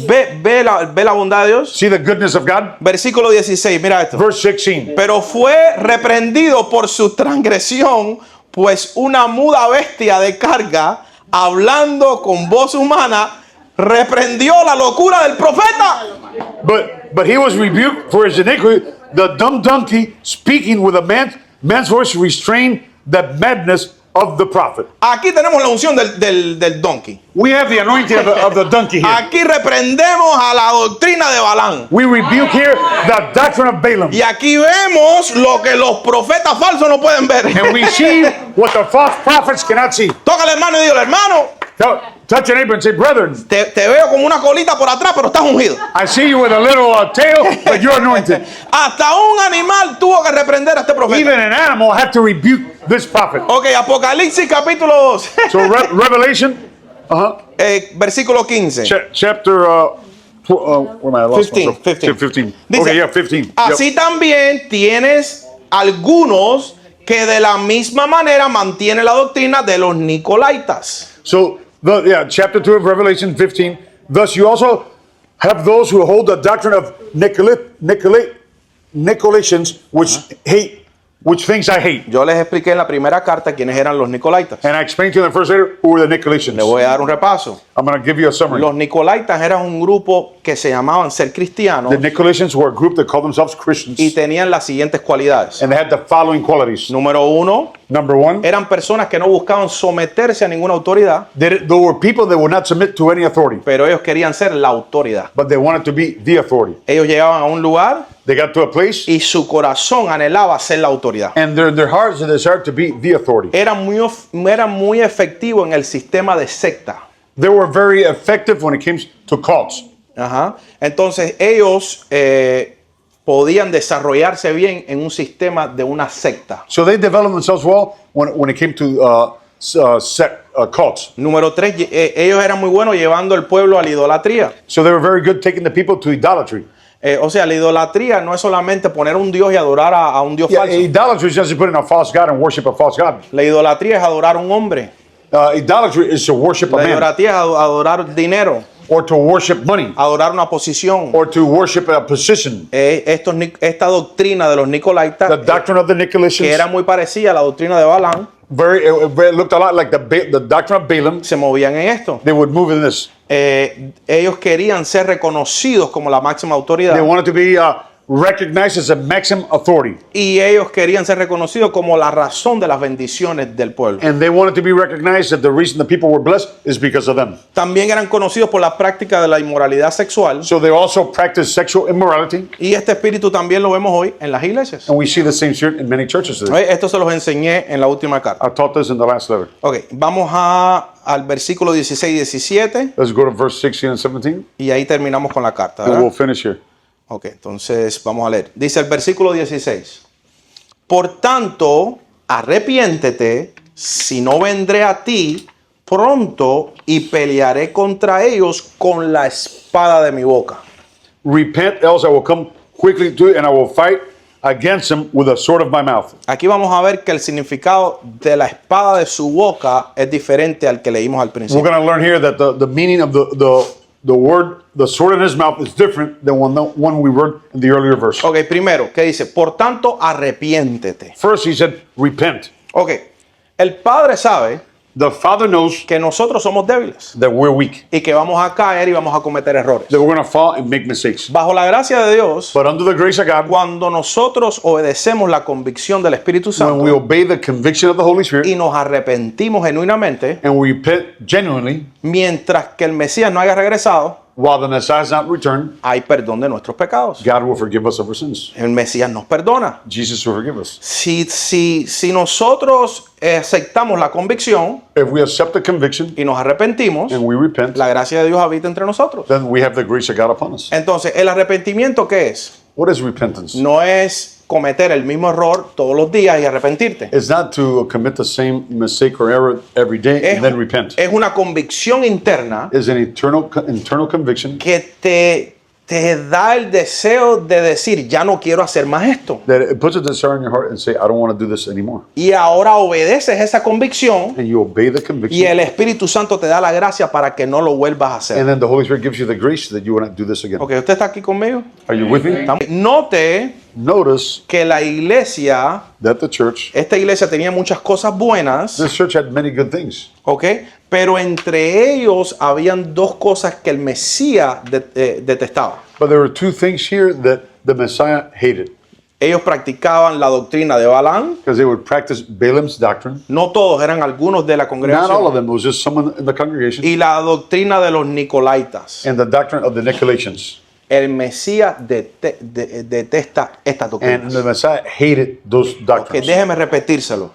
Speaker 1: Ve la bondad de Dios.
Speaker 2: See the goodness of God?
Speaker 1: Versículo 16, mira esto.
Speaker 2: Verse 16.
Speaker 1: Pero fue reprendido por su transgresión, pues una muda bestia de carga, hablando con voz humana, reprendió la locura del profeta.
Speaker 2: But he was rebuked for his iniquity. The dumb donkey speaking with a man's voice restrained the madness of the prophet.
Speaker 1: Aquí tenemos la unción del donkey.
Speaker 2: We have the anointing of the donkey here.
Speaker 1: Aquí reprendemos a la doctrina de Balaam.
Speaker 2: We rebuke here the doctrine of Balaam.
Speaker 1: Y aquí vemos lo que los profetas falsos no pueden ver.
Speaker 2: And we see what the false prophets cannot see.
Speaker 1: Toca al hermano y dígale, hermano,
Speaker 2: Touch your neighbor and say, brethren,
Speaker 1: te veo como una colita por atrás, pero estás ungido.
Speaker 2: I see you with a little tail, but you're anointed.
Speaker 1: Hasta un animal tuvo que reprender a este profeta.
Speaker 2: Even an animal had to rebuke this prophet.
Speaker 1: Ok, Apocalipsis capítulo 2.
Speaker 2: So Revelation,
Speaker 1: Versículo 15.
Speaker 2: chapter, where am I? I lost
Speaker 1: 15,
Speaker 2: myself.
Speaker 1: 15.
Speaker 2: 15.
Speaker 1: Dice,
Speaker 2: Okay, yeah, 15.
Speaker 1: Así también tienes algunos que de la misma manera mantienen la doctrina de los Nicolaitas.
Speaker 2: So, chapter 2 of Revelation 15. Thus, you also have those who hold the doctrine of Nicolaitans, which things I hate.
Speaker 1: Yo les expliqué en la primera carta quiénes eran los Nicolaitas.
Speaker 2: And I explained to you in the first letter who were the Nicolaitans.
Speaker 1: Le voy a dar un repaso.
Speaker 2: I'm going to give you a summary.
Speaker 1: Los Nicolaitas eran un grupo que se llamaban ser cristianos
Speaker 2: The Nicolaitans were a group that called themselves Christians,
Speaker 1: y tenían las siguientes cualidades.
Speaker 2: and they had the following qualities.
Speaker 1: Número uno,
Speaker 2: Number one,
Speaker 1: eran personas que no buscaban someterse a ninguna autoridad,
Speaker 2: there were people that would not submit to any authority,
Speaker 1: pero ellos querían ser la autoridad.
Speaker 2: but they wanted to be the authority.
Speaker 1: Ellos llegaban a un lugar
Speaker 2: They got to a place,
Speaker 1: y su corazón anhelaba ser la autoridad.
Speaker 2: and their hearts and desire to be the authority.
Speaker 1: Eran muy efectivos en el sistema de secta.
Speaker 2: They were very effective when it came to cults.
Speaker 1: Ajá. Entonces ellos podían desarrollarse bien en un sistema de una secta.
Speaker 2: So they developed themselves well when it came to cults.
Speaker 1: Número 3, ellos eran muy buenos llevando al pueblo a la idolatría.
Speaker 2: So they were very good taking the people to idolatry.
Speaker 1: O sea, la idolatría no es solamente poner un Dios y adorar a un Dios falso.
Speaker 2: Idolatry is just to put in a false god and worship a false god.
Speaker 1: La idolatría es adorar a un hombre.
Speaker 2: Idolatry is to worship a
Speaker 1: La
Speaker 2: man,
Speaker 1: idolatría es adorar dinero,
Speaker 2: or to worship money,
Speaker 1: adorar una posición.
Speaker 2: or to worship a position.
Speaker 1: Esta doctrina de los Nicolaitas,
Speaker 2: The doctrine of the
Speaker 1: que
Speaker 2: Nicolaitans
Speaker 1: era muy parecida a la doctrina de Balaam,
Speaker 2: it looked a lot like the doctrine of Balaam.
Speaker 1: se movían en esto.
Speaker 2: They would move in this.
Speaker 1: Ellos querían ser reconocidos como la máxima autoridad.
Speaker 2: They wanted to be recognized as a maximum authority,
Speaker 1: Y ellos querían ser reconocidos como la razón de las bendiciones del pueblo.
Speaker 2: and they wanted to be recognized that the reason the people were blessed is because of them.
Speaker 1: También eran conocidos por la práctica de la inmoralidad sexual.
Speaker 2: So they also practiced sexual immorality,
Speaker 1: Y este espíritu también lo vemos hoy en las iglesias.
Speaker 2: and we see the same spirit in many churches today.
Speaker 1: Esto se los enseñé en la última carta.
Speaker 2: I taught this in the last letter.
Speaker 1: Ok, vamos al versículo 16 y 17
Speaker 2: Let's go to verse 16 and 17,
Speaker 1: y ahí terminamos con la carta,
Speaker 2: and
Speaker 1: ¿verdad?
Speaker 2: we'll finish here.
Speaker 1: Ok, entonces vamos a leer. Dice el versículo 16. Por tanto, arrepiéntete, si no vendré a ti pronto y pelearé contra ellos con la espada de mi boca.
Speaker 2: Repent, else I will come quickly to you, and I will fight against them with the sword of my mouth.
Speaker 1: Aquí vamos a ver que el significado de la espada de su boca es diferente al que leímos al
Speaker 2: We're
Speaker 1: principio.
Speaker 2: going to learn here that the meaning of the word, the sword in his mouth, is different than one we read in the earlier verse.
Speaker 1: Ok, primero, ¿qué dice? Por tanto, arrepiéntete.
Speaker 2: First, he said, repent.
Speaker 1: Ok, el Padre sabe
Speaker 2: The Father knows
Speaker 1: que nosotros somos débiles
Speaker 2: that we're weak,
Speaker 1: y que vamos a caer y vamos a cometer errores.
Speaker 2: that we're going to fall and make mistakes.
Speaker 1: Bajo la gracia de Dios,
Speaker 2: But under the grace of God,
Speaker 1: cuando nosotros obedecemos la convicción del Espíritu
Speaker 2: when we
Speaker 1: Santo
Speaker 2: obey the conviction of the Holy Spirit
Speaker 1: y nos arrepentimos genuinamente,
Speaker 2: and we repent genuinely,
Speaker 1: mientras que el Mesías no haya regresado,
Speaker 2: while the Messiah has not returned,
Speaker 1: hay perdón de nuestros pecados.
Speaker 2: God will forgive us of our sins.
Speaker 1: El Mesías nos perdona.
Speaker 2: Jesus will forgive us.
Speaker 1: Si nosotros aceptamos la convicción
Speaker 2: If we accept the conviction
Speaker 1: y nos arrepentimos,
Speaker 2: and we repent,
Speaker 1: la gracia de Dios habita entre nosotros.
Speaker 2: then we have the grace of God upon us.
Speaker 1: Entonces, ¿el arrepentimiento qué es?
Speaker 2: What is repentance?
Speaker 1: No es cometer el mismo error todos los días y arrepentirte.
Speaker 2: It's not to commit the same mistake or error every day and then repent.
Speaker 1: Es una convicción interna
Speaker 2: It's an internal conviction
Speaker 1: que te da el deseo de decir, ya no quiero hacer más esto.
Speaker 2: that it puts a desire in your heart and say, I don't want to do this anymore.
Speaker 1: Y ahora obedeces esa convicción
Speaker 2: And you obey the
Speaker 1: y
Speaker 2: conviction.
Speaker 1: el Espíritu Santo te da la gracia para que no lo vuelvas a hacer.
Speaker 2: And then the Holy Spirit gives you the grace that you will not do this again.
Speaker 1: Ok, ¿usted está aquí conmigo?
Speaker 2: Are you with me?
Speaker 1: Note
Speaker 2: Notice
Speaker 1: que la iglesia,
Speaker 2: that the church,
Speaker 1: esta iglesia tenía muchas cosas buenas,
Speaker 2: this church had many good things.
Speaker 1: ¿ok? Pero entre ellos habían dos cosas que el Mesías detestaba.
Speaker 2: But there were two things here that the Messiah hated.
Speaker 1: Ellos practicaban la doctrina de Balaam.
Speaker 2: Because they would practice Balaam's doctrine.
Speaker 1: No todos, eran algunos de la
Speaker 2: Not all of
Speaker 1: congregación.
Speaker 2: them, it was just someone in the congregation.
Speaker 1: Y la doctrina de los Nicolaitas.
Speaker 2: And the doctrine of the Nicolaitans.
Speaker 1: El Mesías detesta esta
Speaker 2: And
Speaker 1: doctrina.
Speaker 2: the Messiah hated those
Speaker 1: Que
Speaker 2: doctrines.
Speaker 1: déjeme repetírselo.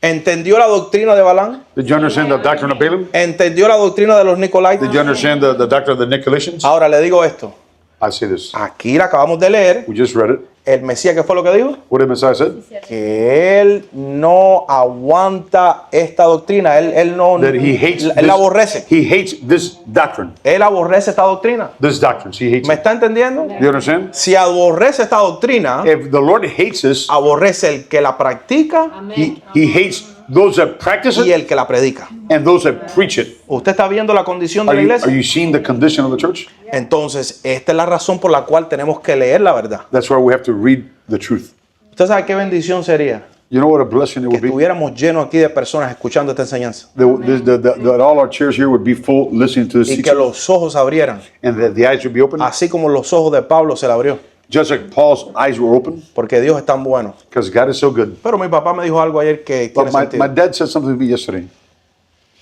Speaker 1: ¿Entendió la doctrina de Balaam?
Speaker 2: Did you understand the doctrine of Balaam?
Speaker 1: ¿Entendió la doctrina de los Nicolaitas?
Speaker 2: Did you understand the doctrine of the Nicolaitans?
Speaker 1: Ahora le digo esto.
Speaker 2: I say this.
Speaker 1: Aquí la acabamos de leer.
Speaker 2: We just read it.
Speaker 1: El Mesías, ¿qué fue lo que dijo?
Speaker 2: What did Messiah said?
Speaker 1: Que él no aguanta esta doctrina. Él no,
Speaker 2: That he hates
Speaker 1: él la aborrece.
Speaker 2: He hates this doctrine.
Speaker 1: Él aborrece esta doctrina.
Speaker 2: This doctrine. He hates
Speaker 1: ¿Me
Speaker 2: it.
Speaker 1: está entendiendo?
Speaker 2: You understand?
Speaker 1: Si aborrece esta doctrina,
Speaker 2: If the Lord hates this,
Speaker 1: aborrece el que la practica
Speaker 2: he hates those that practice
Speaker 1: y
Speaker 2: it
Speaker 1: el que la predica.
Speaker 2: and those that preach it.
Speaker 1: ¿Usted está viendo la condición de
Speaker 2: Are
Speaker 1: la
Speaker 2: you
Speaker 1: iglesia?
Speaker 2: seeing the condition of the church?
Speaker 1: Entonces, esta es la razón por la cual tenemos que leer la verdad.
Speaker 2: That's why we have to read the truth.
Speaker 1: ¿Usted sabe qué bendición sería?
Speaker 2: You know what a blessing it
Speaker 1: Que
Speaker 2: would be?
Speaker 1: estuviéramos llenos aquí de personas escuchando esta enseñanza
Speaker 2: That all our chairs here would be full listening to this
Speaker 1: y que
Speaker 2: teaching,
Speaker 1: los ojos se abrieran,
Speaker 2: and that the eyes would be open,
Speaker 1: así como los ojos de Pablo se le abrió,
Speaker 2: just like Paul's eyes were open,
Speaker 1: porque Dios es tan bueno.
Speaker 2: because God is so good.
Speaker 1: Pero mi papá me dijo algo ayer que tiene
Speaker 2: But
Speaker 1: sentido.
Speaker 2: my dad said something to me yesterday.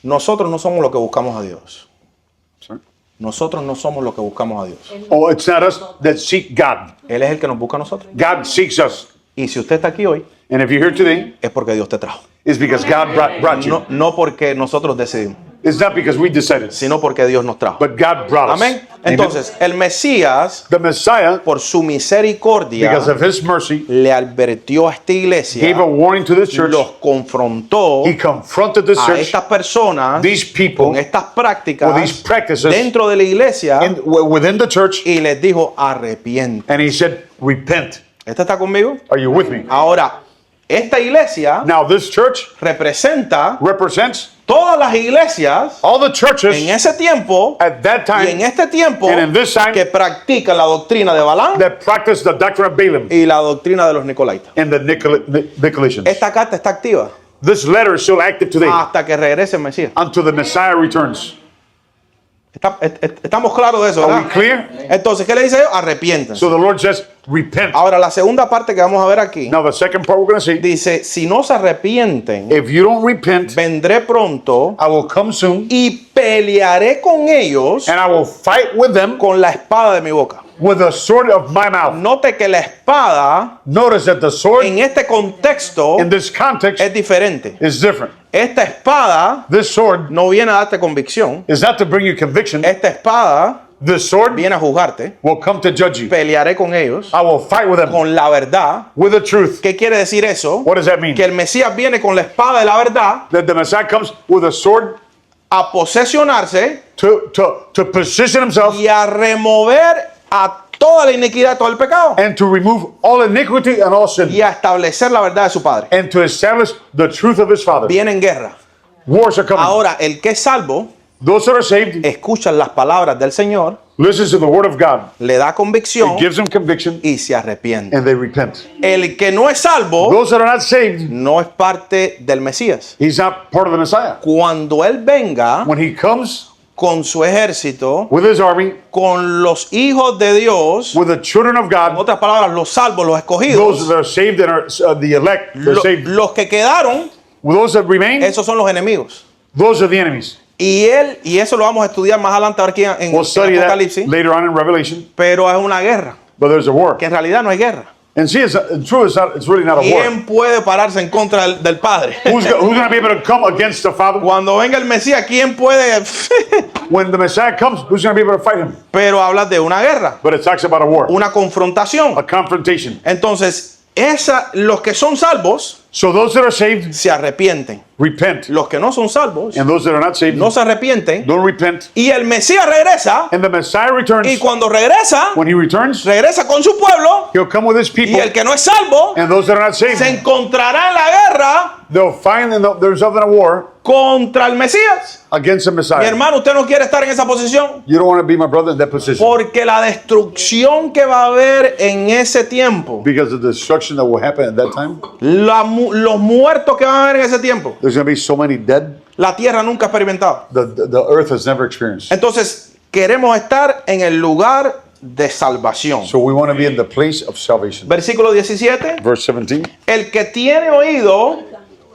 Speaker 1: Nosotros no somos lo que buscamos a Dios.
Speaker 2: Sorry?
Speaker 1: Nosotros no somos lo que buscamos a Dios.
Speaker 2: Oh, it's not us that seek God.
Speaker 1: Él es el que nos busca a nosotros.
Speaker 2: God seeks us.
Speaker 1: Y si usted está aquí hoy,
Speaker 2: And if you're here today,
Speaker 1: es porque Dios te trajo.
Speaker 2: it's because God brought you.
Speaker 1: No porque nosotros decidimos,
Speaker 2: It's not because we decided,
Speaker 1: sino porque Dios nos trajo.
Speaker 2: but God brought us.
Speaker 1: Amén.
Speaker 2: Amen.
Speaker 1: Entonces, el Mesías,
Speaker 2: The Messiah,
Speaker 1: por su misericordia,
Speaker 2: because of his mercy,
Speaker 1: le advirtió a esta iglesia,
Speaker 2: gave a warning to this church.
Speaker 1: los confrontó
Speaker 2: He confronted this
Speaker 1: a
Speaker 2: church,
Speaker 1: estas personas
Speaker 2: these people,
Speaker 1: con estas prácticas
Speaker 2: with these practices
Speaker 1: dentro de la iglesia
Speaker 2: within the church,
Speaker 1: y les dijo, arrepiente.
Speaker 2: and he said, repent.
Speaker 1: ¿Este está conmigo?
Speaker 2: Are you with me?
Speaker 1: Ahora, esta iglesia
Speaker 2: Now, this church
Speaker 1: representa
Speaker 2: represents
Speaker 1: todas las iglesias
Speaker 2: all the churches
Speaker 1: en ese tiempo
Speaker 2: at that
Speaker 1: y en
Speaker 2: time
Speaker 1: este tiempo
Speaker 2: and in this time
Speaker 1: que practican la doctrina de Balaam
Speaker 2: that practiced the doctrine of Balaam
Speaker 1: y la doctrina de los Nicolaitas.
Speaker 2: and the Nicolaitans.
Speaker 1: Esta carta está activa
Speaker 2: This letter is still active today
Speaker 1: hasta que regrese el Mesías.
Speaker 2: until the Messiah returns.
Speaker 1: Estamos claros de eso,
Speaker 2: Are we
Speaker 1: ¿verdad?
Speaker 2: clear?
Speaker 1: Entonces, ¿qué le dice Dios? Arrepiéntense.
Speaker 2: So the Lord says, repent.
Speaker 1: Ahora, la segunda parte que vamos a ver aquí
Speaker 2: Now, the second part we're going to see,
Speaker 1: dice, si no se arrepienten,
Speaker 2: if you don't repent,
Speaker 1: vendré pronto
Speaker 2: I will come soon
Speaker 1: y pelearé con ellos
Speaker 2: and I will fight with them
Speaker 1: con la espada de mi boca.
Speaker 2: with the sword of my mouth.
Speaker 1: Note que la espada
Speaker 2: Notice that the sword
Speaker 1: en este contexto
Speaker 2: in this context
Speaker 1: es diferente.
Speaker 2: is different.
Speaker 1: Esta espada
Speaker 2: This sword
Speaker 1: no viene a darte convicción.
Speaker 2: is not to bring you conviction.
Speaker 1: Esta espada
Speaker 2: This sword
Speaker 1: viene a juzgarte.
Speaker 2: will come to judge you.
Speaker 1: Pelearé con ellos
Speaker 2: I will fight with them
Speaker 1: con la verdad.
Speaker 2: with the truth.
Speaker 1: ¿Qué quiere decir eso?
Speaker 2: What does that mean?
Speaker 1: Que el Mesías viene con la espada de la verdad
Speaker 2: That the Messiah comes with a sword
Speaker 1: a posesionarse
Speaker 2: to position himself
Speaker 1: y a remover a toda la iniquidad, todo el pecado
Speaker 2: and to remove all iniquity and all sin
Speaker 1: y a establecer la verdad de su Padre.
Speaker 2: and to establish the truth of his Father.
Speaker 1: Viene en guerra.
Speaker 2: Wars are coming.
Speaker 1: Ahora, el que es salvo
Speaker 2: Those that are saved
Speaker 1: escucha las palabras del Señor,
Speaker 2: listens to the word of God.
Speaker 1: le da convicción
Speaker 2: It gives them conviction
Speaker 1: y se arrepiente.
Speaker 2: and they repent.
Speaker 1: El que no es salvo
Speaker 2: Those that are not saved,
Speaker 1: no es parte del Mesías.
Speaker 2: he's not part of the Messiah.
Speaker 1: Cuando Él venga
Speaker 2: When he comes
Speaker 1: con su ejército,
Speaker 2: with his army,
Speaker 1: con los hijos de Dios,
Speaker 2: with the children of
Speaker 1: en
Speaker 2: God,
Speaker 1: otras palabras, los salvos, los
Speaker 2: those
Speaker 1: escogidos,
Speaker 2: that are saved and are the elect, they're saved.
Speaker 1: los que quedaron,
Speaker 2: With those that remain,
Speaker 1: esos son los enemigos.
Speaker 2: those are the enemies.
Speaker 1: Y eso lo vamos a estudiar más adelante aquí en
Speaker 2: We'll study that
Speaker 1: Apocalipsis,
Speaker 2: later on in Revelation,
Speaker 1: pero es una guerra,
Speaker 2: but there's a war.
Speaker 1: que en realidad no hay guerra.
Speaker 2: And see, it's really not a war.
Speaker 1: ¿Quién puede pararse en contra del Padre?
Speaker 2: Who's going to be able to come against the Father?
Speaker 1: Cuando venga el Mesías, ¿quién puede?
Speaker 2: When the Messiah comes, who's going to be able to fight him?
Speaker 1: Pero habla de una guerra,
Speaker 2: But it talks about a war,
Speaker 1: una confrontación.
Speaker 2: a confrontation.
Speaker 1: Entonces, los que son salvos
Speaker 2: So those that are saved,
Speaker 1: se arrepienten.
Speaker 2: repent.
Speaker 1: Los que no son salvos
Speaker 2: And those that are not saved,
Speaker 1: no se arrepienten.
Speaker 2: don't repent.
Speaker 1: Y el Mesías regresa.
Speaker 2: And the Messiah
Speaker 1: Y
Speaker 2: returns.
Speaker 1: cuando regresa,
Speaker 2: When he returns,
Speaker 1: regresa con su pueblo.
Speaker 2: he'll come with his
Speaker 1: Y
Speaker 2: people.
Speaker 1: el que no es salvo
Speaker 2: And those that are not saved,
Speaker 1: se encontrará en la guerra
Speaker 2: they'll find themselves in a war
Speaker 1: contra el Mesías.
Speaker 2: against the
Speaker 1: Mi
Speaker 2: Messiah.
Speaker 1: hermano, usted no quiere estar en esa posición.
Speaker 2: You don't want to be my brother in that position.
Speaker 1: Porque la destrucción que va a haber en ese tiempo,
Speaker 2: Because of the destruction that will happen at that time,
Speaker 1: los muertos que van a haber en ese tiempo,
Speaker 2: there's going to be so many dead,
Speaker 1: la tierra nunca ha experimentado.
Speaker 2: the earth has never experienced.
Speaker 1: Entonces, queremos estar en el lugar de salvación.
Speaker 2: So we want to be in the place of salvation.
Speaker 1: Versículo 17.
Speaker 2: Verse 17.
Speaker 1: El que tiene oído,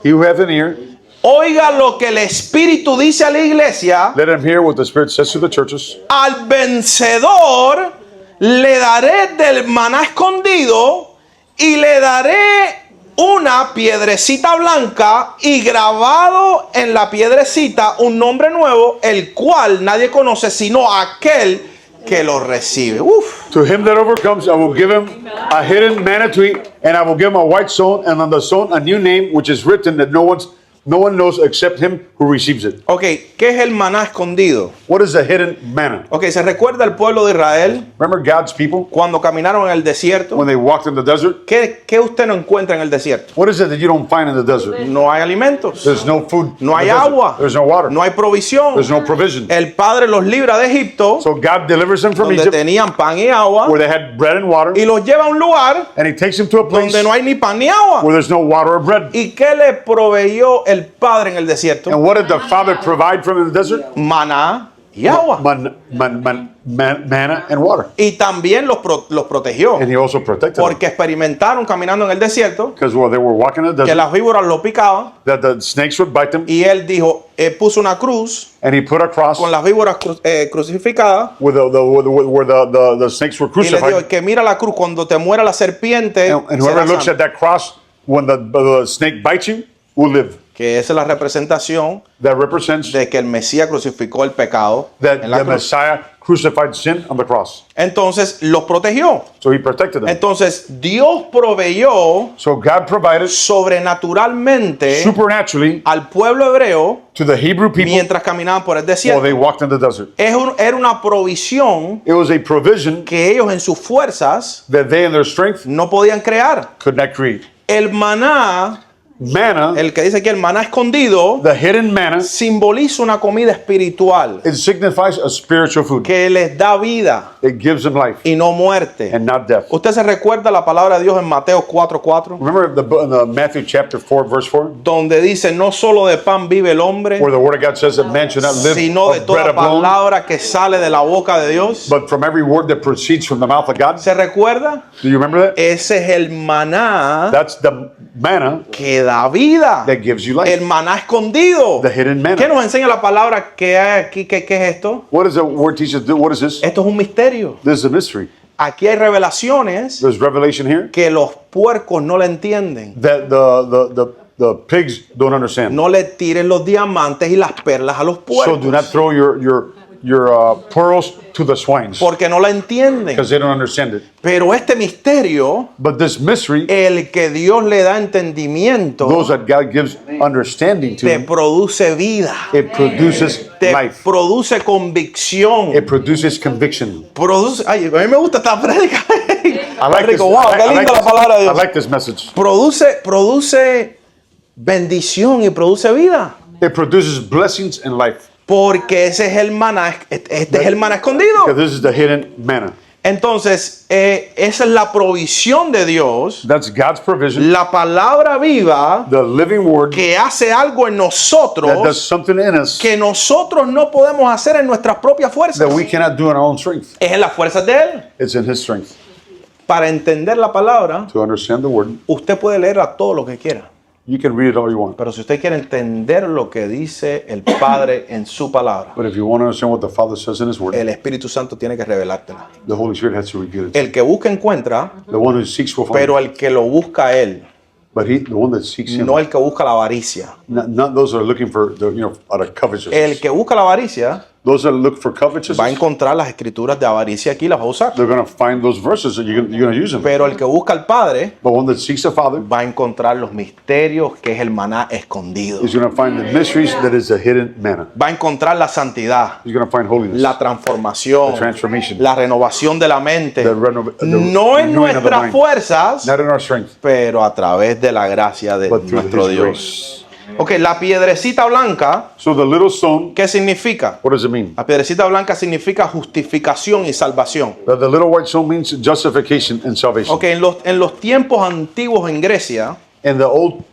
Speaker 2: He who hath an ear,
Speaker 1: oiga lo que el Espíritu dice a la iglesia.
Speaker 2: let him hear what the Spirit says to the churches.
Speaker 1: Al vencedor le daré del maná escondido y le daré una piedrecita blanca y grabado en la piedrecita un nombre nuevo, el cual nadie conoce sino aquel que lo recibe. Uf.
Speaker 2: To him that overcomes, I will give him a hidden manna to eat, and I will give him a white stone, and on the stone a new name, which is written that no one knows except him who receives it.
Speaker 1: Ok, ¿qué es el maná escondido?
Speaker 2: What is the hidden manna?
Speaker 1: Ok, ¿se recuerda el pueblo de Israel
Speaker 2: Remember God's people
Speaker 1: cuando caminaron en el desierto?
Speaker 2: when they walked in the desert?
Speaker 1: ¿Qué usted no encuentra en el desierto?
Speaker 2: What is it that you don't find in the desert?
Speaker 1: No hay alimentos,
Speaker 2: There's no food.
Speaker 1: no
Speaker 2: in
Speaker 1: hay
Speaker 2: the desert.
Speaker 1: agua,
Speaker 2: There's no water.
Speaker 1: no hay provisión.
Speaker 2: There's no provision.
Speaker 1: El Padre los libra de Egipto,
Speaker 2: So God delivers them from
Speaker 1: donde
Speaker 2: Egypt,
Speaker 1: tenían pan y agua,
Speaker 2: where they had bread and water,
Speaker 1: y los lleva a un lugar
Speaker 2: and He takes them to a place
Speaker 1: donde no hay ni pan ni agua.
Speaker 2: where there's no water or bread.
Speaker 1: ¿Y qué le proveyó el Padre en el desierto?
Speaker 2: And what did the Father provide from in the desert?
Speaker 1: Maná y agua.
Speaker 2: Manna and water.
Speaker 1: Y también los protegió,
Speaker 2: And He also protected them.
Speaker 1: porque experimentaron caminando en el desierto
Speaker 2: Because while they were walking in the
Speaker 1: que
Speaker 2: desert,
Speaker 1: las víboras lo picaban,
Speaker 2: that the snakes would bite them,
Speaker 1: y él dijo, puso una cruz
Speaker 2: and He put a cross
Speaker 1: con las víboras crucificadas,
Speaker 2: where the snakes were
Speaker 1: y le dijo,
Speaker 2: crucified.
Speaker 1: que mira la cruz, cuando te muera la serpiente,
Speaker 2: And whoever
Speaker 1: serás
Speaker 2: looks
Speaker 1: sano.
Speaker 2: at that cross when the snake bites you will live.
Speaker 1: Que esa es la representación
Speaker 2: That represents
Speaker 1: de que el Mesías crucificó el pecado
Speaker 2: that
Speaker 1: en la
Speaker 2: the
Speaker 1: cruz.
Speaker 2: Messiah crucified sin on the cross.
Speaker 1: Entonces los protegió.
Speaker 2: So He protected them.
Speaker 1: Entonces Dios proveyó
Speaker 2: So God provided
Speaker 1: sobrenaturalmente
Speaker 2: supernaturally
Speaker 1: al pueblo hebreo
Speaker 2: to the Hebrew people
Speaker 1: mientras caminaban por el
Speaker 2: while
Speaker 1: desierto.
Speaker 2: they walked in the desert.
Speaker 1: Era una provisión
Speaker 2: It was a provision
Speaker 1: que ellos en sus fuerzas
Speaker 2: that they in their strength
Speaker 1: no podían crear.
Speaker 2: could not create.
Speaker 1: El maná,
Speaker 2: Manna,
Speaker 1: el que dice aquí el maná escondido,
Speaker 2: the hidden manna,
Speaker 1: simboliza una comida espiritual
Speaker 2: it signifies a spiritual food.
Speaker 1: que les da vida
Speaker 2: It gives them life
Speaker 1: y no muerte.
Speaker 2: and not death.
Speaker 1: ¿Usted se recuerda la palabra de Dios en Mateo 4:4?
Speaker 2: Remember in the Matthew chapter 4, verse 4,
Speaker 1: Donde dice, no solo de pan vive el hombre,
Speaker 2: where the word of God says that man should not live
Speaker 1: sino de
Speaker 2: of bread
Speaker 1: toda
Speaker 2: alone,
Speaker 1: palabra que sale de la boca de Dios.
Speaker 2: but from every word that proceeds from the mouth of God.
Speaker 1: ¿Se recuerda?
Speaker 2: Do you remember that?
Speaker 1: Ese es el maná
Speaker 2: That's the manna
Speaker 1: que da vida.
Speaker 2: that gives you life.
Speaker 1: El maná escondido.
Speaker 2: The hidden manna.
Speaker 1: ¿Qué nos enseña la palabra que hay aquí? ¿Qué es esto?
Speaker 2: What does the word teach us? What is this?
Speaker 1: Esto es un misterio.
Speaker 2: This is a mystery.
Speaker 1: Aquí hay revelaciones
Speaker 2: There's revelation here
Speaker 1: que los puercos no le entienden.
Speaker 2: that the pigs don't understand.
Speaker 1: No le tiren los diamantes y las perlas a los
Speaker 2: So do not
Speaker 1: puercos.
Speaker 2: throw your pearls to the swines
Speaker 1: Porque no la entienden.
Speaker 2: because they don't understand it.
Speaker 1: Pero este misterio,
Speaker 2: But this mystery,
Speaker 1: el que Dios le da entendimiento,
Speaker 2: those that God gives understanding to,
Speaker 1: te produce vida.
Speaker 2: it produces
Speaker 1: Te
Speaker 2: life.
Speaker 1: produce convicción.
Speaker 2: It produces conviction.
Speaker 1: Ay, a mí me gusta esta prédica.
Speaker 2: I like this.
Speaker 1: Wow, qué linda la palabra de
Speaker 2: I
Speaker 1: Dios.
Speaker 2: like this message.
Speaker 1: Produce bendición y produce vida.
Speaker 2: It produces blessings in life
Speaker 1: Porque ese es el maná, este es el maná escondido.
Speaker 2: because this is the hidden manna.
Speaker 1: Entonces, esa es la provisión de Dios,
Speaker 2: That's God's provision.
Speaker 1: la palabra viva
Speaker 2: The living word
Speaker 1: que hace algo en
Speaker 2: that does
Speaker 1: nosotros
Speaker 2: something in us
Speaker 1: que nosotros no podemos hacer en nuestras propias fuerzas.
Speaker 2: that we cannot do in our own strength.
Speaker 1: Es en las fuerzas de Él.
Speaker 2: It's in His strength.
Speaker 1: Para entender la palabra,
Speaker 2: To understand the word,
Speaker 1: usted puede leerla todo lo que quiera.
Speaker 2: you can read it all you want.
Speaker 1: Pero si usted quiere entender lo que dice el Padre en su palabra,
Speaker 2: But if you want to understand what the Father says in His word,
Speaker 1: el Espíritu Santo tiene que revelártela.
Speaker 2: the Holy Spirit has to reveal it.
Speaker 1: El que busca encuentra,
Speaker 2: The one who seeks will find.
Speaker 1: pero el que lo busca a Él,
Speaker 2: But the one that seeks Him,
Speaker 1: no el que busca la avaricia.
Speaker 2: not those that are looking for out of covetousness.
Speaker 1: El que busca la avaricia
Speaker 2: Those that look for
Speaker 1: va a
Speaker 2: covetousness,
Speaker 1: encontrar las escrituras de avaricia aquí y las va a usar.
Speaker 2: they're going to find those verses and you're going to use them.
Speaker 1: Pero el que busca al Padre
Speaker 2: But one that seeks the Father
Speaker 1: va a encontrar los misterios que es el maná escondido.
Speaker 2: is going to find the mysteries that is the hidden manna.
Speaker 1: Va a encontrar la santidad,
Speaker 2: He's going to find holiness,
Speaker 1: la transformación,
Speaker 2: the transformation,
Speaker 1: la renovación de la mente.
Speaker 2: the
Speaker 1: No en
Speaker 2: renewing of the
Speaker 1: nuestras
Speaker 2: mind.
Speaker 1: fuerzas,
Speaker 2: Not in our strength,
Speaker 1: pero a través de la gracia de
Speaker 2: but through
Speaker 1: nuestro
Speaker 2: His
Speaker 1: Dios.
Speaker 2: grace.
Speaker 1: Ok, la piedrecita blanca,
Speaker 2: So the little stone,
Speaker 1: ¿qué significa?
Speaker 2: what does it mean?
Speaker 1: La piedrecita blanca significa justificación y salvación.
Speaker 2: The little white stone means justification and salvation.
Speaker 1: Ok, en los tiempos antiguos en Grecia,
Speaker 2: In the old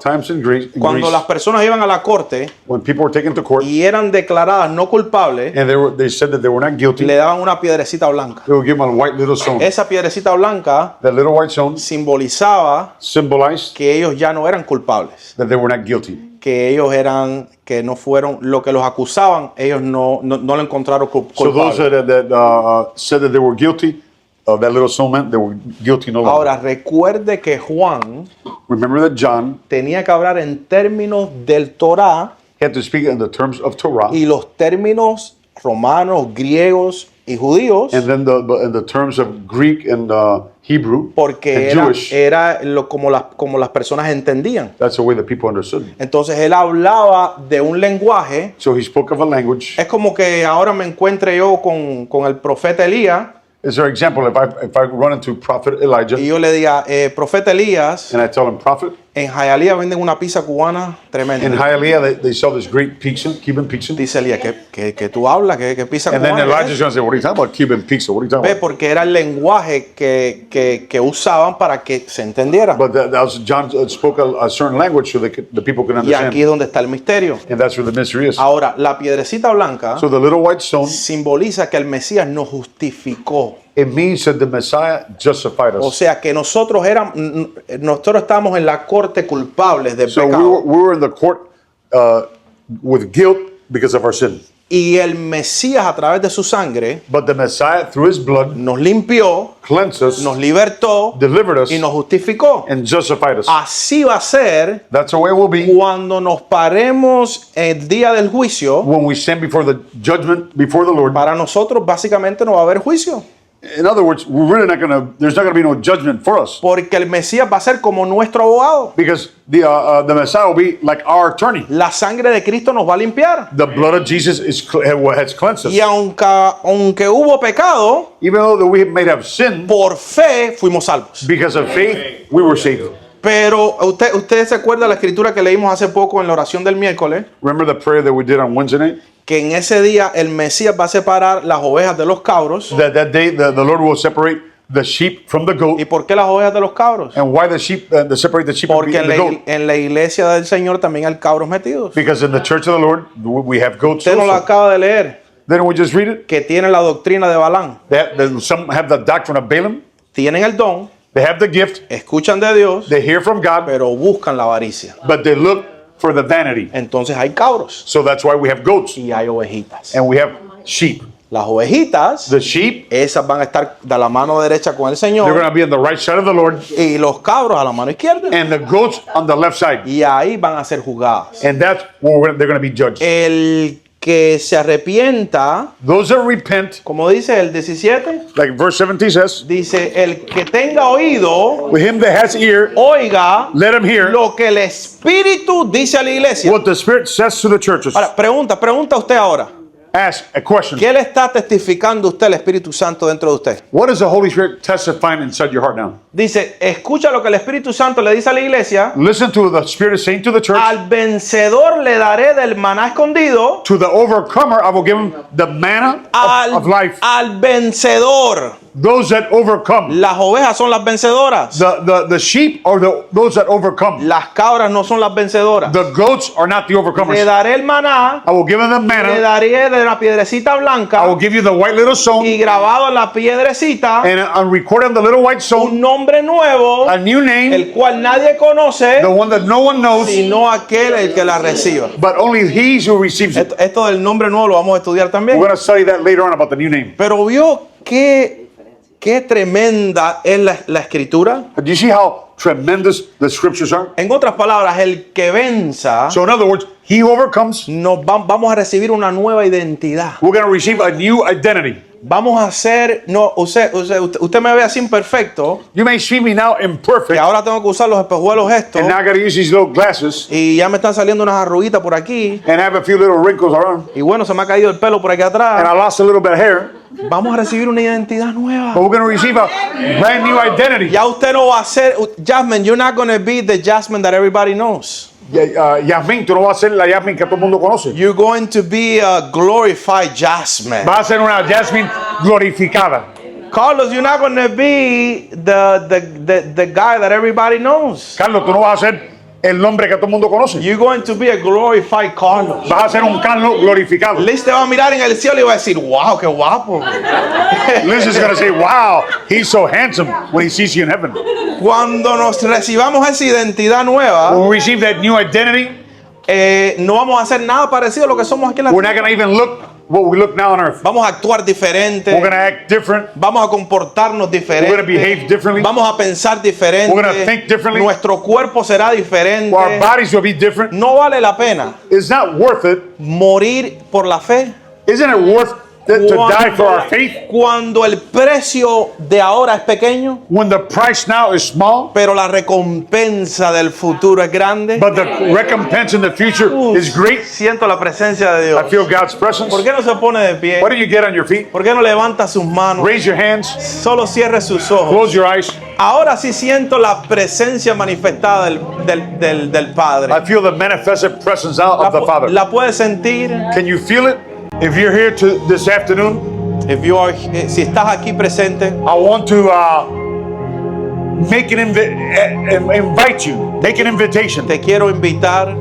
Speaker 2: times in Greece,
Speaker 1: cuando las personas iban a la corte
Speaker 2: when people were taken to court
Speaker 1: y eran declaradas no culpables,
Speaker 2: and they said that they were not guilty,
Speaker 1: le daban una piedrecita blanca.
Speaker 2: they would give them a white little stone.
Speaker 1: Esa piedrecita blanca
Speaker 2: That little white stone
Speaker 1: simbolizaba
Speaker 2: symbolized
Speaker 1: que ellos ya no eran culpables,
Speaker 2: that they were not guilty.
Speaker 1: que ellos eran, que no fueron, lo que los acusaban, ellos no lo encontraron
Speaker 2: So those
Speaker 1: culpable.
Speaker 2: that said that they were guilty, that little stone meant they were guilty no longer.
Speaker 1: Ahora, recuerde que Juan
Speaker 2: Remember that John
Speaker 1: tenía que hablar en términos del Torá
Speaker 2: had to speak in the terms of Torah,
Speaker 1: y los términos romanos, griegos y judíos,
Speaker 2: and then in the terms of Greek and Hebrew
Speaker 1: porque
Speaker 2: and Jewish.
Speaker 1: era como las personas entendían.
Speaker 2: That's the way that people understood.
Speaker 1: Entonces él hablaba de un lenguaje.
Speaker 2: So he spoke of a language.
Speaker 1: Es como que ahora me encuentre yo con el profeta Elías
Speaker 2: Is there an example if I run into Prophet Elijah
Speaker 1: y yo le diga, profeta Elías,
Speaker 2: and I tell him, Prophet,
Speaker 1: en Hialeah venden una pizza cubana tremenda.
Speaker 2: in Hialeah they sell this great pizza, Cuban pizza.
Speaker 1: Dice Elías, ¿qué tú hablas? ¿Qué pizza
Speaker 2: And then
Speaker 1: cubana es
Speaker 2: Elijah's going to say, what are you talking about, Cuban pizza? What are you talking
Speaker 1: Ve,
Speaker 2: about?
Speaker 1: porque era el lenguaje que usaban para que se entendiera.
Speaker 2: But that was, John spoke a certain language so that the people could
Speaker 1: Y aquí es
Speaker 2: understand.
Speaker 1: donde está el misterio.
Speaker 2: And that's where the mystery is.
Speaker 1: Ahora, la piedrecita blanca
Speaker 2: So the little white stone,
Speaker 1: simboliza que el Mesías nos justificó.
Speaker 2: it means that the Messiah justified
Speaker 1: O
Speaker 2: us.
Speaker 1: sea, que nosotros estábamos en la corte culpables de
Speaker 2: So
Speaker 1: pecado.
Speaker 2: we were in the court with guilt because of our sin.
Speaker 1: Y el Mesías, a través de su sangre,
Speaker 2: But the Messiah, through his blood,
Speaker 1: nos limpió,
Speaker 2: cleansed us,
Speaker 1: nos libertó
Speaker 2: delivered us,
Speaker 1: y nos justificó.
Speaker 2: and justified us.
Speaker 1: Así va a ser
Speaker 2: That's the way it will be
Speaker 1: cuando nos paremos el día del juicio.
Speaker 2: when we stand before the judgment, before the Lord.
Speaker 1: Para nosotros, básicamente, no va a haber juicio.
Speaker 2: In other words, we're really not going to, there's not going to be no judgment for us.
Speaker 1: Porque el Mesías va a ser como nuestro abogado.
Speaker 2: Because the Messiah will be like our attorney.
Speaker 1: La sangre de Cristo nos va a limpiar.
Speaker 2: The blood of Jesus has cleansed us.
Speaker 1: Y aunque hubo pecado,
Speaker 2: Even though that we may have sinned,
Speaker 1: por fe fuimos salvos.
Speaker 2: because of faith, we were saved.
Speaker 1: Pero usted se acuerda de la escritura que leímos hace poco en la oración del miércoles,
Speaker 2: Remember the prayer that we did on Wednesday night?
Speaker 1: que en ese día el Mesías va a separar las ovejas de los cabros.
Speaker 2: That day, the Lord will separate the sheep from the
Speaker 1: ¿Y
Speaker 2: goat.
Speaker 1: por qué las ovejas de los cabros?
Speaker 2: And why the sheep, separate the sheep
Speaker 1: Porque
Speaker 2: from the goat?
Speaker 1: en la iglesia del Señor también hay cabros metidos.
Speaker 2: Because in the church of the Lord, we have goats
Speaker 1: Usted no lo
Speaker 2: also.
Speaker 1: acaba de leer,
Speaker 2: Then we just read it.
Speaker 1: que tienen la doctrina de Balán.
Speaker 2: Some have the doctrine of Balaam.
Speaker 1: Tienen el don,
Speaker 2: They have the gift.
Speaker 1: escuchan de Dios,
Speaker 2: They hear from God,
Speaker 1: pero buscan la avaricia.
Speaker 2: but they look for the vanity.
Speaker 1: Entonces hay cabros
Speaker 2: So that's why we have goats
Speaker 1: y hay ovejitas.
Speaker 2: and we have sheep.
Speaker 1: Las ovejitas,
Speaker 2: The sheep,
Speaker 1: esas van a estar de la mano derecha con el
Speaker 2: they're going
Speaker 1: Señor
Speaker 2: to be on the right side of the Lord,
Speaker 1: y los cabros a la mano izquierda.
Speaker 2: and the goats on the left side.
Speaker 1: Y ahí van a ser juzgadas.
Speaker 2: And that's where they're going to be judged.
Speaker 1: El que se arrepienta,
Speaker 2: Those that repent,
Speaker 1: como dice el 17,
Speaker 2: like verse 17 says,
Speaker 1: dice, el que tenga oído,
Speaker 2: with him that has ear,
Speaker 1: oiga
Speaker 2: let him hear
Speaker 1: lo que el Espíritu dice a la iglesia.
Speaker 2: what the Spirit says to the churches.
Speaker 1: Ahora, pregunta usted ahora.
Speaker 2: Ask a question.
Speaker 1: ¿Qué le está testificando usted el Espíritu Santo dentro de usted?
Speaker 2: What is the Holy Spirit testifying inside your heart now?
Speaker 1: Dice, escucha lo que el Espíritu Santo le dice a la iglesia.
Speaker 2: Listen to the Spirit is saying to the church.
Speaker 1: Al vencedor le daré del maná escondido.
Speaker 2: To the overcomer, I will give him the manna of life.
Speaker 1: Al vencedor.
Speaker 2: Those that overcome.
Speaker 1: Las ovejas son las vencedoras.
Speaker 2: The sheep are those that overcome.
Speaker 1: Las cabras no son las vencedoras.
Speaker 2: The goats are not the
Speaker 1: Le
Speaker 2: overcomers.
Speaker 1: daré el maná.
Speaker 2: I will give them the
Speaker 1: Le
Speaker 2: manna.
Speaker 1: daré de la piedrecita
Speaker 2: I will
Speaker 1: blanca.
Speaker 2: give you the white little stone.
Speaker 1: Y grabado en la piedrecita
Speaker 2: And I'm recording the little white
Speaker 1: un
Speaker 2: stone,
Speaker 1: nombre nuevo,
Speaker 2: a new name,
Speaker 1: el cual nadie conoce,
Speaker 2: the one that no one knows,
Speaker 1: sino aquel el que la reciba.
Speaker 2: but only he who receives it.
Speaker 1: Esto del nombre nuevo lo vamos a estudiar también.
Speaker 2: We're going to study that later on about the new name.
Speaker 1: Pero vio qué tremenda es la escritura.
Speaker 2: Do you see how tremendous the scriptures are?
Speaker 1: En otras palabras, el que venza,
Speaker 2: So in other words, he who overcomes,
Speaker 1: vamos a recibir una nueva identidad.
Speaker 2: we're going to receive a new identity.
Speaker 1: Vamos a ser, no, usted me ve así imperfecto,
Speaker 2: You may see me now
Speaker 1: que
Speaker 2: imperfect,
Speaker 1: ahora tengo que usar los espejuelos estos,
Speaker 2: and now I got to use these little glasses,
Speaker 1: y ya me están saliendo unas arruguitas por aquí,
Speaker 2: and I have a few little wrinkles around,
Speaker 1: y bueno, se me ha caído el pelo por aquí
Speaker 2: and
Speaker 1: atrás.
Speaker 2: I lost a little bit of hair.
Speaker 1: Vamos a recibir una identidad nueva.
Speaker 2: But we're going to receive a brand new identity.
Speaker 1: Ya usted no va a ser, Jasmine, you're not going to be the Jasmine that everybody knows.
Speaker 2: Yasmin, tú no vas a ser la Yasmin que todo el mundo conoce.
Speaker 1: You're going to be a glorified Jasmine.
Speaker 2: Vas a ser una Yasmin glorificada.
Speaker 1: Carlos, you're not going to be the guy that everybody knows.
Speaker 2: Carlos, tú no vas a ser el nombre que todo el mundo conoce.
Speaker 1: You're going to be a glorified Carlos.
Speaker 2: Vas a ser un Carlos glorificado.
Speaker 1: Liz te va a mirar en el cielo y va a decir, wow, qué guapo.
Speaker 2: Liz is going to say, wow, he's so handsome when he sees you in heaven.
Speaker 1: Cuando nos recibamos esa identidad nueva,
Speaker 2: When we receive that new identity,
Speaker 1: no vamos a hacer nada parecido a lo que somos aquí en la
Speaker 2: we're
Speaker 1: tierra.
Speaker 2: not going to even look what we look now on earth.
Speaker 1: Vamos a actuar diferente.
Speaker 2: We're going to act different.
Speaker 1: Vamos a comportarnos
Speaker 2: We're going to behave
Speaker 1: diferente.
Speaker 2: differently.
Speaker 1: Vamos a pensar diferente.
Speaker 2: We're gonna think differently.
Speaker 1: Nuestro cuerpo será diferente.
Speaker 2: Our bodies will be different.
Speaker 1: No vale la pena
Speaker 2: It's not worth it.
Speaker 1: morir por la fe.
Speaker 2: Isn't it worth it to die for our faith
Speaker 1: Cuando el precio de ahora es pequeño,
Speaker 2: when the price now is small,
Speaker 1: pero la recompensa del futuro es grande.
Speaker 2: but the recompense in the future is great?
Speaker 1: Siento la presencia de Dios.
Speaker 2: I feel God's presence.
Speaker 1: ¿Por qué no se pone de pie?
Speaker 2: Why don't you get on your feet?
Speaker 1: ¿Por qué no levanta sus manos?
Speaker 2: Raise your hands.
Speaker 1: Solo cierre sus ojos.
Speaker 2: Close your eyes.
Speaker 1: Ahora sí siento la presencia manifestada del Padre.
Speaker 2: I feel the manifested presence out of the Father.
Speaker 1: ¿La puede sentir?
Speaker 2: Can you feel it? If you're here this afternoon,
Speaker 1: Si estás aquí presente,
Speaker 2: I want to invite you, make an invitation
Speaker 1: te quiero invitar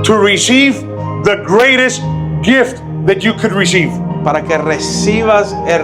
Speaker 2: to receive the greatest gift that you could receive.
Speaker 1: para que recibas el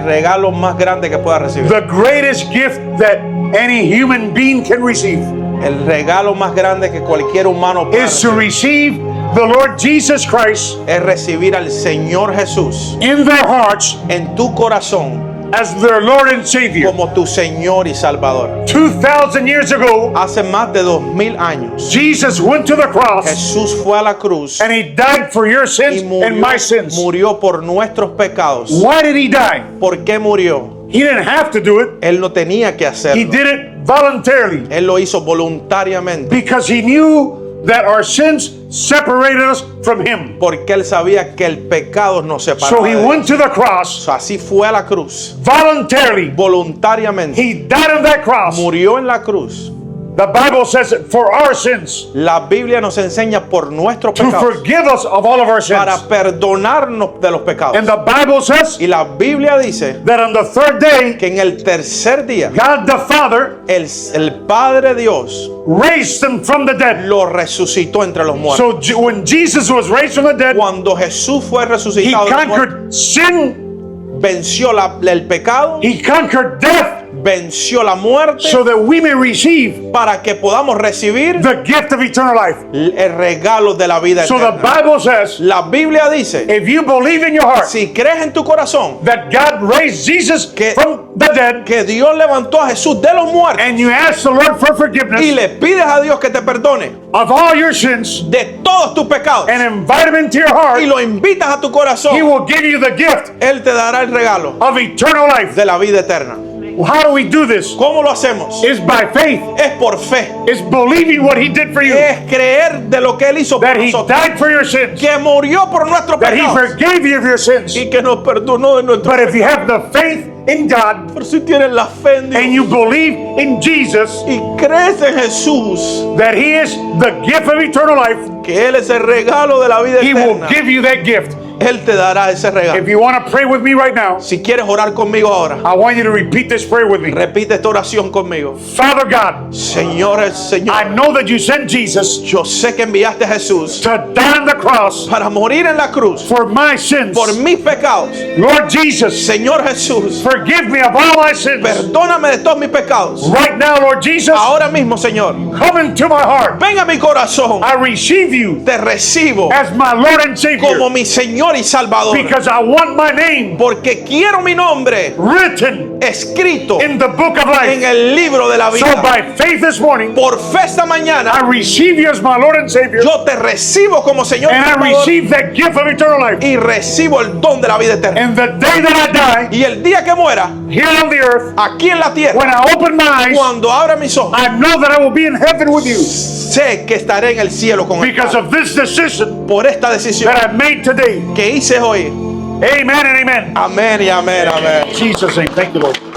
Speaker 1: regalo más grande que puedas recibir.
Speaker 2: The greatest gift that any human being can receive
Speaker 1: El regalo más grande que cualquier humano pueda
Speaker 2: is to
Speaker 1: recibir
Speaker 2: receive the Lord Jesus Christ
Speaker 1: es recibir al Señor Jesús
Speaker 2: in their hearts
Speaker 1: en tu corazón
Speaker 2: as their Lord and Savior.
Speaker 1: como tu Señor y Salvador.
Speaker 2: 2,000 years ago,
Speaker 1: Hace más de 2000 años,
Speaker 2: Jesus went to the cross
Speaker 1: Jesús fue a la cruz
Speaker 2: and he died for your sins
Speaker 1: y
Speaker 2: and my sins.
Speaker 1: murió por nuestros pecados.
Speaker 2: Why did he die?
Speaker 1: ¿Por qué murió?
Speaker 2: He didn't have to do it.
Speaker 1: Él no tenía que
Speaker 2: He
Speaker 1: hacerlo.
Speaker 2: did it voluntarily
Speaker 1: Él lo hizo voluntariamente
Speaker 2: because he knew that our sins separated us from him.
Speaker 1: porque él sabía que el pecado nos
Speaker 2: So
Speaker 1: separaba.
Speaker 2: he
Speaker 1: de él.
Speaker 2: went to the cross
Speaker 1: Así fue a la cruz,
Speaker 2: voluntarily.
Speaker 1: voluntariamente.
Speaker 2: He died on that cross.
Speaker 1: Murió en la cruz.
Speaker 2: The Bible says it for our sins,
Speaker 1: La Biblia nos enseña por nuestros
Speaker 2: to
Speaker 1: pecados
Speaker 2: forgive us of all of our
Speaker 1: para
Speaker 2: sins.
Speaker 1: perdonarnos de los pecados.
Speaker 2: And the Bible says
Speaker 1: Y la Biblia dice
Speaker 2: that on the third day,
Speaker 1: que en el tercer día
Speaker 2: God the Father
Speaker 1: el Padre Dios
Speaker 2: raised him from the dead.
Speaker 1: lo resucitó entre los muertos.
Speaker 2: So when Jesus was raised from the dead,
Speaker 1: Cuando Jesús fue
Speaker 2: he
Speaker 1: resucitado de los muertos,
Speaker 2: conquered sin,
Speaker 1: venció el pecado,
Speaker 2: he conquered death,
Speaker 1: venció la muerte
Speaker 2: so that we may receive
Speaker 1: para que podamos recibir
Speaker 2: the gift of eternal life.
Speaker 1: el regalo de la vida
Speaker 2: So the
Speaker 1: eterna.
Speaker 2: Bible says,
Speaker 1: La Biblia dice,
Speaker 2: if you believe in your heart
Speaker 1: si crees en tu corazón
Speaker 2: that God raised Jesus
Speaker 1: Que-
Speaker 2: from the dead,
Speaker 1: que Dios levantó a Jesús de los muertos
Speaker 2: and you ask the Lord for
Speaker 1: y
Speaker 2: forgiveness
Speaker 1: le pides a Dios que te perdone
Speaker 2: of all your sins
Speaker 1: de todos tus pecados
Speaker 2: and invite him into your
Speaker 1: y
Speaker 2: heart,
Speaker 1: lo invitas a tu
Speaker 2: he
Speaker 1: corazón,
Speaker 2: will give you the gift
Speaker 1: Él te dará el regalo
Speaker 2: of eternal life.
Speaker 1: de la vida eterna.
Speaker 2: How do we do this?
Speaker 1: ¿Cómo lo hacemos?
Speaker 2: It's by faith.
Speaker 1: Es por fe.
Speaker 2: It's believing what he did for you.
Speaker 1: Es creer de lo que Él hizo por
Speaker 2: That he
Speaker 1: nosotros.
Speaker 2: died for your sins.
Speaker 1: Que murió por nuestros
Speaker 2: That he
Speaker 1: pecados
Speaker 2: forgave you of your sins.
Speaker 1: y que nos perdonó de nuestros
Speaker 2: But if you have the faith in God
Speaker 1: Pero si tienes la fe en Dios
Speaker 2: and you believe in Jesus,
Speaker 1: y crees en Jesús,
Speaker 2: that he is the gift of eternal life,
Speaker 1: que Él es el regalo de la vida
Speaker 2: he will
Speaker 1: eterna,
Speaker 2: give you that gift.
Speaker 1: Él te dará ese regalo.
Speaker 2: If you want to pray with me right now,
Speaker 1: Si quieres orar conmigo ahora,
Speaker 2: I want you to repeat this prayer with me.
Speaker 1: repite esta oración conmigo.
Speaker 2: Father God,
Speaker 1: Señor,
Speaker 2: I
Speaker 1: Señor,
Speaker 2: know that you sent Jesus
Speaker 1: yo sé que enviaste a Jesús
Speaker 2: to die on the cross
Speaker 1: para morir en la cruz
Speaker 2: for my sins.
Speaker 1: por mis pecados.
Speaker 2: Lord Jesus,
Speaker 1: Señor Jesús,
Speaker 2: forgive me of all my sins.
Speaker 1: perdóname de todos mis pecados.
Speaker 2: Right now, Lord Jesus,
Speaker 1: Ahora mismo, Señor,
Speaker 2: come into my heart.
Speaker 1: ven a mi corazón.
Speaker 2: I receive you
Speaker 1: Te recibo
Speaker 2: as my Lord and Savior.
Speaker 1: como mi Señor Señor y Salvador.
Speaker 2: because I want my name
Speaker 1: Porque quiero mi nombre
Speaker 2: written
Speaker 1: escrito
Speaker 2: in the book of
Speaker 1: en
Speaker 2: life.
Speaker 1: el libro de la
Speaker 2: So
Speaker 1: vida.
Speaker 2: by faith this morning,
Speaker 1: Por fe esta
Speaker 2: I
Speaker 1: mañana
Speaker 2: receive you as my Lord and Savior,
Speaker 1: yo te recibo como Señor y
Speaker 2: and I
Speaker 1: Salvador
Speaker 2: receive that gift of eternal life.
Speaker 1: y recibo el don de la vida eterna.
Speaker 2: And the day that I die
Speaker 1: Y el día que muera
Speaker 2: here on the earth,
Speaker 1: aquí en la tierra,
Speaker 2: when I open my eyes,
Speaker 1: cuando abra mis ojos,
Speaker 2: I know that I will be in heaven with you
Speaker 1: sé que estaré en el cielo con el
Speaker 2: because
Speaker 1: Padre.
Speaker 2: of this decision
Speaker 1: Por esta decisión
Speaker 2: that I made today.
Speaker 1: que hice hoy.
Speaker 2: Amen and amen.
Speaker 1: Amén y amén, amén.
Speaker 2: In Jesus' name, thank you, Lord.